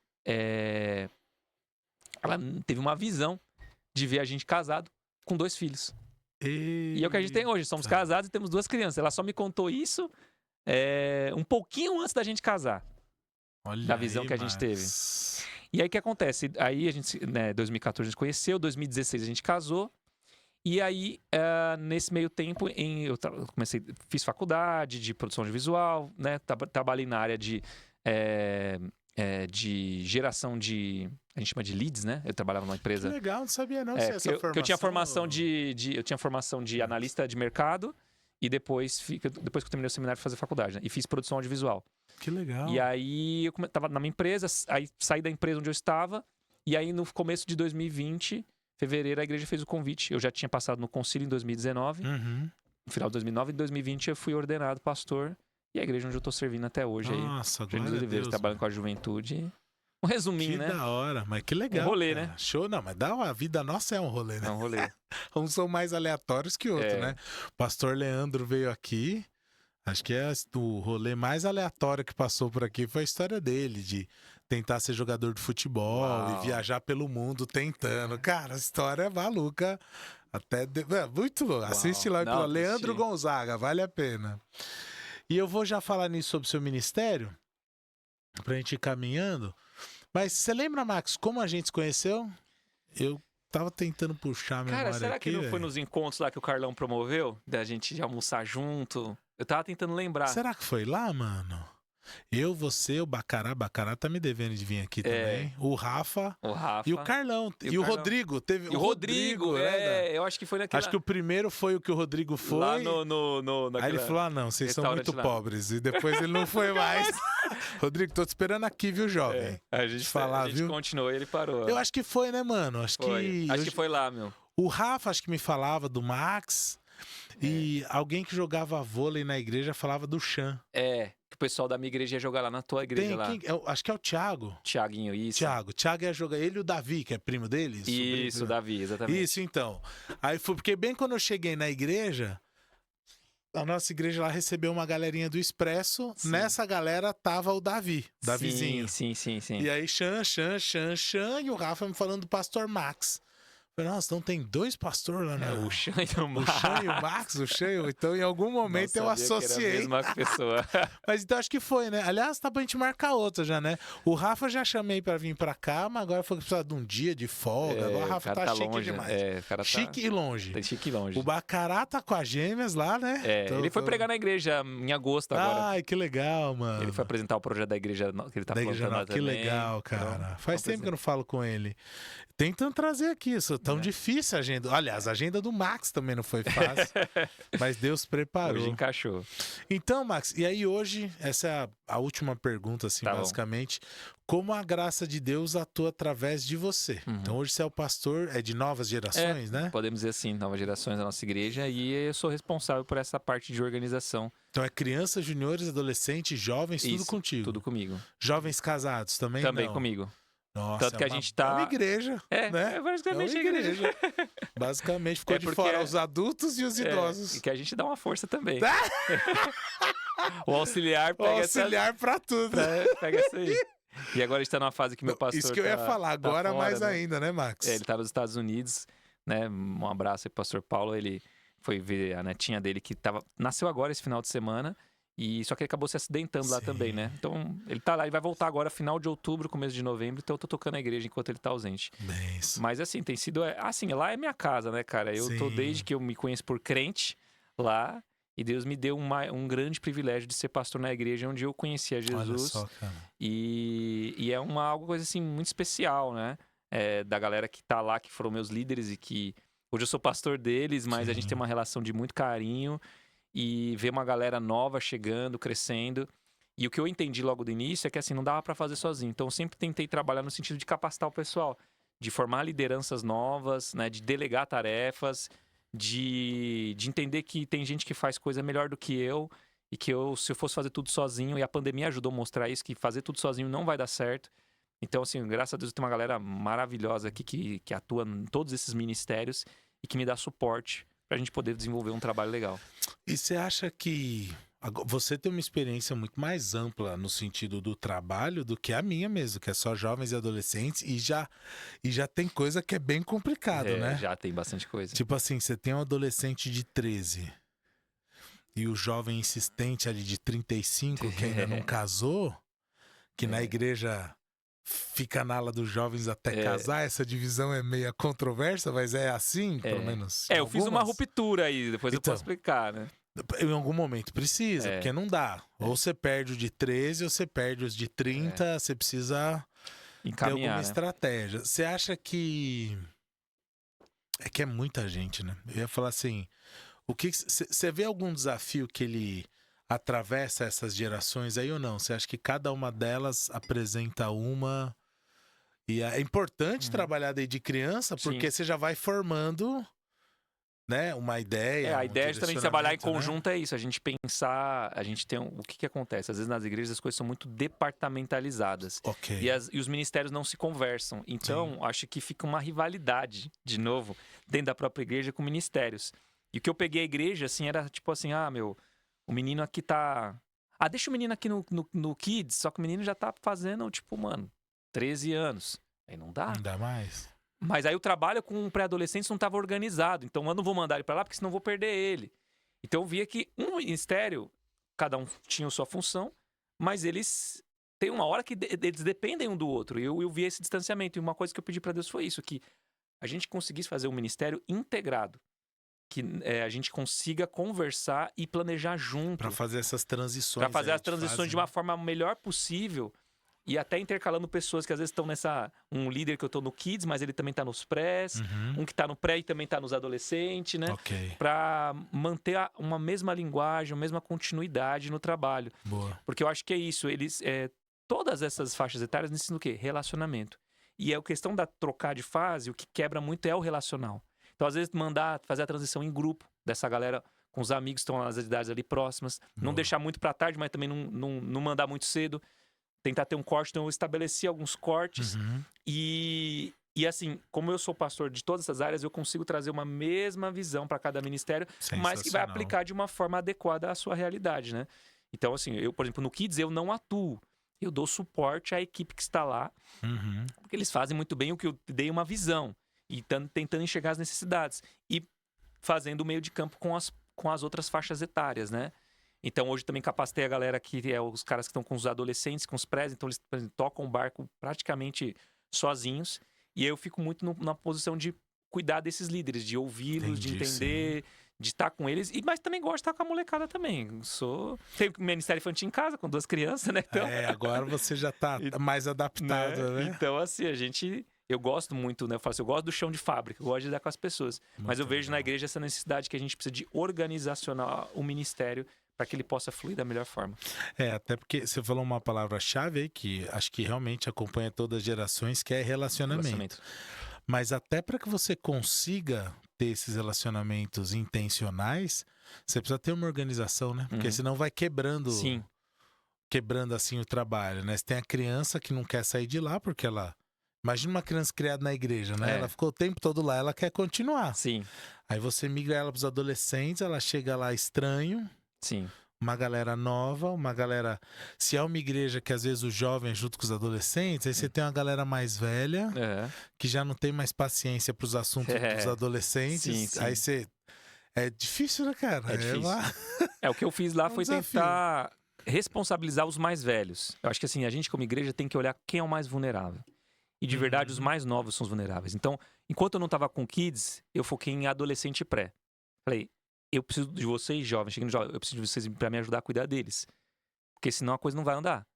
Ela teve uma visão de ver a gente casado com 2 filhos. E é o que a gente tem hoje, somos casados e temos 2 crianças. Ela só me contou isso um pouquinho antes da gente casar. Olha da visão aí, que a gente teve. E aí o que acontece? Aí a gente, 2014 a gente conheceu, 2016 a gente casou. E aí, nesse meio tempo, eu fiz faculdade de produção de visual, né? Trabalhei na área de geração de... A gente chama de leads, né? Eu trabalhava numa empresa... Que legal, não sabia não se essa formação... Que eu tinha formação eu tinha formação de analista de mercado e depois que eu terminei o seminário, fazer faculdade, né? E fiz produção audiovisual. Que legal. E aí, eu tava na minha empresa, aí saí da empresa onde eu estava, e aí no começo de 2020, fevereiro, a igreja fez o convite. Eu já tinha passado no concílio em 2019, no final de 2009, em 2020 eu fui ordenado pastor, e a igreja onde eu tô servindo até hoje. Nossa, glória a Deus, trabalhando com a juventude. Um resuminho, né? Que da hora, mas que legal. Um rolê, cara. Né? Show, não, mas a vida nossa é um rolê, né? É um rolê. Uns são mais aleatórios que outros, né? O pastor Leandro veio aqui, acho que o rolê mais aleatório que passou por aqui foi a história dele, de tentar ser jogador de futebol. Uau. E viajar pelo mundo tentando. Cara, a história é maluca. Muito louco. Assiste lá, Leandro Gonzaga, vale a pena. E eu vou já falar nisso sobre o seu ministério, pra gente ir caminhando. Mas você lembra, Max, como a gente se conheceu? Eu tava tentando puxar a memória. Cara, será aqui, que não foi nos encontros lá que o Carlão promoveu? Da gente almoçar junto? Eu tava tentando lembrar. Será que foi lá, mano? Eu, você, o Bacará tá me devendo de vir aqui também. O Rafa. E o Carlão. E o Rodrigo. Teve o Rodrigo, eu acho que foi naquele... Acho que o primeiro foi o que o Rodrigo foi. Lá Aí ele falou, não, vocês são muito pobres. E depois ele não foi mais. Rodrigo, tô te esperando aqui, viu, jovem? A gente continuou e ele parou. Eu acho que foi, né, mano? Acho que foi lá, meu. O Rafa, acho que me falava do Max. E alguém que jogava vôlei na igreja falava do Chan. Que o pessoal da minha igreja ia jogar lá na tua igreja lá. Acho que é o Thiago. Thiaguinho, isso. Thiago ia jogar. Ele e o Davi, que é primo dele. Isso, o Davi, exatamente. Isso, então. Aí foi porque bem quando eu cheguei na igreja, a nossa igreja lá recebeu uma galerinha do Expresso. Sim. Nessa galera tava o Davizinho. Sim. E aí, Chan, e o Rafa me falando do pastor Max. Nossa, então tem 2 pastores lá, né? O Chan e o Max. O Chan e o Max, então em algum momento eu associei. Que era a mesma pessoa. Mas então acho que foi, né? Aliás, tá pra gente marcar outra já, né? O Rafa já chamei pra vir pra cá, mas agora foi que precisa de um dia de folga. Agora o Rafa tá chique longe, demais. Chique e longe. Tá chique e longe. O Bacará tá com as gêmeas lá, né? Ele foi pregar na igreja em agosto agora. Ai, que legal, mano. Ele foi apresentar o projeto da igreja que ele tá plantando lá também. Que legal, cara. Então, faz tempo que eu não falo com ele. Tentando trazer aqui, isso tão difícil a agenda. Aliás, a agenda do Max também não foi fácil, mas Deus preparou. Hoje encaixou. Então, Max, e aí hoje, essa é a última pergunta, assim, basicamente. Como a graça de Deus atua através de você? Então, hoje você é o pastor, de novas gerações, né? Podemos dizer assim, novas gerações da nossa igreja, e eu sou responsável por essa parte de organização. Então é crianças, juniores, adolescentes, jovens, tudo contigo? Tudo comigo. Jovens casados também? Também comigo. Nossa, tanto que a gente tá... É uma igreja, né? Basicamente igreja. Basicamente ficou de fora os adultos e os idosos. E que a gente dá uma força também. O auxiliar pega pra tudo. Pega essa aí. E agora a gente tá numa fase que meu pastor Isso que eu ia falar, agora fora, mais ainda, né, Max? Ele tá nos Estados Unidos, né? Um abraço aí pro pastor Paulo, ele foi ver a netinha dele que nasceu agora esse final de semana. E só que ele acabou se acidentando lá também, né? Então, ele tá lá, ele vai voltar agora final de outubro, começo de novembro, então eu tô tocando a igreja enquanto ele tá ausente. Mas assim, tem sido... Assim, lá é minha casa, né, cara? Eu tô desde que eu me conheço por crente lá, e Deus me deu um grande privilégio de ser pastor na igreja onde eu conhecia Jesus. Olha só, cara. E é algo coisa assim, muito especial, né? Da galera que tá lá, que foram meus líderes e que... Hoje eu sou pastor deles, mas a gente tem uma relação de muito carinho. E ver uma galera nova chegando, crescendo. E o que eu entendi logo do início é que assim, não dava pra fazer sozinho. Então eu sempre tentei trabalhar no sentido de capacitar o pessoal. de formar lideranças novas, né? De delegar tarefas, de entender que tem gente que faz coisa melhor do que eu e que se eu fosse fazer tudo sozinho, e a pandemia ajudou a mostrar isso, que fazer tudo sozinho não vai dar certo. Então, assim, graças a Deus, tem uma galera maravilhosa aqui que atua em todos esses ministérios e que me dá suporte pra gente poder desenvolver um trabalho legal. E você acha que você tem uma experiência muito mais ampla no sentido do trabalho do que a minha mesmo, que é só jovens e adolescentes, e já tem coisa que é bem complicado, né? Já tem bastante coisa. Tipo assim, você tem um adolescente de 13 e o jovem insistente ali de 35 que ainda não casou, que na igreja fica na ala dos jovens até casar. Essa divisão é meio controversa, mas é assim, pelo menos. Eu fiz uma ruptura aí, depois eu posso explicar, né? Em algum momento precisa, porque não dá. Ou você perde o de 13, ou você perde os de 30, você precisa ter alguma estratégia. Você acha que... É que é muita gente, né? Eu ia falar assim, você vê algum desafio que ele atravessa essas gerações aí ou não? Você acha que cada uma delas apresenta uma... E é importante trabalhar desde criança, porque você já vai formando, né, uma ideia. A ideia de também trabalhar em conjunto, né? É isso. A gente pensar, a gente tem o que acontece? Às vezes nas igrejas as coisas são muito departamentalizadas. E os ministérios não se conversam. Então, acho que fica uma rivalidade, de novo, dentro da própria igreja com ministérios. E o que eu peguei a igreja, assim, era tipo assim, o menino aqui tá... deixa o menino aqui no Kids, só que o menino já tá fazendo, tipo, 13 anos. Aí não dá. Não dá mais. Mas aí o trabalho com pré-adolescentes não estava organizado. Então eu não vou mandar ele para lá, porque senão eu vou perder ele. Então eu via que um ministério, cada um tinha a sua função, mas eles têm uma hora que eles dependem um do outro. E eu vi esse distanciamento. E uma coisa que eu pedi para Deus foi isso, que a gente conseguisse fazer um ministério integrado. Que a gente consiga conversar e planejar junto. Para fazer essas transições. Para fazer as transições de uma forma melhor possível. E até intercalando pessoas que às vezes estão um líder que eu tô no Kids, mas ele também tá nos prés. Um que tá no pré e também tá nos adolescentes, né? Para manter uma mesma linguagem, uma mesma continuidade no trabalho. Boa. Porque eu acho que é isso. Todas essas faixas etárias ensinam o quê? Relacionamento. E a questão da trocar de fase, o que quebra muito é o relacional. Então, às vezes, fazer a transição em grupo, dessa galera com os amigos que estão nas idades ali próximas. Boa. Não deixar muito para tarde, mas também não mandar muito cedo. Tentar ter um corte. Então, eu estabeleci alguns cortes. E assim, como eu sou pastor de todas essas áreas, eu consigo trazer uma mesma visão para cada ministério, mas que vai aplicar de uma forma adequada à sua realidade, né? Então, assim, eu, por exemplo, no Kids, eu não atuo. Eu dou suporte à equipe que está lá, porque eles fazem muito bem o que eu dei uma visão. E tentando enxergar as necessidades. E fazendo o meio de campo com as outras faixas etárias, né? Então, hoje também capacitei a galera que os caras que estão com os adolescentes, com os prés. Então, eles, por exemplo, tocam o barco praticamente sozinhos. E aí eu fico muito na posição de cuidar desses líderes, de ouvi-los, de entender, de estar com eles. Mas também gosto de estar com a molecada também. Tenho ministério infantil em casa, com 2 crianças, né? Então... agora você já tá mais adaptado, né? Então, assim, eu gosto muito, né? Eu falo assim, eu gosto do chão de fábrica, eu gosto de lidar com as pessoas. Mas eu vejo na igreja essa necessidade que a gente precisa de organizacionar o ministério para que ele possa fluir da melhor forma. Até porque você falou uma palavra-chave aí que acho que realmente acompanha todas as gerações, que é relacionamento. Mas até para que você consiga ter esses relacionamentos intencionais, você precisa ter uma organização, né? Porque senão vai quebrando assim o trabalho, né? Você tem a criança que não quer sair de lá porque ela... Imagina uma criança criada na igreja, né? Ela ficou o tempo todo lá, ela quer continuar. Sim. Aí você migra ela para os adolescentes, ela chega lá estranho. Sim. Uma galera nova, uma galera... Se é uma igreja que às vezes os jovens junto com os adolescentes, aí você tem uma galera mais velha, que já não tem mais paciência para os assuntos dos adolescentes. Sim. Aí você... É difícil, né, cara? É difícil. O que eu fiz lá foi tentar responsabilizar os mais velhos. Eu acho que assim, a gente como igreja tem que olhar quem é o mais vulnerável. E de verdade, os mais novos são os vulneráveis. Então, enquanto eu não estava com kids, eu foquei em adolescente e pré. Falei, eu preciso de vocês, jovens, eu preciso de vocês para me ajudar a cuidar deles. Porque senão a coisa não vai andar.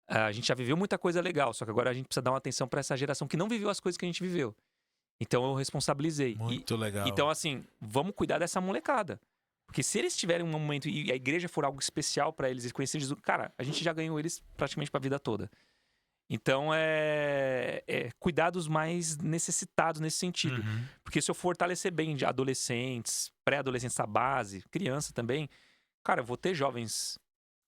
A gente já viveu muita coisa legal, só que agora a gente precisa dar uma atenção para essa geração que não viveu as coisas que a gente viveu. Então eu responsabilizei. Muito legal. Então, assim, vamos cuidar dessa molecada. Porque se eles tiverem um momento e a igreja for algo especial para eles e conhecer Jesus, cara, a gente já ganhou eles praticamente para a vida toda. Então, cuidar dos mais necessitados nesse sentido. Uhum. Porque se eu fortalecer bem de adolescentes, pré-adolescentes, a base, criança também, cara, eu vou ter jovens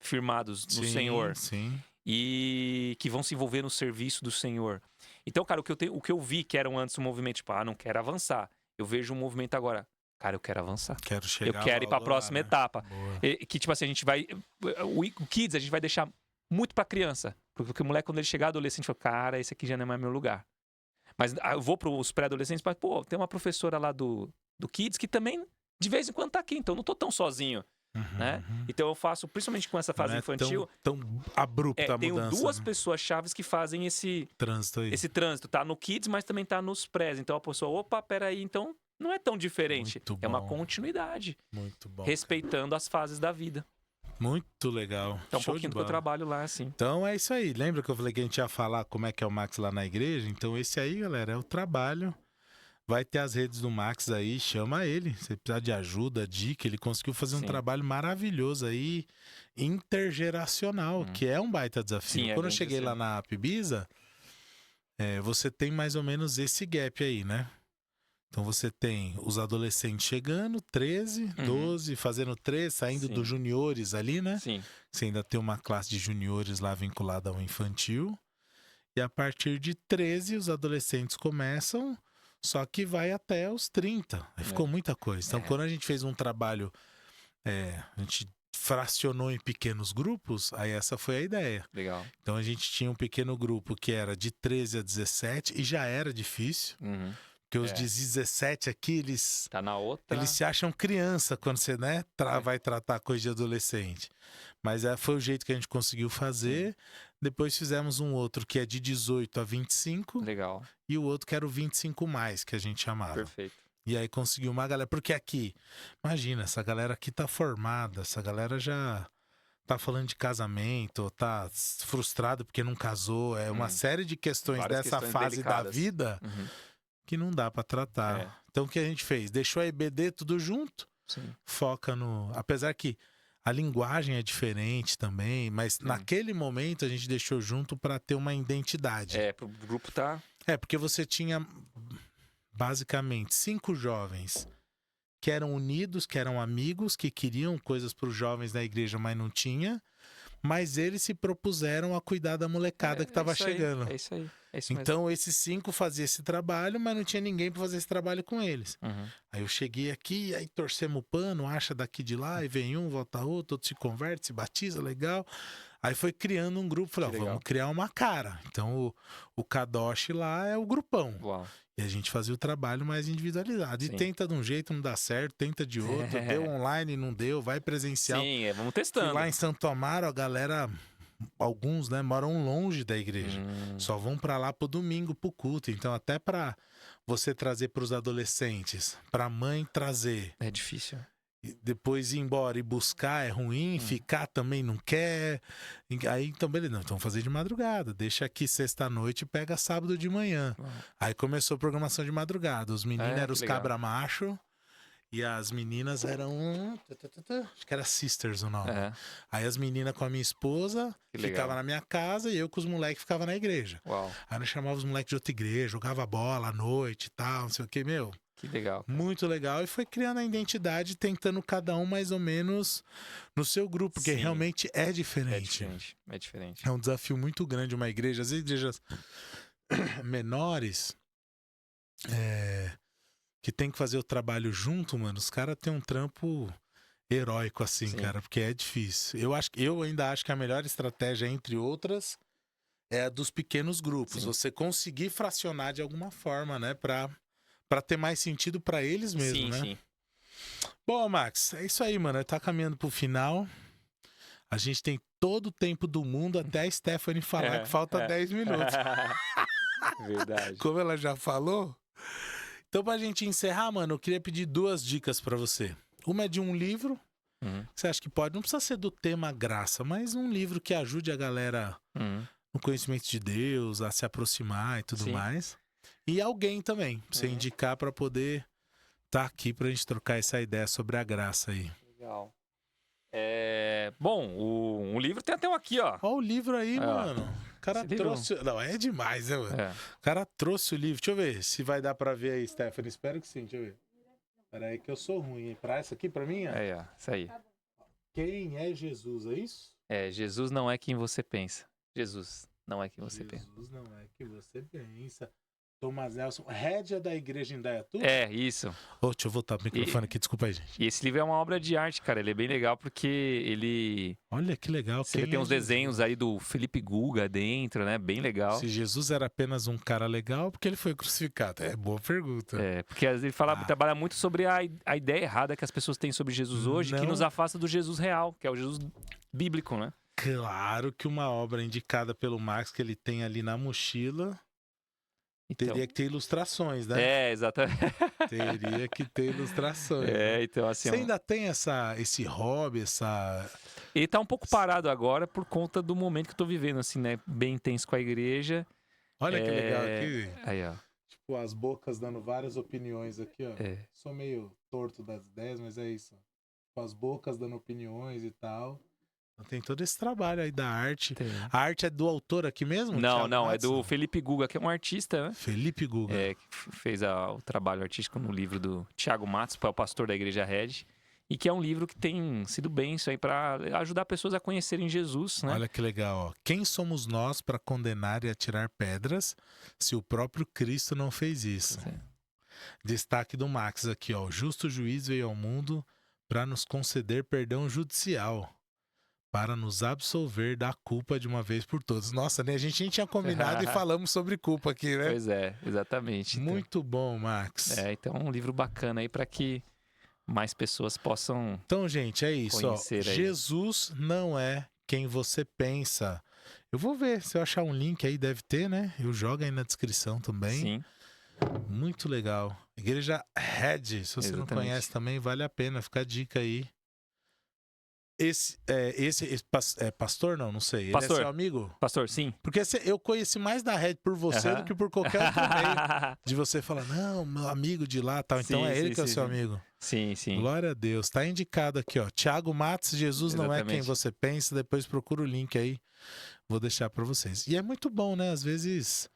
firmados no Senhor Sim. e que vão se envolver no serviço do Senhor. Então, cara, o que eu vi que eram antes um movimento, tipo, não quero avançar. Eu vejo um movimento agora, cara, eu quero avançar. Quero chegar Eu quero ir pra logo próxima lá, né? etapa. Boa. Que, tipo assim, a gente vai... O Kids, a gente vai deixar muito pra criança. Porque o moleque, quando ele chegar adolescente, fala, cara, esse aqui já não é mais meu lugar. Mas eu vou pros pré-adolescentes, mas, pô, tem uma professora lá do Kids que também, de vez em quando, tá aqui. Então, eu não tô tão sozinho, né? Então, eu faço, principalmente com essa fase Não é infantil... tão abrupta a tenho mudança. duas né? pessoas chaves que fazem esse Trânsito aí. trânsito. Tá no Kids, mas também tá nos prés. Então, a pessoa, opa, peraí, então... Não é tão diferente. Muito É uma bom. continuidade. Muito bom. Respeitando as fases da vida. Muito legal. Então, um Show pouquinho de do que eu bola. trabalho lá, assim. Então é isso aí. Lembra que eu falei que a gente ia falar como é que é o Max lá na igreja? Então esse aí, galera, é o trabalho. Vai ter as redes do Max aí, chama ele. Se precisar de ajuda, dica, ele conseguiu fazer um Sim. trabalho maravilhoso aí, intergeracional, que é um baita desafio. Sim, Quando eu bem cheguei lá desafio. na Apbiza, você tem mais ou menos esse gap aí, né? Então você tem os adolescentes chegando, 13, 12, fazendo 13, saindo Sim. dos juniores ali, né? Sim. Você ainda tem uma classe de juniores lá vinculada ao infantil. E a partir de 13, os adolescentes começam, só que vai até os 30. Aí ficou muita coisa. Então, quando a gente fez um trabalho, a gente fracionou em pequenos grupos, aí essa foi a ideia. Legal. Então, a gente tinha um pequeno grupo que era de 13 a 17 e já era difícil. Porque os de 17 aqui, eles Tá na outra. se acham criança quando você, né, vai tratar coisa de adolescente. Mas foi o jeito que a gente conseguiu fazer. Depois fizemos um outro que é de 18 a 25. Legal. E o outro que era o 25 mais, que a gente chamava. Perfeito. E aí conseguiu uma galera. Porque aqui, imagina, essa galera aqui tá formada, essa galera já tá falando de casamento, tá frustrada porque não casou. É uma série de questões Várias dessa questões fase da delicadas. vida que não dá pra tratar. Então o que a gente fez? Deixou a EBD tudo junto, Sim. foca no... Apesar que a linguagem é diferente também, mas naquele momento a gente deixou junto pra ter uma identidade. Pro grupo tá... Porque você tinha basicamente 5 jovens que eram unidos, que eram amigos, que queriam coisas pros jovens da igreja, mas não tinha. Mas eles se propuseram a cuidar da molecada que tava chegando. É isso aí. É isso mesmo. Então, esses 5 faziam esse trabalho, mas não tinha ninguém pra fazer esse trabalho com eles. Aí eu cheguei aqui, aí torcemos o pano, acha daqui de lá, e vem um, volta outro, outro se converte, se batiza, legal. Aí foi criando um grupo, falei, vamos criar uma cara. Então, o Kadosh lá é o grupão. Uau. E a gente fazia o trabalho mais individualizado. E tenta de um jeito, não dá certo, tenta de outro, deu online, não deu, vai presencial. Sim, vamos E testando. lá em Santo Amaro, a galera... Alguns, né, moram longe da igreja. Só vão pra lá pro domingo, pro culto. Então, até pra você trazer pros adolescentes, pra mãe trazer. É difícil. E depois ir embora e buscar é ruim, ficar também não quer. Aí, então, beleza, não, então vamos fazer de madrugada. Deixa aqui sexta-noite e pega sábado de manhã. Aí começou a programação de madrugada. Os meninos eram os cabra macho. E as meninas eram... Acho que era Sisters o nome. Aí as meninas com a minha esposa ficavam na minha casa e eu com os moleques ficava na igreja. Uau. Aí nós chamávamos os moleques de outra igreja, jogava bola à noite e tal, não sei o que, meu. Que legal. Cara. Muito legal. E foi criando a identidade, tentando cada um mais ou menos no seu grupo, porque realmente é diferente. É diferente. É um desafio muito grande uma igreja. As igrejas menores... que tem que fazer o trabalho junto, mano, os caras têm um trampo heróico assim, cara, porque é difícil. Eu ainda acho que a melhor estratégia, entre outras, é a dos pequenos grupos. Você conseguir fracionar de alguma forma, né, pra ter mais sentido pra eles mesmo, né? Sim. Bom, Max, é isso aí, mano. Tá caminhando pro final. A gente tem todo o tempo do mundo até a Stephanie falar que falta 10 minutos. Verdade. Como ela já falou... Então, pra gente encerrar, mano, eu queria pedir 2 dicas pra você. Uma é de um livro, que você acha que pode, não precisa ser do tema graça, mas um livro que ajude a galera no conhecimento de Deus, a se aproximar e tudo mais. E alguém também, pra você indicar pra poder estar aqui pra gente trocar essa ideia sobre a graça aí. Legal. Bom, um livro tem até um aqui, ó. Ó o livro aí, mano. O cara Se ligou. trouxe... Não, é demais, né, mano? É. O cara trouxe o livro. Deixa eu ver se vai dar pra ver aí, Stephanie. Espero que sim, deixa eu ver. Peraí que eu sou ruim, hein? Pra essa aqui, pra mim, ó. Aí, ó. Isso aí. Quem é Jesus, é isso? Jesus não é quem você pensa. Jesus não é quem você pensa. Jesus não é que você pensa. Thomas Nelson, rédea da igreja em Indaiatuba? É, isso. Ô, deixa eu voltar pro microfone aqui, desculpa aí, gente. E esse livro é uma obra de arte, cara. Ele é bem legal porque ele... Olha que legal. Você tem uns desenhos aí do Felipe Guga dentro, né? Bem legal. Se Jesus era apenas um cara legal, porque ele foi crucificado? É boa pergunta. É, porque às vezes ele trabalha muito sobre a ideia errada que as pessoas têm sobre Jesus hoje, que Não. nos afasta do Jesus real, que é o Jesus bíblico, né? Claro que uma obra indicada pelo Max que ele tem ali na mochila Então, teria que ter ilustrações, né? é, exatamente. Teria que ter ilustrações. né? É, então assim... Você ainda tem esse hobby, essa... Ele tá um pouco parado agora por conta do momento que eu tô vivendo, assim, né? Bem intenso com a igreja. Olha que legal aqui. Aí, ó. Tipo, as bocas dando várias opiniões aqui, ó. É. Sou meio torto das ideias, mas é isso. Tipo, as bocas dando opiniões e tal. Então, tem todo esse trabalho aí da arte. Tem. A arte é do autor aqui mesmo? Não, Thiago não, é Matson? do Felipe Guga, que é um artista, né? Felipe Guga. Que fez o trabalho artístico no livro do Thiago Matos, que é o pastor da Igreja Red. E que é um livro que tem sido bem isso aí para ajudar pessoas a conhecerem Jesus, né? Olha que legal, ó. Quem somos nós para condenar e atirar pedras se o próprio Cristo não fez isso? É. Destaque do Max aqui, ó. O justo juiz veio ao mundo para nos conceder perdão judicial, para nos absolver da culpa de uma vez por todas. Nossa, né? A gente nem tinha combinado e falamos sobre culpa aqui, né? Pois é, exatamente. Então, Muito bom, Max. então é um livro bacana aí para que mais pessoas possam... Então, gente, é isso. Ó. Conhecer aí. Jesus não é quem você pensa. Eu vou ver se eu achar um link aí, deve ter, né? Eu jogo aí na descrição também. Sim, Muito legal. Igreja Red, se você não Exatamente. conhece também, vale a pena, fica a dica aí. Esse pastor? Não sei. Ele Pastor. é seu amigo? pastor, sim. Porque eu conheci mais da Red por você Aham. do que por qualquer outro meio. De você falar, não, meu amigo de lá tal. Então Sim, é ele sim, que é o sim, seu sim. amigo. Sim, sim. Glória a Deus. Tá indicado aqui, ó. Thiago Matos, Jesus não é quem Exatamente. você pensa. Depois procura o link aí. Vou deixar pra vocês. E é muito bom, né? Às vezes,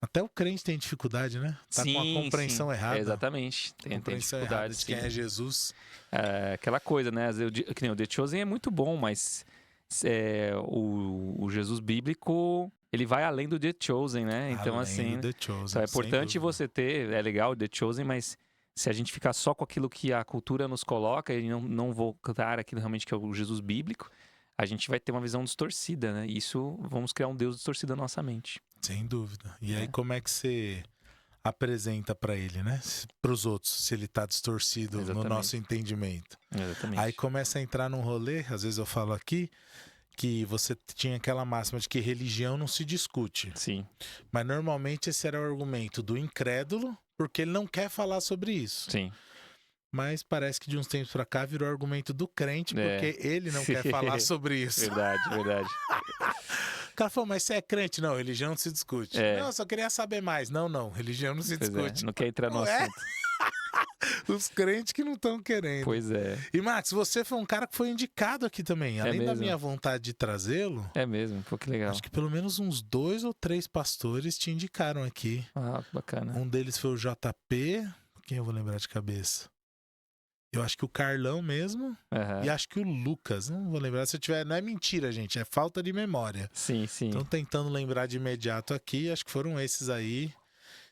até o crente tem dificuldade, né? Tá com a compreensão errada. Exatamente. Tem Compreensão errada dificuldade, de quem sim. é Jesus. É, aquela coisa, né? Que nem o The Chosen é muito bom, mas o Jesus bíblico, ele vai além do The Chosen, né? Então, Além assim, do The Chosen, então é sem importante dúvida. você ter, é legal o The Chosen, mas se a gente ficar só com aquilo que a cultura nos coloca e não voltar aquilo realmente que é o Jesus bíblico, a gente vai ter uma visão distorcida, né? E isso, vamos criar um Deus distorcido na nossa mente. Sem dúvida. E aí, É. como é que você apresenta pra ele, né? Pros outros, se ele tá distorcido no Exatamente. nosso entendimento. Exatamente. Aí começa a entrar num rolê, às vezes eu falo aqui, que você tinha aquela máxima de que religião não se discute. Sim, Mas normalmente esse era o argumento do incrédulo, porque ele não quer falar sobre isso. sim. Mas parece que de uns tempos pra cá virou argumento do crente, É. porque ele não quer falar sobre isso. Verdade, verdade. O cara falou, mas você é crente? Não, religião não se discute. É. Não, eu só queria saber mais. Não, religião não se Pois discute. não quer entrar no Não é? assunto. Os crentes que não estão querendo. Pois é. E, Max, você foi um cara que foi indicado aqui também. Além da mesmo? minha vontade de trazê-lo, É mesmo, pô, que legal. acho que pelo menos uns 2 ou 3 pastores te indicaram aqui. Ah, bacana. Um deles foi o JP. Quem eu vou lembrar de cabeça? Eu acho que o Carlão mesmo. Aham. E acho que o Lucas. Não vou lembrar. Se eu tiver. Não é mentira, gente. É falta de memória. Sim, sim. Então, tentando lembrar de imediato aqui. Acho que foram esses aí.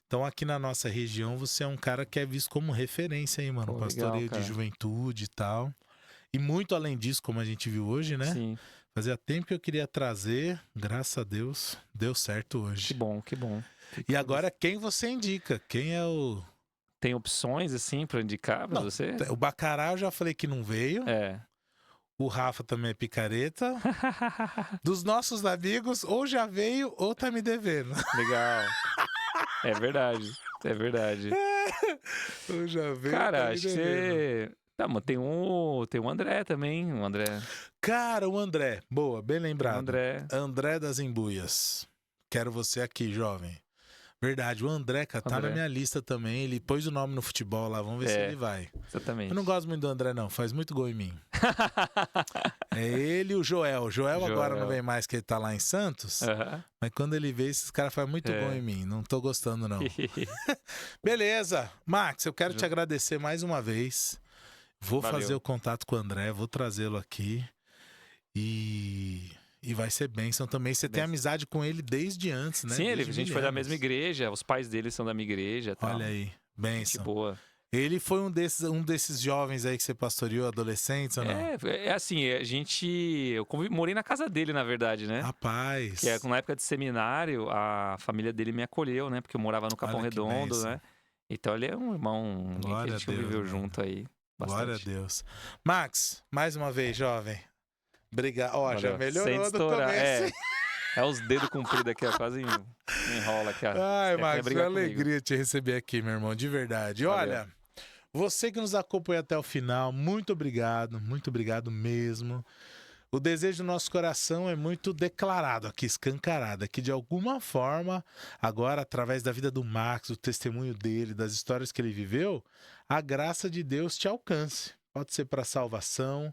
Então, aqui na nossa região, você é um cara que é visto como referência aí, mano. Pô, Pastoreio legal, cara. de juventude e tal. E muito além disso, como a gente viu hoje, né? Sim. Fazia tempo que eu queria trazer. Graças a Deus, deu certo hoje. Que bom, que bom. E agora, quem você indica? Quem é o... Tem opções, assim, pra indicar pra Não, você? O Bacará eu já falei que não veio. É. O Rafa também é picareta. Dos nossos amigos, ou já veio ou tá me devendo. Legal. É verdade. É verdade. Ou já veio. Cara, tá me acho que devendo. você. Tá, mas tem o André também. O André. Cara, o André. Boa, bem O lembrado. André. André das Embuias. Quero você aqui, jovem. Verdade, o André, cara, tá André. na minha lista também. Ele pôs o nome no futebol lá, vamos ver se ele vai. Exatamente. Eu não gosto muito do André, não, faz muito gol em mim. É ele e o Joel. O Joel agora não vem mais, que ele tá lá em Santos. Mas quando ele vê, esses caras fazem muito gol em mim. Não tô gostando, não. Beleza. Max, eu quero te agradecer mais uma vez. Vou fazer o contato com o André, vou trazê-lo aqui. E vai ser bênção também. Você tem amizade com ele desde antes, né? Sim, a gente foi da mesma igreja, os pais dele são da minha igreja. Tal. Olha aí, bênção. Gente boa. Ele foi um desses jovens aí que você pastoreou, adolescentes ou não? Assim, eu morei na casa dele, na verdade, né? Rapaz. Que na época de seminário, a família dele me acolheu, né? Porque eu morava no Capão Redondo, né? Então ele é um irmão que a gente viveu junto aí. Bastante. Glória a Deus. Max, mais uma vez, jovem. Obrigado. Ó, já melhorou do começo. É os dedos compridos aqui, ó, quase enrola aqui. Ai, Max, que alegria te receber aqui, meu irmão, de verdade. Valeu. Olha, você que nos acompanha até o final, muito obrigado mesmo. O desejo do nosso coração é muito declarado aqui, escancarado, que de alguma forma, agora, através da vida do Max, do testemunho dele, das histórias que ele viveu, a graça de Deus te alcance. Pode ser para salvação,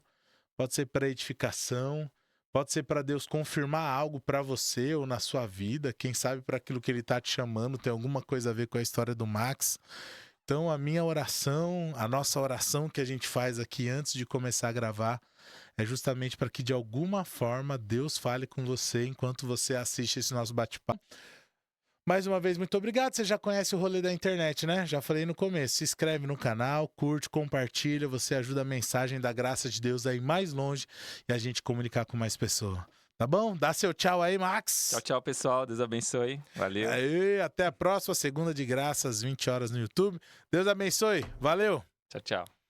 pode ser para edificação, pode ser para Deus confirmar algo para você ou na sua vida, quem sabe para aquilo que ele está te chamando, tem alguma coisa a ver com a história do Max. Então a minha oração, a nossa oração que a gente faz aqui antes de começar a gravar, é justamente para que de alguma forma Deus fale com você enquanto você assiste esse nosso bate-papo. Mais uma vez, muito obrigado. Você já conhece o rolê da internet, né? Já falei no começo. Se inscreve no canal, curte, compartilha. Você ajuda a mensagem da graça de Deus a ir mais longe e a gente comunicar com mais pessoas. Tá bom? Dá seu tchau aí, Max. Tchau, tchau, pessoal. Deus abençoe. Valeu. Aí, até a próxima, segunda de graça, às 20 horas no YouTube. Deus abençoe. Valeu. Tchau, tchau.